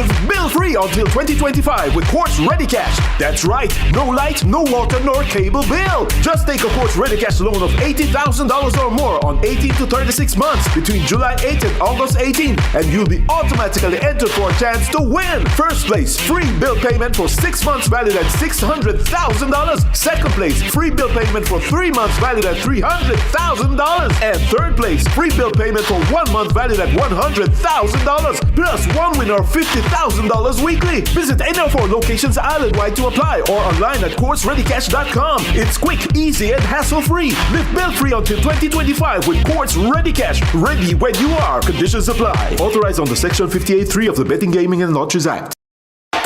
Live bill-free until 2025 with Quartz Ready Cash. That's right, no light, no water, nor cable bill. Just take a Quartz Ready Cash loan of $80,000 or more on 18 to 36 months between July 8 and August 18, and you'll be automatically entered for a chance to win. First place, free bill payment for 6 months valued at $600,000. Second place, free bill payment for 3 months valued at $300,000. And third place, free bill payment for 1 month valued at $100,000. Plus one winner of $50,000 weekly. Visit any of our locations island-wide to apply or online at QuartzReadyCash.com. It's quick, easy, and hassle-free. Live bill-free until 2025 with Quartz Ready Cash. Ready when you are. Conditions apply. Authorized under Section 58.3 of the Betting, Gaming and Lotteries Act.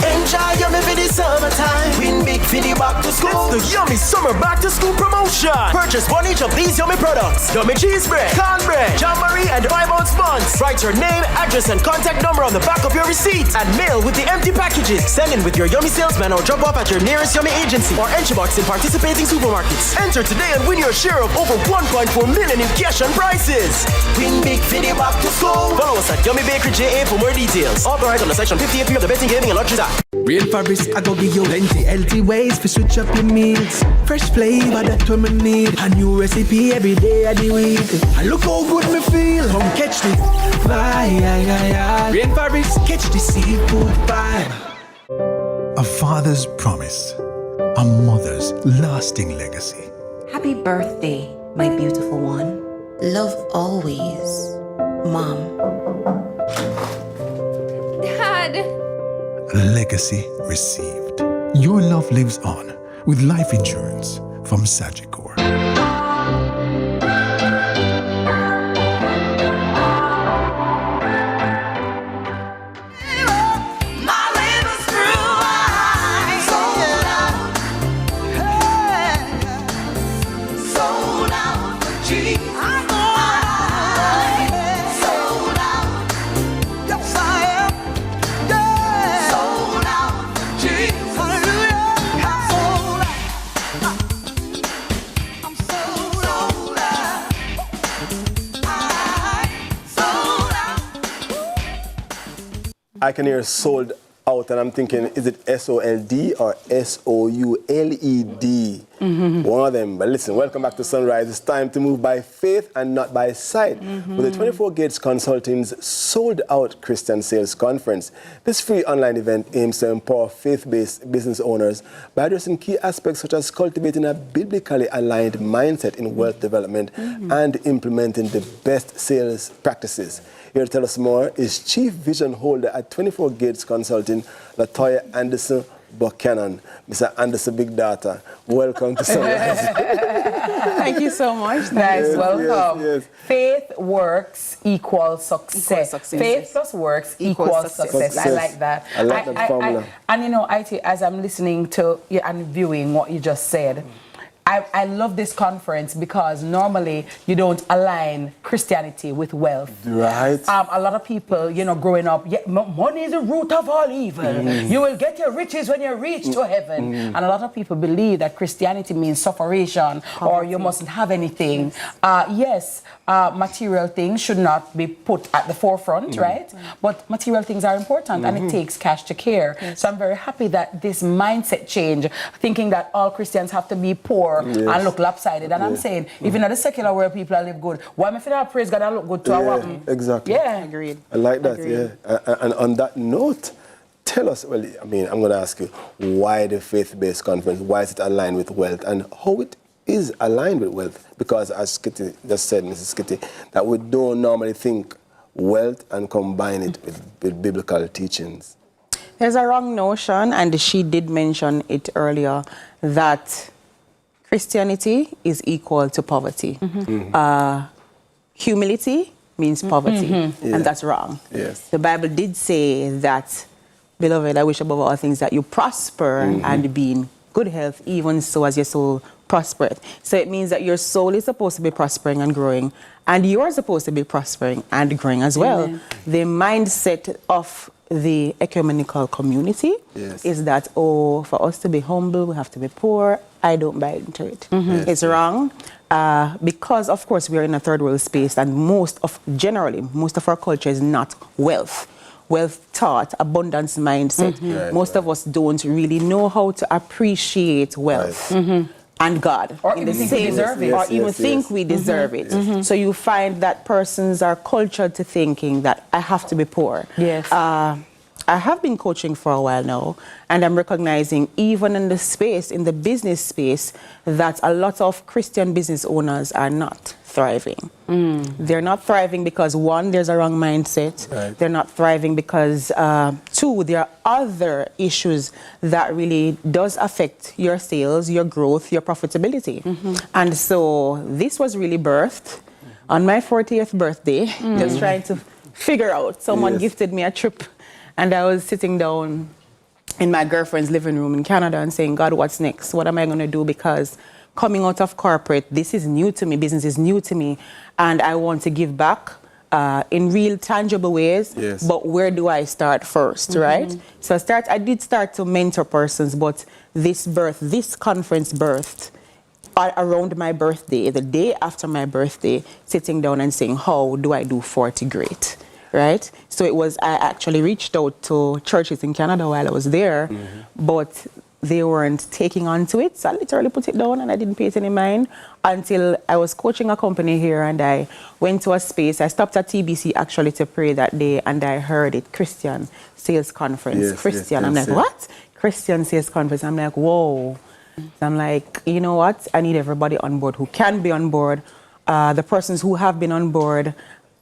Enjoy yummy for the summertime. Win big for the back to school. It's the Yummy Summer Back to School promotion. Purchase one each of these yummy products: yummy cheese bread, cornbread, jamboree, and 5-ounce buns. Write your name, address, and contact number on the back of your receipt and mail with the empty packages. Send in with your Yummy salesman or drop off at your nearest Yummy agency or entry box in participating supermarkets. Enter today and win your share of over 1.4 million in cash and prizes. Win big for the back to school. Follow us at Yummy Bakery JA for more details. Authorized under Section 58.3 of the Betting, Gaming and Lotteries Act. Real fabrics, I go give you plenty healthy ways to switch up your meals. Fresh flavor that we need. A new recipe every day of the week. And look how good me feel. Come catch the vibe. Real fabrics, catch the seafood vibe. A father's promise. A mother's lasting legacy. Happy birthday, my beautiful one. Love always, Mom. Dad! Legacy received. Your love lives on with life insurance from Sagicor. I can hear sold out, and I'm thinking, is it S-O-L-D or S-O-U-L-E-D? One of them. But listen, welcome back to Sunrise. It's time to move by faith and not by sight. With the 24 Gates Consulting's Sold Out Christian Sales Conference. This free online event aims to empower faith-based business owners by addressing key aspects such as cultivating a biblically aligned mindset in wealth development and implementing the best sales practices. Here to tell us more is Chief Vision Holder at 24 Gates Consulting, Latoya Anderson Buchanan. Mr. Anderson, big data. Welcome to Sunrise. Thank you so much. Nice, welcome. Yes. Faith works equals success. Faith plus works equals success. I like that. I like that formula. And you know, IT, as I'm listening to you and viewing what you just said, I love this conference because normally you don't align Christianity with wealth. Right. A lot of people, you know, growing up, money is the root of all evil. You will get your riches when you reach to heaven. And a lot of people believe that Christianity means sufferation or you mustn't have anything. Yes, material things should not be put at the forefront, right? But material things are important and it takes cash to care. So I'm very happy that this mindset change, thinking that all Christians have to be poor and look lopsided. And I'm saying, even in the secular world, people live good. Why am I feeling praise God and look good to exactly. Yeah, agreed. I like that, And on that note, tell us, well, I mean, I'm going to ask you, why the faith-based conference? Why is it aligned with wealth? And how it is aligned with wealth? Because as Kitty just said, Mrs. Kitty, that we don't normally think wealth and combine it with biblical teachings. There's a wrong notion, and she did mention it earlier, that Christianity is equal to poverty. Humility means poverty, and that's wrong. Yes. The Bible did say that, beloved, I wish above all things that you prosper and be in good health, even so as your soul prospereth. So it means that your soul is supposed to be prospering and growing, and you're supposed to be prospering and growing as well. The mindset of the ecumenical community is that, for us to be humble, we have to be poor. I don't buy into it. It's wrong because, of course, we are in a third world space, and most of our culture is not wealth. wealth thought, abundance mindset. Right, Most of us don't really know how to appreciate wealth. And God, Or in even the think we same, deserve it. or even Yes, think yes. we deserve it. So you find that persons are cultured to thinking that I have to be poor. Yes. I have been coaching for a while now, and I'm recognizing even in the space, in the business space, that a lot of Christian business owners are not thriving. They're not thriving because, one, there's a wrong mindset. Right. They're not thriving because, two, there are other issues that really does affect your sales, your growth, your profitability. And so this was really birthed on my 40th birthday, just trying to figure out. Someone Yes. gifted me a trip, and I was sitting down in my girlfriend's living room in Canada and saying, God, what's next? What am I going to do? Because coming out of corporate, this is new to me, business is new to me, and I want to give back in real tangible ways. Yes. But where do I start first, right? So I did start to mentor persons, but this conference birthed around my birthday, the day after my birthday, sitting down and saying, how do I do 40 great? Right? So I actually reached out to churches in Canada while I was there, but they weren't taking on to it. So I literally put it down and I didn't pay it any mind until I was coaching a company here, and I went to a space. I stopped at TBC actually to pray that day, and I heard it, Christian Sales Conference. Yes, Christian. yes, I'm yes, like, yes. what? Christian Sales Conference. I'm like, whoa. I'm like, you know what? I need everybody on board who can be on board. The persons who have been on board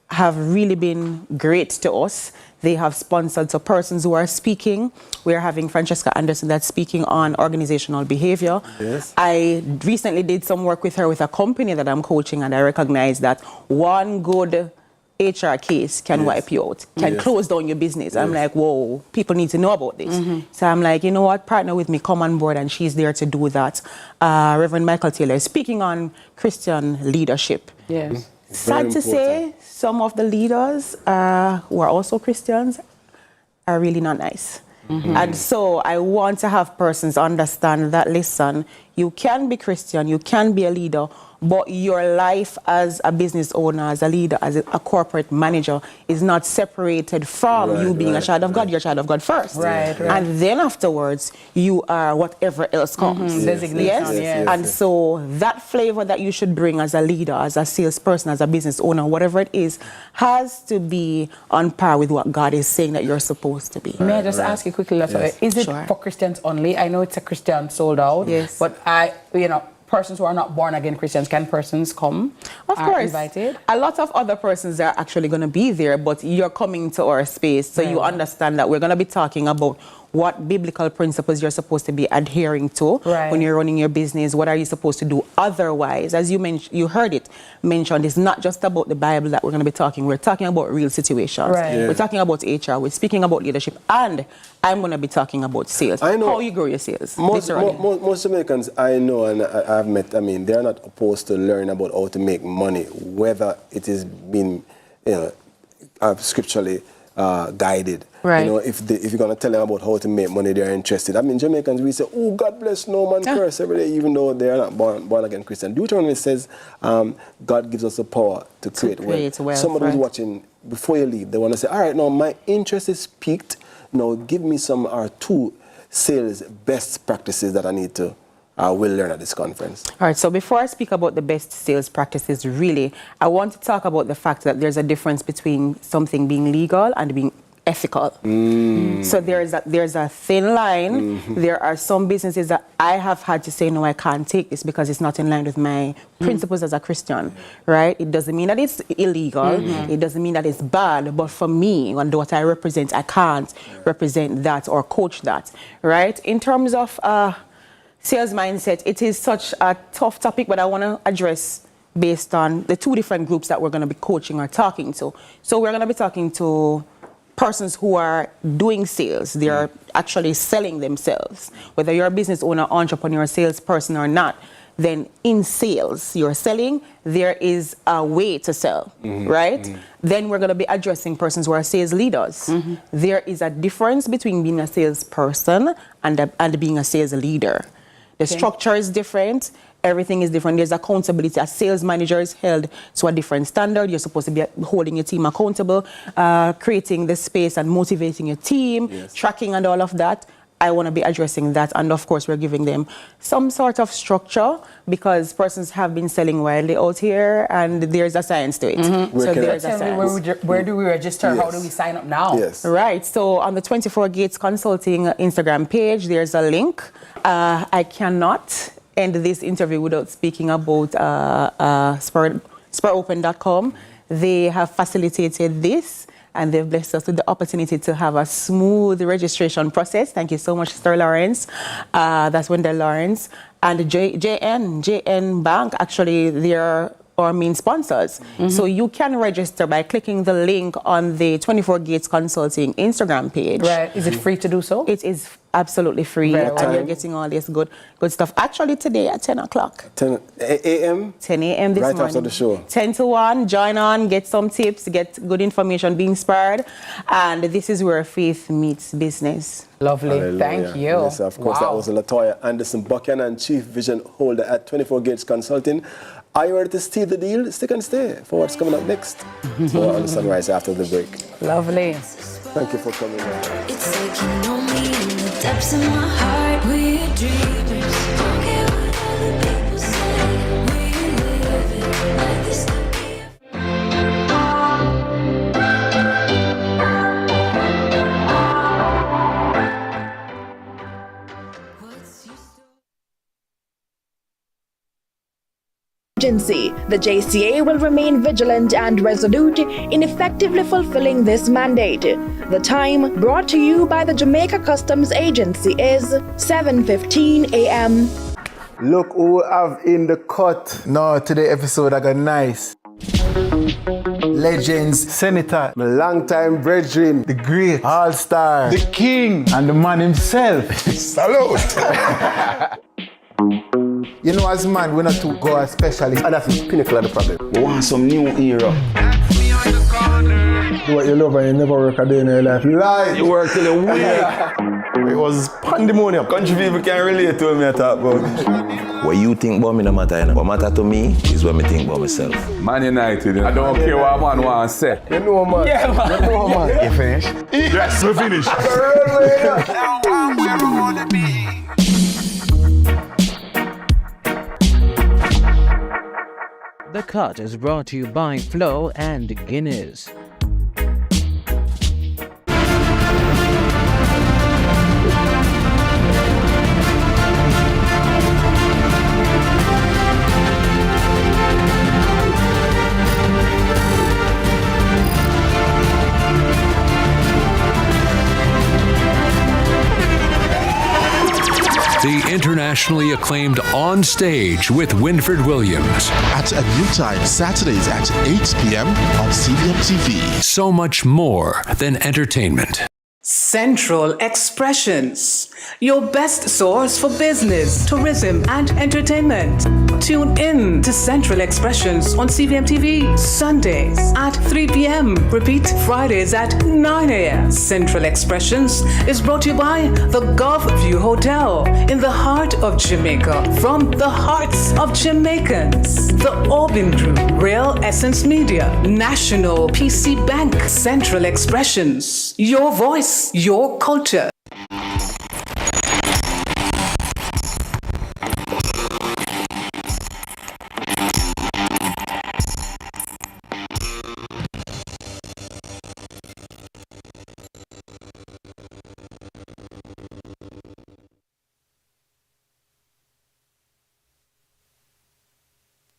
have really been great to us. They have sponsored so persons who are speaking. We are having Francesca Anderson that's speaking on organizational behavior. Yes. I recently did some work with her with a company that I'm coaching, and I recognize that one good HR case can wipe you out, can close down your business. I'm like, whoa, people need to know about this. So I'm like, you know what, partner with me, come on board, and she's there to do that. Reverend Michael Taylor is speaking on Christian leadership. Yes. Sad to say, some of the leaders who are also Christians are really not nice. And so I want to have persons understand that, listen, you can be Christian, you can be a leader, but your life as a business owner, as a leader, as a corporate manager is not separated from you being a child of God. You're a child of God first. Right. And then afterwards, you are whatever else comes. Designation, yes. And so that flavor that you should bring as a leader, as a salesperson, as a business owner, whatever it is, has to be on par with what God is saying that you're supposed to be. May I just ask you quickly, is it for Christians only? I know it's a Christian sold out, but persons who are not born again Christians, can persons come? Of course. Invited? A lot of other persons are actually going to be there, but you're coming to our space, so you understand that we're going to be talking about what biblical principles you're supposed to be adhering to when you're running your business. What are you supposed to do otherwise? As you mentioned, you heard it mentioned, it's not just about the Bible that we're going to be talking. We're talking about real situations. We're talking about HR. We're speaking about leadership, and I'm going to be talking about sales. I know how you grow your sales. Most Jamaicans I know and I've met, they're not opposed to learn about how to make money, whether it is being, scripturally guided. Right. If you're going to tell them about how to make money, they're interested. Jamaicans, we say, oh, God bless, no man curse every day, even though they are not born again Christian. Deuteronomy says God gives us the power to create wealth. Somebody who's watching, before you leave, they want to say, all right, now my interest is piqued. Now give me some or two sales best practices that I need to will learn at this conference. All right, so before I speak about the best sales practices, really, I want to talk about the fact that there's a difference between something being legal and being ethical. So there's a thin line. There are some businesses that I have had to say, no, I can't take this because it's not in line with my principles as a Christian, right? It doesn't mean that it's illegal. It doesn't mean that it's bad. But for me, and what I represent, I can't represent that or coach that, right? In terms of sales mindset, it is such a tough topic, but I want to address based on the two different groups that we're going to be coaching or talking to. So we're going to be talking to persons who are doing sales. They are actually selling themselves. Whether you're a business owner, entrepreneur, salesperson or not, then in sales, you're selling, there is a way to sell, right? Then we're going to be addressing persons who are sales leaders. There is a difference between being a salesperson and being a sales leader. The structure is different. Everything is different. There's accountability. A sales manager is held to a different standard. You're supposed to be holding your team accountable, creating the space and motivating your team, tracking and all of that. I want to be addressing that, and of course we're giving them some sort of structure because persons have been selling wildly out here, and there's a science to it. So there's a science. Where do we register? How do we sign up now? Right. So on the 24 Gates Consulting Instagram page, there's a link. I cannot end this interview without speaking about SpurOpen.com. They have facilitated this, and they've blessed us with the opportunity to have a smooth registration process. Thank you so much, Sir Lawrence. That's Wendell Lawrence. And JN Bank, actually, they're our main sponsors. So you can register by clicking the link on the 24 Gates Consulting Instagram page. Right. Is it free to do so? It is absolutely free, and you're getting all this good stuff. Actually, today at 10 o'clock. 10 a.m.? 10 a.m. this morning. Right after the show. 10 to 1, join on, get some tips, get good information, be inspired. And this is where faith meets business. Lovely. Hallelujah. Thank you. Yes, of course, that was Latoya Anderson Buchanan, Chief Vision Holder at 24 Gates Consulting. Are you ready to steal the deal? Stick and stay for what's coming up next. More on the Sunrise after the break. Lovely. Thank you for coming. It's like you know me in the depths of my heart. We're dreamers. Don't care what other people say. We live it like this. The JCA will remain vigilant and resolute in effectively fulfilling this mandate. The time brought to you by the Jamaica Customs Agency is 7:15 a.m. Look who we have in the cut. No, today episode I got nice. Legends, Senator, my longtime brethren, the great, all-star, the king, and the man himself. Salute! You know, as man, we're not to go as specialists, and that's the pinnacle of the problem. We want some new era. Do what you love and you never work a day in your life. You lie. You work till you win. It was pandemonium. Country people can relate to me, I talk about. What you think about me no matter, you know. What matter to me is what me think about myself. Man United, I don't care what man want to say. You know, man. Yeah, man. You know, man. You finished? Yes, we finished. The Cut is brought to you by Flo and Guinness. The internationally acclaimed On Stage with Winford Williams. At a new time, Saturdays at 8 p.m. on CVM TV. So much more than entertainment. Central Expressions, your best source for business, tourism, and entertainment. Tune in to Central Expressions on CVM TV, Sundays at 3 p.m. Repeat Fridays at 9 a.m. Central Expressions is brought to you by the Gulf View Hotel in the heart of Jamaica, from the hearts of Jamaicans. The Orbin Group, Real Essence Media, National PC Bank, Central Expressions, your voice, your culture.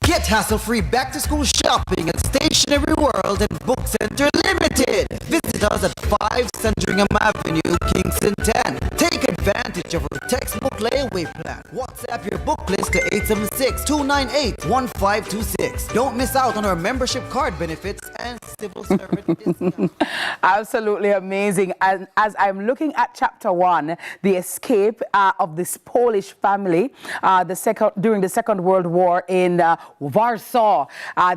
Get hassle-free back-to-school shopping at Stationery World and Book Center Limited. Visit us at 5 Sandringham Avenue, Kingston 10. Take advantage of our textbook layaway plan. WhatsApp your book list to 876-298-1526. Don't miss out on our membership card benefits and civil servant discounts. Absolutely amazing. And as I'm looking at chapter 1, the escape of this Polish family during the Second World War in Warsaw.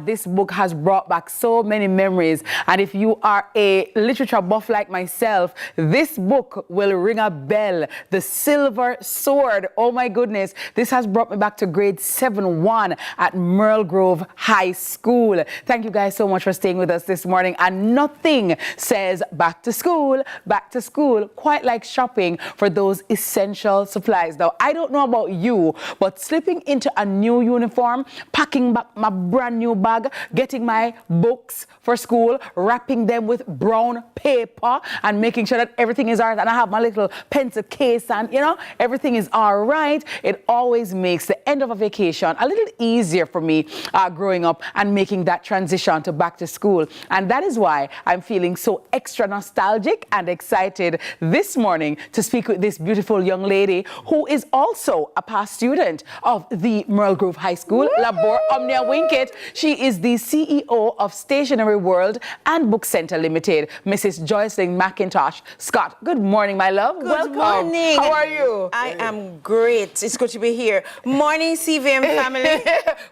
This book has brought back so many memories, and if you are a literature buff like myself, this book will ring a bell the Silver Sword. Oh my goodness, this has brought me back to grade 7-1 at Merle Grove High School. Thank you guys so much for staying with us this morning. And nothing says back to school quite like shopping for those essential supplies. Now, I don't know about you, but slipping into a new uniform, packing back my brand new bag, getting my books for school, wrapping them with brown paper and making sure that everything is all right, and I have my little pencil case and, you know, everything is all right. It always makes the end of a vacation a little easier for me growing up and making that transition to back to school. And that is why I'm feeling so extra nostalgic and excited this morning to speak with this beautiful young lady who is also a past student of the Merle Grove High School, Labor Omnia Winkett. She is the CEO of Stationery World and Book Center Limited, Mrs. Joycelyn McIntosh Scott. Good morning, my love. Good Welcome. morning. How are you? I am great. It's good to be here. Morning, CVM family.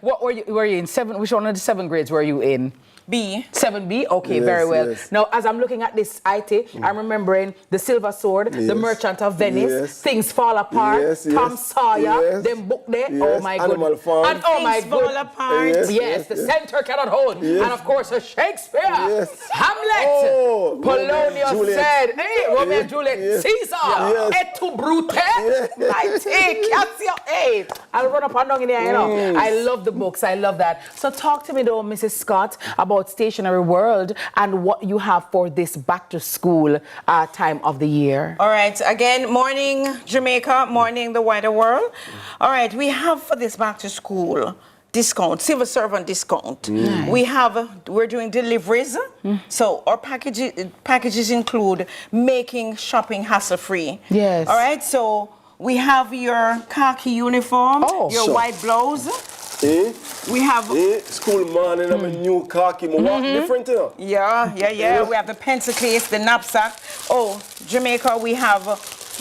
What were you in? Which one of the 7 grades were you in? B. 7B? Okay, Yes, very well. yes. Now, as I'm looking at this IT, I'm remembering the Silver Sword, the Merchant of Venice, Yes. Things Fall Apart, Tom Sawyer, yes, them book there. yes, Oh my Animal goodness. Farm. And oh my Things Fall goodness. Apart. Yes, Yes, the center cannot hold. Yes. And of course, Shakespeare, Yes. Hamlet, Oh, Polonius Juliet. said, hey, Romeo Yes, and Juliet, yes, Caesar, yes. et tu brute, mighty, Cassio, hey. I'll run up and down in there, you know. Yes. I love the books, I love that. So talk to me though, Mrs. Scott, about Stationery World and what you have for this back to school time of the year. All right. Again, morning, Jamaica. Morning, the wider world. All right. We have for this back to school discount, civil servant discount. We're doing deliveries. So our packages include making shopping hassle-free. Yes. All right. So we have your khaki uniform, your white blouse. We have school morning, I'm a new khaki, my walk different, you know. Yeah. We have the pencil case, the knapsack. Oh, Jamaica, we have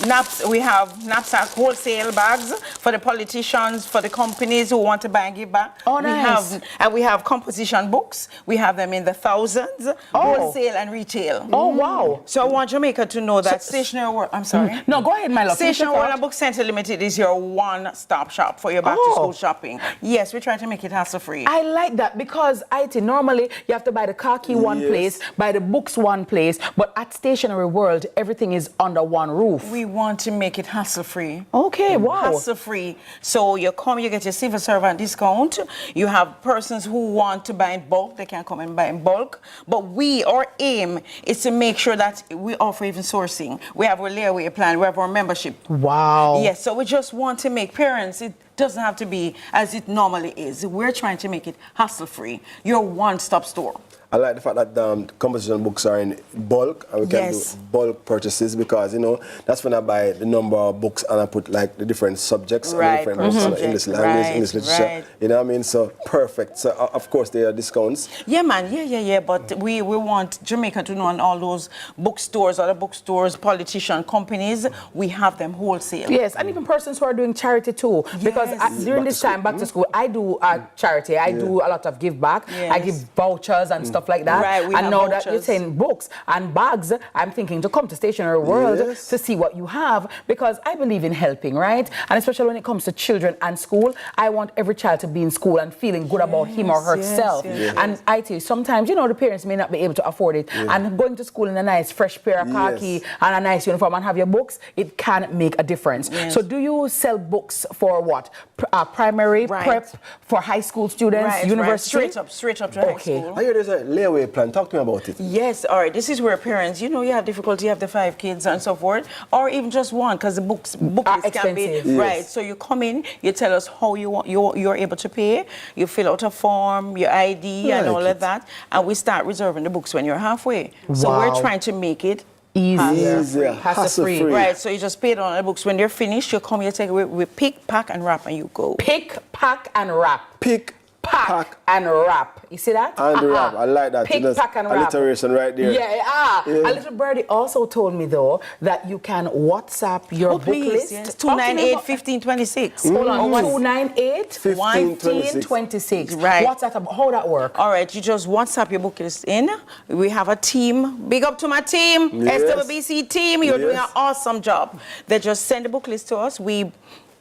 knapsack wholesale bags for the politicians, for the companies who want to buy and give back. Oh, nice. We have composition books. We have them in the thousands, wholesale and retail. Oh, wow. So I want Jamaica to know that Stationery World, I'm sorry. No, go ahead, my love. Stationery World and Book Center Limited is your one-stop shop for your back-to-school shopping. Yes, we try to make it hassle-free. I like that because normally you have to buy the khaki one place, buy the books one place, but at Stationery World, everything is under one roof. We want to make it hassle-free. Okay, wow. Hassle-free. So you come, you get your civil servant discount. You have persons who want to buy in bulk, they can come and buy in bulk. But our aim is to make sure that we offer even sourcing. We have our layaway plan, we have our membership. Wow. Yes, so we just want to make parents, it doesn't have to be as it normally is. We're trying to make it hassle-free. Your one-stop store. I like the fact that composition books are in bulk and we can do bulk purchases because, you know, that's when I buy the number of books and I put like the different subjects and the different English language, English literature. You know what I mean? So perfect. So of course there are discounts. Yeah, man. Yeah. But we want Jamaica to know on all those bookstores, other bookstores, politician companies, we have them wholesale. Yes, and even persons who are doing charity too. Because during this time back to school, I do charity. I do a lot of give back. I give vouchers and stuff like that. Right, we and have now vouchers. that you're saying books and bags, I'm thinking to come to Stationery World to see what you have because I believe in helping, right? And especially when it comes to children and school, I want every child to be in school and feeling good about him or herself. And I tell you, sometimes, you know, the parents may not be able to afford it. And going to school in a nice fresh pair of khaki and a nice uniform and have your books, it can make a difference. So do you sell books for what? Primary, prep, for high school students, university? Straight up to high school. I hear there's a layaway plan. Talk to me about it. Yes, all right. This is where parents, you know, you have difficulty, you have the 5 kids and so forth, or even just one, because the book list can be right. So you come in, you tell us how you're able to pay, you fill out a form, your ID and all of that, and we start reserving the books when you're halfway. So we're trying to make it easier, hassle-free. Right, so you just pay it on the books. When they're finished, you come, you take it, we pick, pack, and wrap, and you go. Pick, pack, and wrap. Pick, pack and wrap. You see that? And wrap. I like that. Pick, pack, and wrap. Alliteration right there. Yeah. A little birdie also told me though that you can WhatsApp your book list. Yes. 298-1526. Hold on. 298-1526. Right. What's that about? How that work? All right. You just WhatsApp your book list in. We have a team. Big up to my team. Yes. SWBC team. You're doing an awesome job. They just send the book list to us. We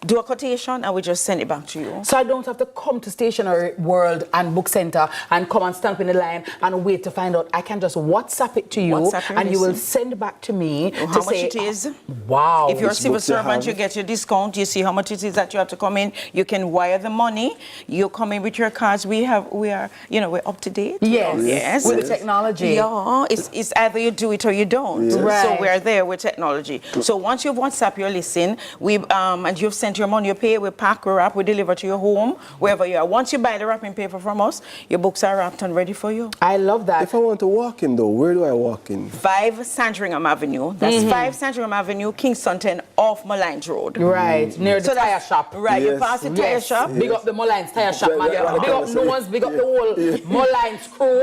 do a quotation and we just send it back to you. So I don't have to come to Stationery World and Book Center and come and stand in the line and wait to find out. I can just WhatsApp it to you and you will send back to me how much say, it is. Wow. If you're a civil servant, you get your discount. You see how much it is that you have to come in. You can wire the money. You come in with your cards. We're up to date. Yes. With the technology. Yeah. It's either you do it or you don't. Yes. Right. So we're there with technology. So once you've WhatsApp your listing, and you've sent your money, you pay, we pack, we wrap, we deliver to your home, wherever you are. Once you buy the wrapping paper from us, your books are wrapped and ready for you. I love that. If I want to walk in though, where do I walk in? 5 Sandringham Avenue. That's 5 Sandringham Avenue, Kingston 10, off Mullines Road. Right, near the tire shop. Right, you pass the tire shop. Big up the Mullines tire shop, man. Big up Noah's, big up the whole Mullines crew.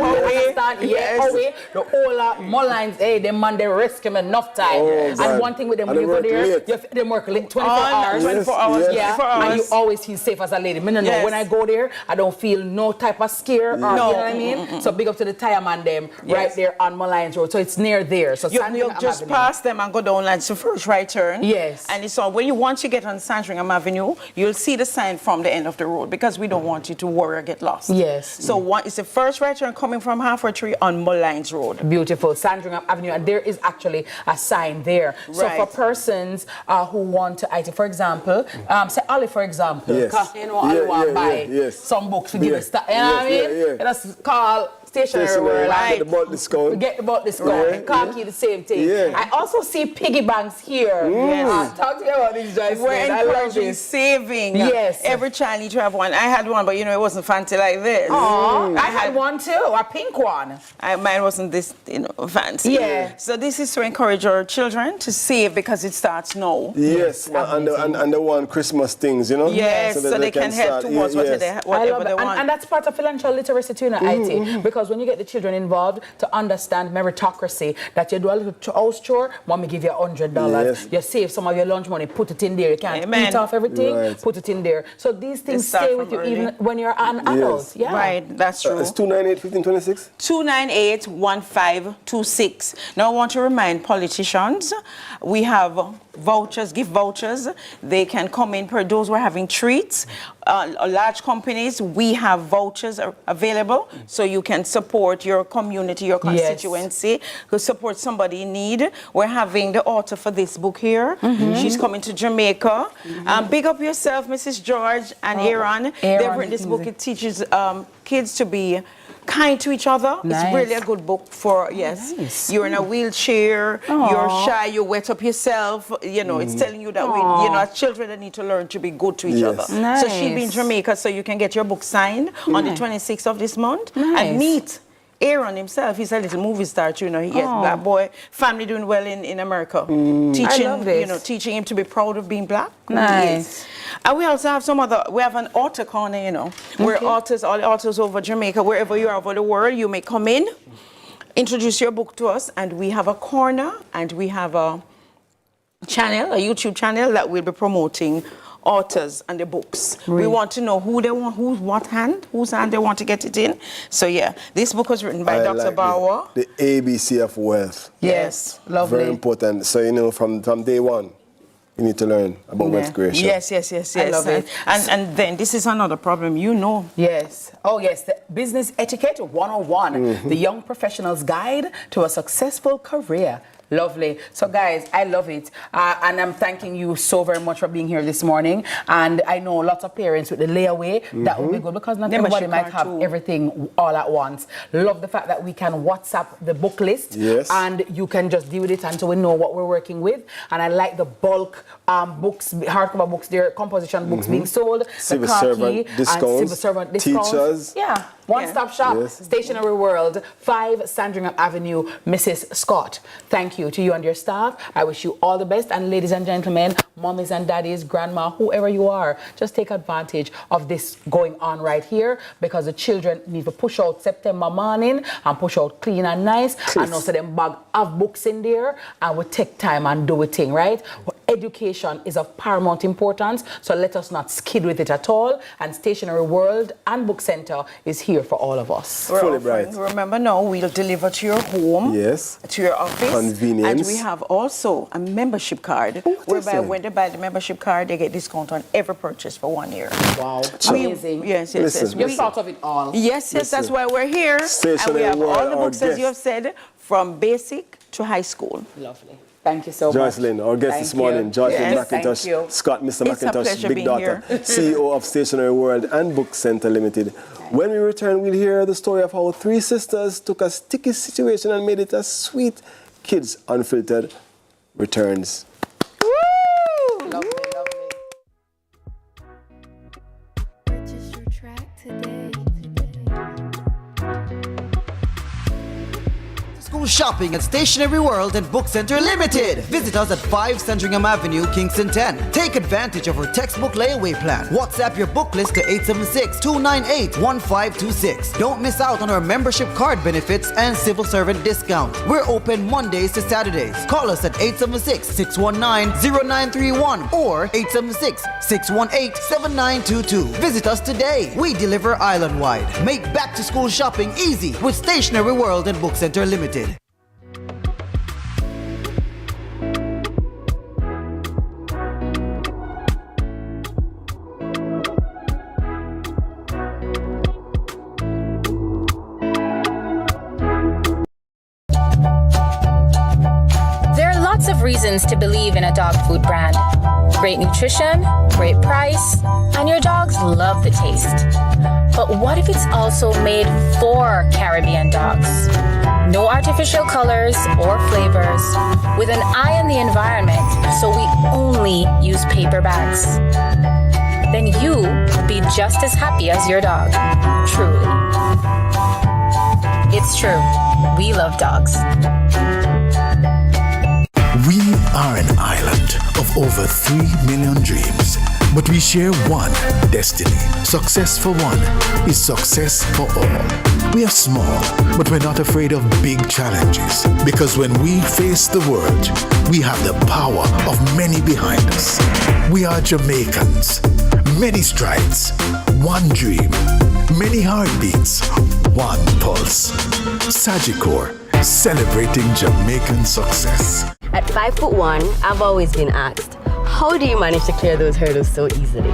The whole Mullines, them man, they risk him enough time. And one thing with them, when you go there, they work 24 hours. 24 hours. Yeah, and you always feel safe as a lady. When I go there, I don't feel no type of scare. Or, you know what I mean? So big up to the tire man them right there on Mullines Road. So it's near there. So you just pass them and go down like the first right turn. Yes. And it's on once you get on Sandringham Avenue, you'll see the sign from the end of the road because we don't want you to worry or get lost. Yes. So it's the first right turn coming from Halfway Tree on Mullines Road. Beautiful. Sandringham Avenue, and there is actually a sign there. Right. So for persons who want to, for example, say Ali, for example, because you know Ali want to buy some books to give us that. You know what I mean? That's called Stationery World. Get the bulk discount. Get the bulk discount. Khaki, the same thing. I also see piggy banks here. Talk to me about these guys. We're encouraging saving. Yes. Every child needs to have one. I had one, but it wasn't fancy like this. I had one too, a pink one. Mine wasn't this, fancy. Yeah. So this is to encourage our children to save because it starts now. Yes, and the one Christmas things, Yes, so they can help towards whatever they want. And that's part of financial literacy too, IT. Because when you get the children involved to understand meritocracy, that you do a little house chore, mommy give you $100. You save some of your lunch money, put it in there. You can't eat off everything, put it in there. So these things stay with you even when you're an adult. Yeah. Right, that's true. It's 298-1526? 298-1526. Now I want to remind politicians, we have vouchers, gift vouchers. They can come in per those who are having treats. Large companies, we have vouchers available so you can support your community, your constituency, who support somebody in need. We're having the author for this book here. She's coming to Jamaica. Big up yourself, Mrs. George and Aaron. They've written this book. It teaches kids to be kind to each other. It's really a good book for, you're in a wheelchair, you're shy, you wet up yourself, it's telling you that we, as children, they need to learn to be good to each other. So she'll be in Jamaica, so you can get your book signed on the 26th of this month and meet Aaron himself. He's a little movie star too, He has black boy, family doing well in America. Teaching him to be proud of being black. Nice. And we also have we have an author corner, where all the authors over Jamaica, wherever you are over the world, you may come in, introduce your book to us, and we have a corner, and we have a channel, a YouTube channel that will be promoting authors and the books. We want to know who they want, whose hand they want to get it in. So this book was written by Dr. Bauer. The ABC of wealth. Yes, lovely. Very important. So from day one, you need to learn about wealth creation. Yes. I love it. And then this is another problem, Yes. Oh, yes. The Business Etiquette 101, the young professional's guide to a successful career. Lovely. So, guys, I love it. And I'm thanking you so very much for being here this morning. And I know lots of parents with the layaway, that would be good because not everybody might have everything all at once. Love the fact that we can WhatsApp the book list. Yes. And you can just deal with it until we know what we're working with. And I like the bulk books, hardcover books, their composition books being sold. Civil servant discounts. Civil servant discounts. Teachers. Yeah. One-stop shop, Yes. Stationery World, 5 Sandringham Avenue, Mrs. Scott. Thank you to you and your staff. I wish you all the best. And ladies and gentlemen, mommies and daddies, grandma, whoever you are, just take advantage of this going on right here, because the children need to push out September morning and push out clean and nice. And also them bag of books in there, and we take time and do a thing, right? Education is of paramount importance, so let us not skid with it at all. And Stationery World and Book Center is here for all of us. Fully bright. Remember now, we'll deliver to your home, Yes. to your office. Convenience. And we have also a membership card, whereby when they buy the membership card, they get discount on every purchase for 1 year. Wow, amazing. Yes. You're thought of it all. Yes, that's why we're here. And we have all the books, as you have said, from basic to high school. Lovely. Thank you so Jocelyn, our guest this morning, Jocelyn McIntosh, Scott, Mr. It's a McIntosh, pleasure big being daughter, here. CEO of Stationery World and Book Center Limited. When we return, we'll hear the story of how 3 sisters took a sticky situation and made it a sweet. Kids Unfiltered returns. Woo! Lovely, lovely. Purchase your track today. School shopping at Stationery World and Book Center Limited. Visit us at 5 Sandringham Avenue, Kingston 10. Take advantage of our textbook layaway plan. WhatsApp your book list to 876-298-1526. Don't miss out on our membership card benefits and civil servant discount. We're open Mondays to Saturdays. Call us at 876-619-0931 or 876-618-7922. Visit us today. We deliver island-wide. Make back-to-school shopping easy with Stationery World and Book Center Limited. There are lots of reasons to believe in a dog food brand. Great nutrition, great price, and your dogs love the taste. But what if it's also made for Caribbean dogs? No artificial colors or flavors, with an eye on the environment, so we only use paper bags. Then you will be just as happy as your dog, truly. It's true, we love dogs. We are an island of over 3 million dreams, but we share one destiny. Success for one is success for all. We are small, but we're not afraid of big challenges, because when we face the world, we have the power of many behind us. We are Jamaicans. Many strides, one dream, many heartbeats, one pulse. Sagicor, celebrating Jamaican success. At 5'1", I've always been asked, how do you manage to clear those hurdles so easily?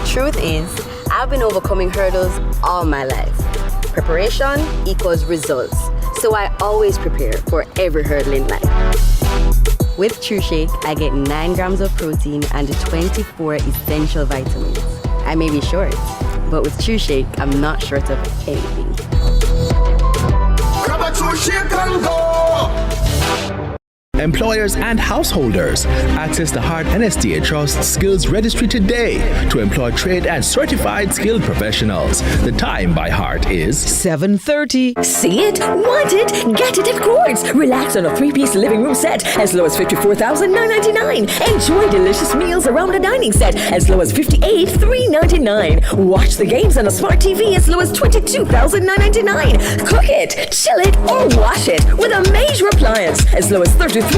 Truth is, I've been overcoming hurdles all my life. Preparation equals results, so I always prepare for every hurdle in life. With True Shake, I get 9 grams of protein and 24 essential vitamins. I may be short, but with True Shake, I'm not short of anything. Grab a True Shake and go! Employers and householders, access the Heart NSTA Trust Skills Registry today to employ trained and certified skilled professionals. The time by Heart is 7:30. See it? Want it? Get it at Courts. Relax on a 3-piece living room set as low as $54,999. Enjoy delicious meals around the dining set as low as $58,399. Watch the games on a smart TV as low as $22,999. Cook it, chill it, or wash it with a major appliance as low as $33,999.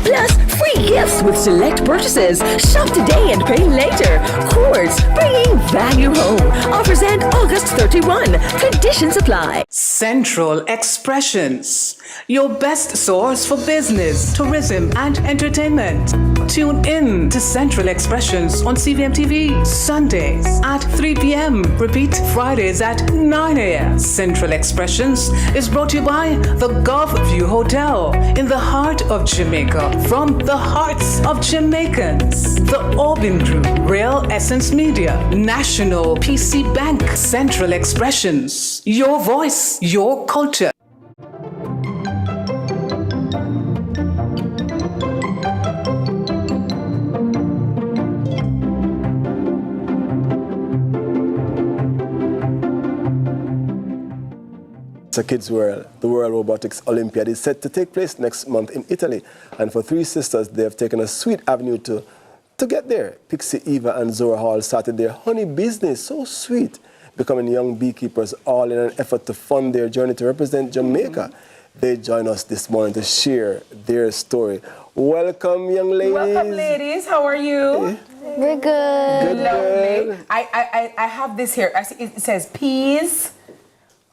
Plus free gifts with select purchases. Shop today and pay later. Courts, bringing value home. Offers end August 31. Conditions apply. Central Expressions, your best source for business, tourism, and entertainment. Tune in to Central Expressions on CVM TV Sundays at 3 p.m. Repeat Fridays at 9 a.m. Central Expressions is brought to you by the Gulf View Hotel in the heart of Jamaica, from the hearts of Jamaicans. The Orbin Group, Real Essence Media, National PC Bank, Central Expressions, your voice, your culture. It's a Kids World. The World Robotics Olympiad is set to take place next month in Italy. And for three sisters, they have taken a sweet avenue to get there. Pixie, Eva, and Zora Hall started their honey business. So sweet. Becoming young beekeepers, all in an effort to fund their journey to represent Jamaica. They join us this morning to share their story. Welcome, young ladies. Welcome, ladies. How are you? We're good. Lovely. I have this here. I see it says Pez.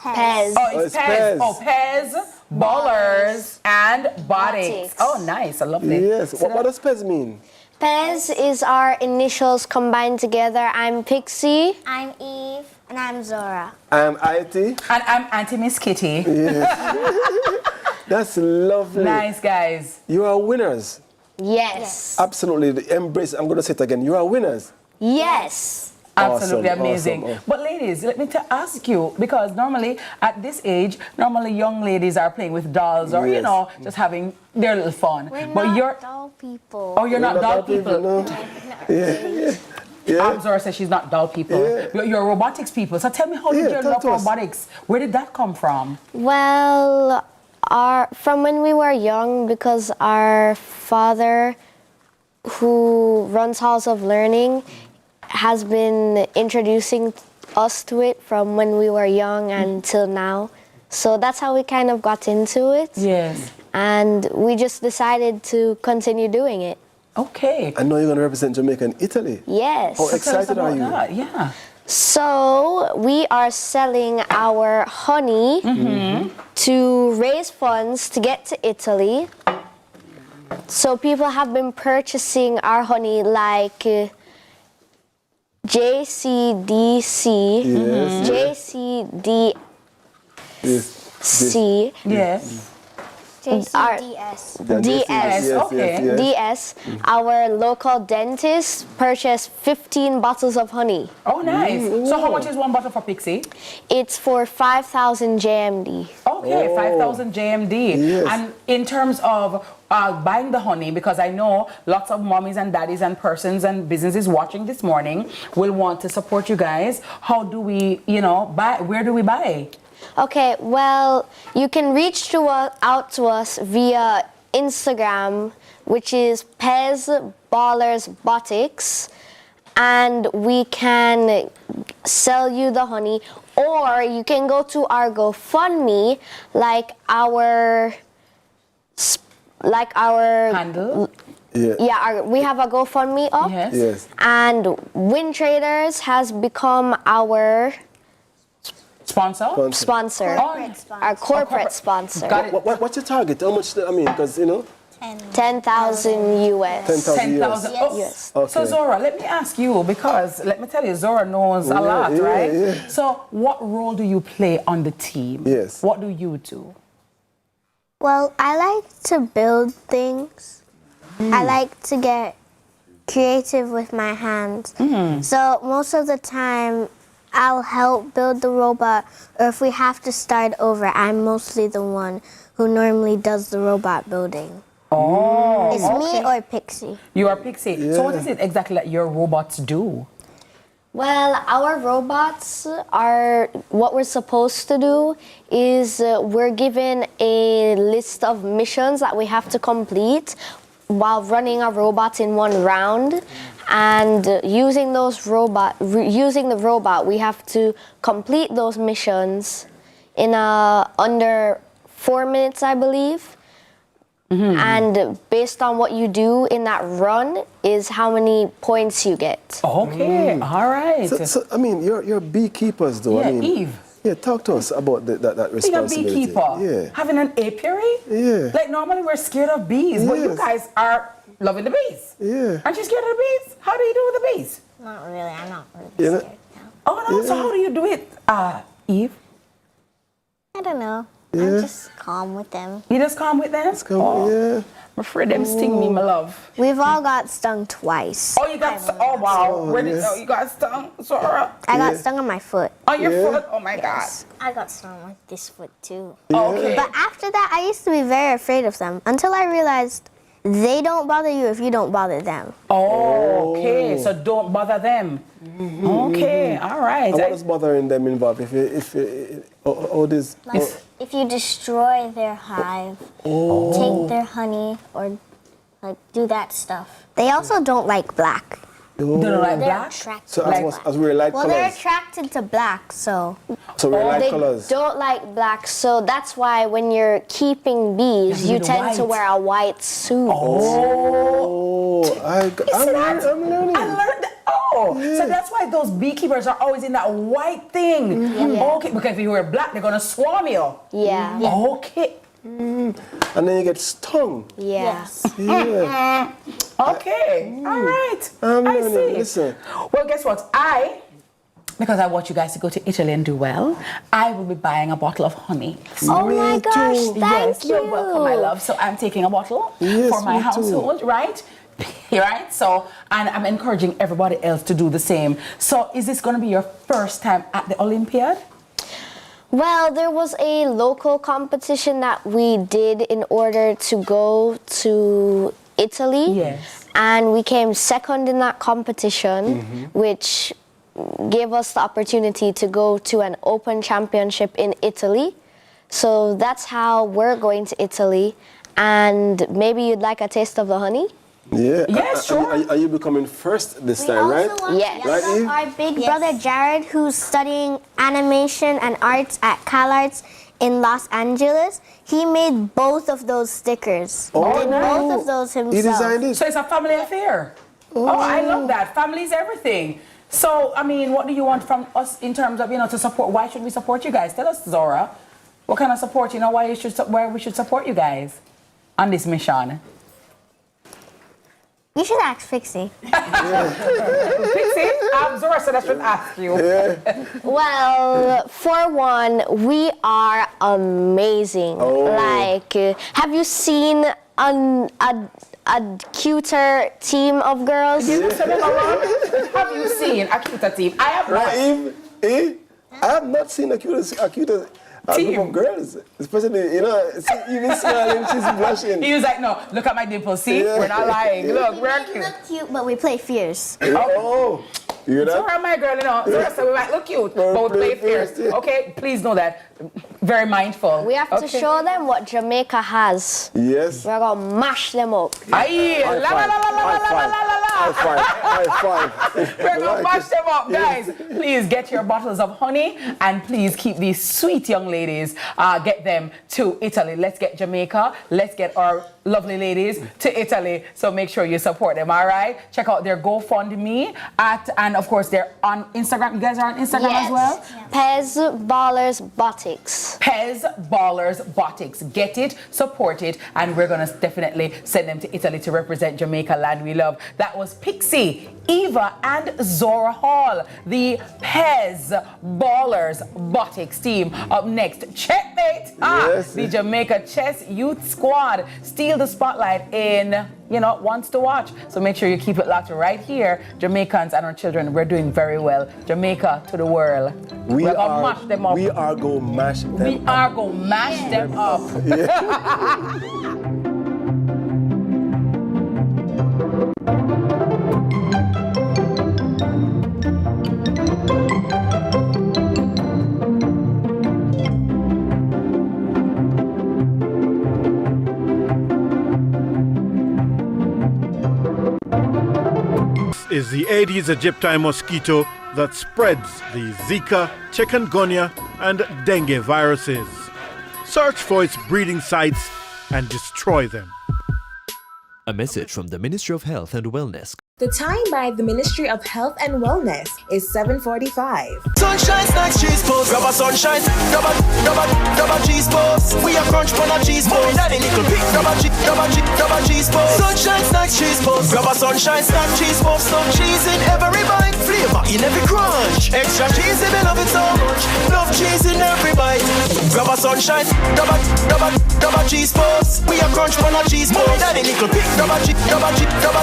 Pez. Oh, it's Pez. Oh, Pez Ballers and Botics. Oh, nice. I love it. Yes. What does Pez mean? Pez is our initials combined together. I'm Pixie. I'm Eve. And I'm Zora. I'm IT. And I'm Auntie Miss Kitty. Yes. That's lovely. Nice, guys. You are winners. Yes. Absolutely. Embrace. I'm going to say it again. You are winners. Yes. Absolutely Awesome, amazing. awesome. But ladies, let me ask you, because normally at this age, normally young ladies are playing with dolls or, you know, just having their little fun. But you're doll people. Oh, you're not doll people. No. Yeah. Zora says she's not doll people. Yeah. You're robotics people. So tell me, how did you love robotics? Where did that come from? Well, from when we were young, because our father, who runs Halls of Learning, has been introducing us to it from when we were young until now. So that's how we kind of got into it. Yes. And we just decided to continue doing it. Okay. I know you're going to represent Jamaica in Italy. Yes. How excited are you? Yeah. So we are selling our honey to raise funds to get to Italy. So people have been purchasing our honey like JCDC, JCDC. Yes. DS. Okay. DS. Our local dentist purchased 15 bottles of honey. Oh, nice. So how much is one bottle for Pixie? It's for 5,000 JMD. Okay, 5,000 JMD. Yes. And in terms of buying the honey, because I know lots of mommies and daddies and persons and businesses watching this morning will want to support you guys. How do we, buy? Where do we buy? Okay, well, you can reach out to us via Instagram, which is Pez Ballers Botics, and we can sell you the honey, or you can go to our GoFundMe, like our handle. We have a GoFundMe up. Yes. And Win Traders has become our sponsor. Our corporate sponsor. What's your target? How much? Because 10,000 US. 10,000 US. Okay. So Zora, let me ask you, because let me tell you, Zora knows a lot, right? Yeah. So what role do you play on the team? Yes. What do you do? Well, I like to build things. I like to get creative with my hands. So most of the time, I'll help build the robot, or if we have to start over, I'm mostly the one who normally does the robot building. Oh, It's me or Pixie. You are Pixie. So what is it exactly that your robots do? Well, our robots are, what we're supposed to do is we're given a list of missions that we have to complete while running our robots in one round. And using the robot, we have to complete those missions in under 4 minutes, I believe. And based on what you do in that run is how many points you get. Okay, all right. So you're beekeepers, though. Yeah, Eve. Yeah, talk to us about that responsibility. Being a beekeeper, having an apiary. Yeah. Like normally we're scared of bees, but you guys are loving the bees. Yeah. Aren't you scared of the bees? How do you do with the bees? Not really. I'm not really Yeah. scared. Oh no. So how do you do it, Eve? I don't know. Yeah. I'm just calm with them. You just calm with them? Yeah. I'm afraid them sting me, my love. We've all got stung twice. Oh, you got oh wow. You got stung, Zora? I got stung on my foot. On your foot? Oh my God. I got stung with this foot too. Okay. But after that, I used to be very afraid of them until I realized they don't bother you if you don't bother them. Oh, okay. So don't bother them. Okay, all right. And what is bothering them involved? All this. if you destroy their hive, take their honey, or like do that stuff. They also don't like black. They don't like black? So as we like well, colors. they're attracted to black, so. So we like they colors. don't like black, so that's why when you're keeping bees, you tend to wear a white suit. I'm learning. I learned that. Oh, so that's why those beekeepers are always in that white thing. Okay, because if you wear black, they're gonna swarm you. Yeah. Okay. And then you get stung. Yes. Yeah. Okay. All right. I see. Listen. Well, guess what? Because I want you guys to go to Italy and do well, I will be buying a bottle of honey. Oh my gosh, thank you. You're welcome, my love. So I'm taking a bottle for my household, right? Right? So, and I'm encouraging everybody else to do the same. So is this going to be your first time at the Olympiad? Well, there was a local competition that we did in order to go to Italy. Yes. And we came second in that competition, which gave us the opportunity to go to an open championship in Italy. So that's how we're going to Italy. And maybe you'd like a taste of the honey? Yeah. Yes, sure. Are you becoming first this time, right? Yes. Right, Eve? Our big brother Jared, who's studying animation and arts at CalArts in Los Angeles, he made both of those stickers. Oh, Did both of those himself. He designed it. So it's a family affair. Oh, I love that. Family is everything. So, I mean, what do you want from us in terms of, to support? Why should we support you guys? Tell us, Zora. What kind of support, why we should support you guys on this mission? You should ask Fixie. Fixie, Zora said I should ask you. Well, for one, we are amazing. Like, have you seen a cuter team of girls? Have you seen a cuter team? I have not. Eve, I have not seen a cuter group of girls, especially, even smiling, she's blushing. He was like, no, look at my dimples, see? We're not lying. Look, we're cute. We look cute, but we play fierce. Oh, you hear that? Zora, my girl, Zora said we might look cute, but we play fierce. Okay, please know that. Very mindful. We have to show them what Jamaica has. Yes. We're going to mash them up. High five. We're going to mash them up, guys. Please get your bottles of honey and please keep these sweet young ladies, get them to Italy. Let's get Jamaica. Let's get our lovely ladies to Italy. So make sure you support them, all right? Check out their GoFundMe and of course they're on Instagram. You guys are on Instagram as well? Pez Ballers Botics. Pez Ballers Botics. Get it, support it, and we're going to definitely send them to Italy to represent Jamaica land we love. That was Pixie, Eva, and Zora Hall, the Pez Ballers Botics team. Up next, checkmate! The Jamaica Chess Youth Squad steal the spotlight in, Wants to Watch. So make sure you keep it locked right here. Jamaicans and our children, we're doing very well. Jamaica to the world. We're going to mash them up. We are going to mash them up. We are going to mash them up. Is the Aedes aegypti mosquito that spreads the Zika, chikungunya, and dengue viruses. Search for its breeding sites and destroy them. A message from the Ministry of Health and Wellness. The time by the Ministry of Health and Wellness is 7:45. Sunshine snacks, cheese balls. Grab a sunshine, grab a cheese balls. We are crunch on a cheese balls. Daddy nickel pick, grab a cheese balls. Sunshine snacks, cheese balls. Grab a sunshine snack, cheese balls. No cheese in every bite, flavor in every crunch. Extra cheese if you love it so much. Love cheese in every bite. Grab a sunshine, grab a cheese balls. We are crunch on a cheese balls. Daddy nickel pick, grab a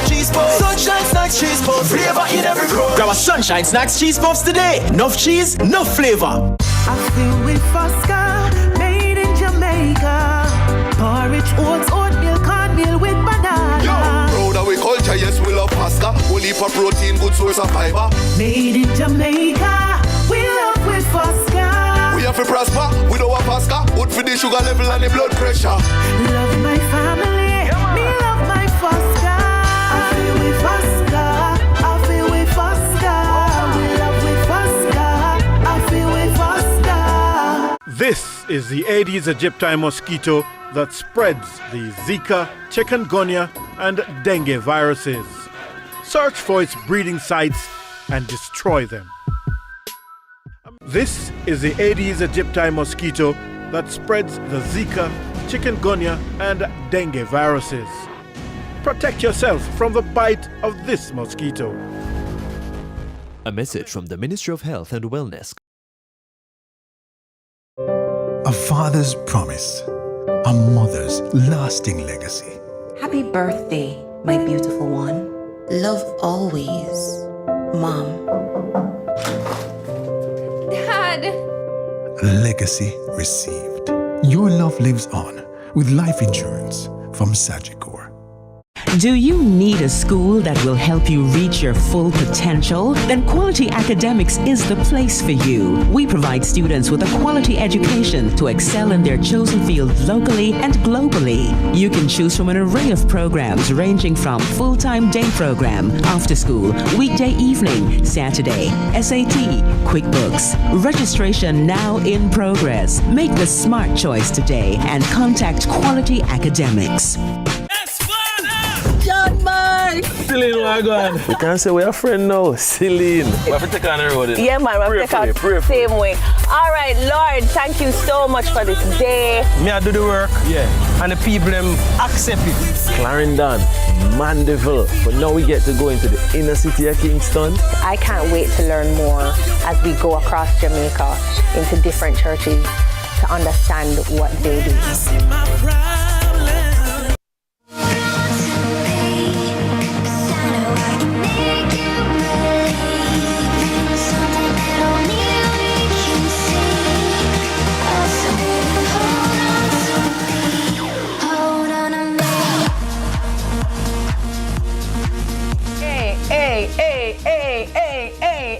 cheese balls. Sunshine snacks, cheese puffs, flavor in every crunch. Grab a Sunshine Snacks cheese puffs today. Enough cheese, enough flavor. I feel with Fosca, made in Jamaica. Porridge, oats, oatmeal, cornmeal with banana. Yo, proud of we culture, yes, we love Fosca. Only for protein, good source of fiber. Made in Jamaica, we love with Fosca. We have to prosper. We don't want Pascal. Good for the sugar level and the blood pressure. Love my family, me love my Fosca. I feel with Fosca, I feel with Fosca. We love with Fosca, I feel with Fosca. This is the Aedes aegypti mosquito that spreads the Zika, chikungunya, and dengue viruses. Search for its breeding sites and destroy them. This is the Aedes aegypti mosquito that spreads the Zika, chikungunya, and dengue viruses. Protect yourself from the bite of this mosquito. A message from the Ministry of Health and Wellness. A father's promise, a mother's lasting legacy. Happy birthday, my beautiful one. Love always, Mom. Dad! Legacy received. Your love lives on with life insurance from Sagicor. Do you need a school that will help you reach your full potential? Then Quality Academics is the place for you. We provide students with a quality education to excel in their chosen field locally and globally. You can choose from an array of programs ranging from full-time day program, after school, weekday evening, Saturday, SAT, QuickBooks. Registration now in progress. Make the smart choice today and contact Quality Academics. John Mark! Celine, what going? We can't say we're a friend now. Celine. We have to take on the road. Yeah, man, we have to take on the same way. All right, Lord, thank you so much for this day. Me, I do the work. Yeah. And the people them accept it. Clarendon, Mandeville. But now we get to go into the inner city of Kingston. I can't wait to learn more as we go across Jamaica into different churches to understand what they do.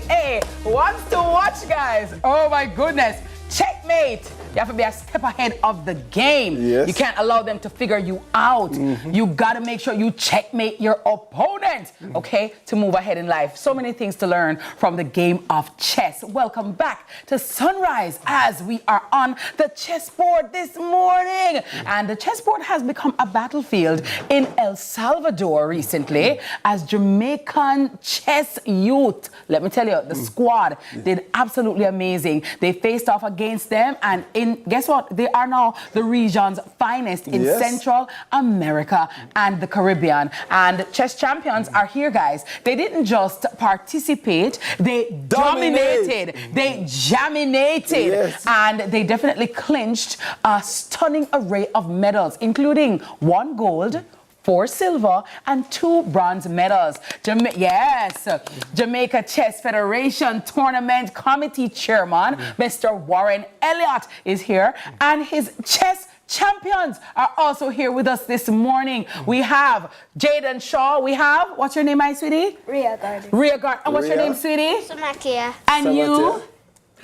Hey, wants to watch, guys. Oh my goodness. Checkmate. You have to be a step ahead of the game. Yes. You can't allow them to figure you out. You gotta make sure you checkmate your opponent, okay, to move ahead in life. So many things to learn from the game of chess. Welcome back to Sunrise as we are on the chessboard this morning. And the chessboard has become a battlefield in El Salvador recently as Jamaican Chess Youth. Let me tell you, the squad did absolutely amazing. They faced off against them, and guess what? They are now the region's finest in Central America and the Caribbean. And chess champions are here, guys. They didn't just participate, they dominated, they jaminated, and they definitely clinched a stunning array of medals, including 1 gold, 4 silver, and 2 bronze medals. Jamaica Chess Federation Tournament Committee Chairman, Mr. Warren Elliott, is here, and his chess champions are also here with us this morning. We have Jaden Shaw. We have, what's your name, my sweetie? Ria Garden. Ria Garden. And what's your name, sweetie? Samakia. And you?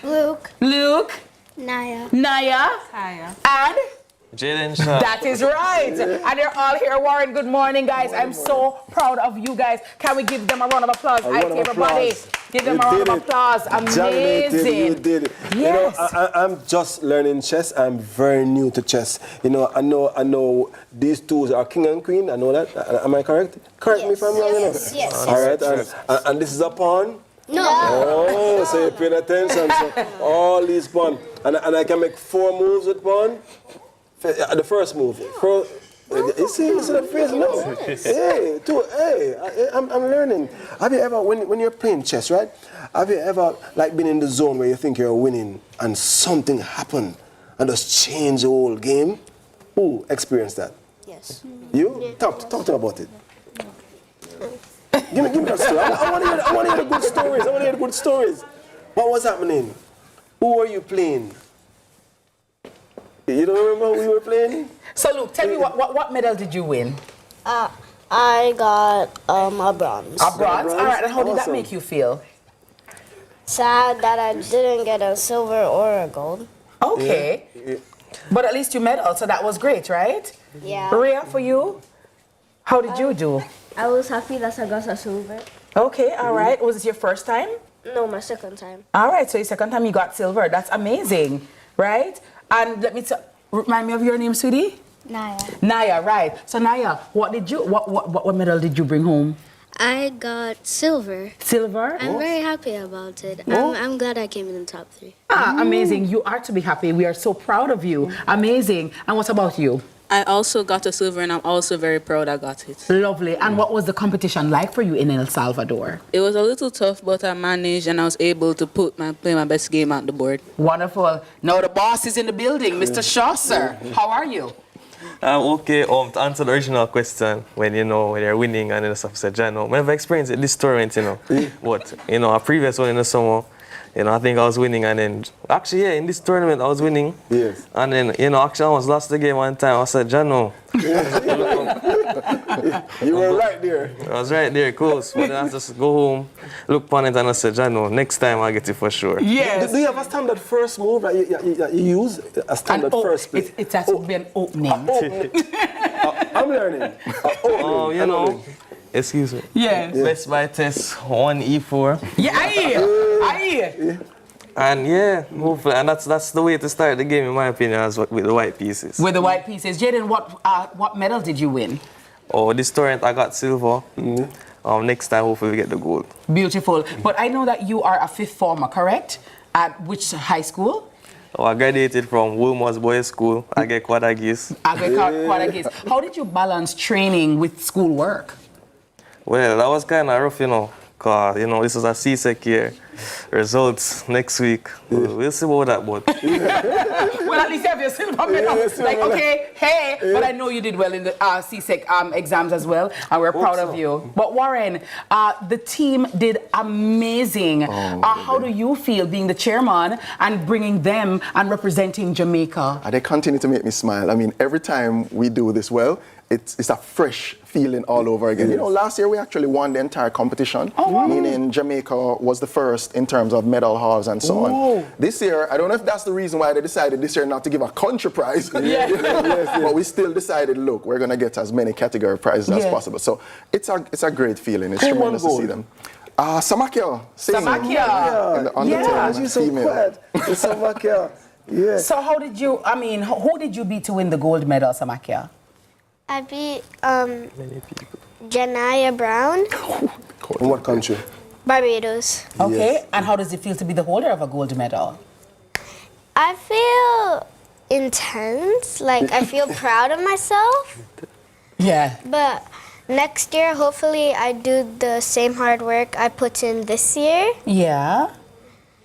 Luke. Luke. Naya. Naya. Kaya. And? Jaden Shaw. That is right. And they're all here. Warren, good morning, guys. I'm so proud of you guys. Can we give them a round of applause? Everybody. Give them a round of applause. Amazing. You did it. Yes. You know, I'm just learning chess. I'm very new to chess. You know, I know these tools are king and queen. I know that. Am I correct? Correct me if I'm wrong. Yes. All right. And this is a pawn? No. Oh, so you're paying attention. So all these pawns. And I can make 4 moves with pawn. The first move. You see the phrase? No. I'm learning. Have you ever, when you're playing chess, right? Have you ever been in the zone where you think you're winning and something happened and just change the whole game? Who experienced that? Yes. You? Talk to me about it. Give me that story. I want to hear the good stories. I want to hear the good stories. What was happening? Who were you playing? You don't remember who we were playing? So, Luke, tell me what medal did you win? I got a bronze. A bronze? All right, and how did that make you feel? sad that I didn't get a silver or a gold. Okay. Yeah. But at least you medal, so that was great, right? Yeah. Rhea, for you, how did you do? I was happy that I got a silver. Okay, all right. Was it your first time? No, my second time. All right, so your second time you got silver. That's amazing, right? And let me remind me of your name, sweetie? Naya. Naya, right. So Naya, what medal did you bring home? I got silver. Silver? I'm very happy about it. Oh. I'm glad I came in the top 3. Amazing. You are to be happy. We are so proud of you. Amazing. And what about you? I also got a silver and I'm also very proud I got it. Lovely. And what was the competition like for you in El Salvador? It was a little tough, but I managed and I was able to play my best game on the board. Wonderful. Now the boss is in the building. Mr. Shaw, sir. How are you? Okay, to answer the original question, when you're winning and then stuff, said, Jano, I've experienced it this tournament, but, a previous one in the summer, I think I was winning and then, actually, yeah, in this tournament I was winning. Yes. And then, actually I almost lost the game one time. I said, Jano. You were right there. I was right there, close. But then I just go home, look upon it and I said, Jano, next time I'll get it for sure. Yes. Do you have a standard first move that you use? A standard first play? It has to be an opening. I'm learning. Excuse me. Yes. Best by test 1E4. Yeah, I hear. And yeah, hopefully, and that's the way to start the game in my opinion, as with the white pieces. With the white pieces. Jaden, what medal did you win? Oh, this tournament I got silver. Next time hopefully we get the gold. Beautiful. But I know that you are a 5th former, correct? At which high school? Oh, I graduated from Wilmer's Boys School. I get Quadagis. How did you balance training with schoolwork? Well, that was kind of rough, because, this is a CSEC year. Results next week. We'll see about that, but... Well, at least you have your silver medal. But I know you did well in the CSEC exams as well, and we're proud of you. But Warren, the team did amazing. How do you feel being the chairman and bringing them and representing Jamaica? They continue to make me smile. I mean, every time we do this well, it's a fresh feeling all over again. Yes. Last year we actually won the entire competition, meaning Jamaica was the first in terms of medal hauls and so on. This year, I don't know if that's the reason why they decided this year not to give a country prize, but we still decided, look, we're going to get as many category prizes as possible. So it's a great feeling. It's tremendous to see them. Samakia. She's so quiet. Samakia. Yeah. So who did you beat to win the gold medal, Samakia? I beat Janaya Brown. In what country? Barbados. Okay, Yes. and how does it feel to be the holder of a gold medal? I feel intense, like I feel proud of myself. Yeah. But next year, hopefully, I do the same hard work I put in this year. Yeah.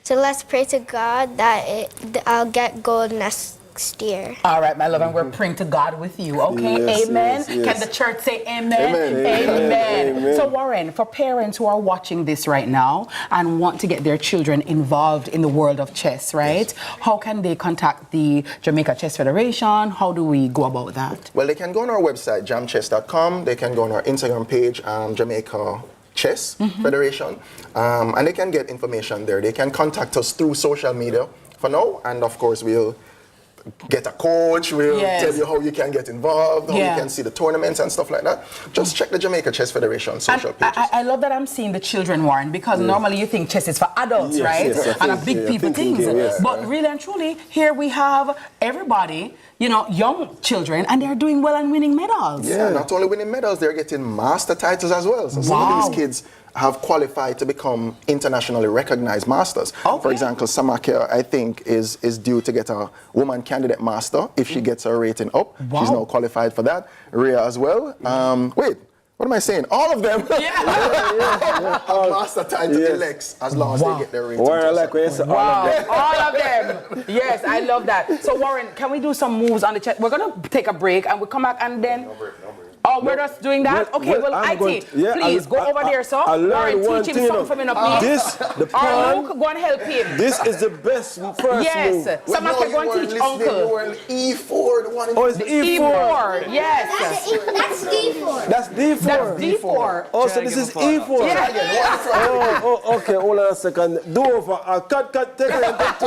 So let's pray to God that I'll get gold next year. All right, my love, and we're praying to God with you, okay? Yes, amen? yes, yes. Can the church say amen? Amen. So, Warren, for parents who are watching this right now and want to get their children involved in the world of chess, right? How can they contact the Jamaica Chess Federation? How do we go about that? Well, they can go on our website, jamchess.com. They can go on our Instagram page, Jamaica Chess Federation, and they can get information there. They can contact us through social media for now, and of course we'll get a coach, we'll tell you how you can get involved, how you can see the tournaments and stuff like that. Just check the Jamaica Chess Federation social pages. I love that I'm seeing the children, Warren, because normally you think chess is for adults, right? And a big people things. But really and truly, here we have everybody, young children, and they're doing well and winning medals. Yeah, not only winning medals, they're getting master titles as well. So some of these kids have qualified to become internationally recognized masters. For example, Samakia, I think, is due to get a woman candidate master if she gets her rating up. She's now qualified for that. Rhea as well. Wait, what am I saying? All of them have master title elects as long as they get their rating. All of them. All of them. Yes, I love that. So, Warren, can we do some moves on the chess? We're going to take a break and we'll come back and then... Oh, we're just doing that? Okay, well, I'm going IT, to- yeah, please go over there, so. I learned one teach thing, him something for me, now, please. This, the Or pawn, Luke, go and help him. this is the best first move. Yes, someone can go and teach Uncle. E4, the one in Oh, it's E4. Yes. That's D4. That's D4. That's D4. Oh, so this is E4. Yeah. Oh, okay, hold on a second. Do over. Cut, take it and take two.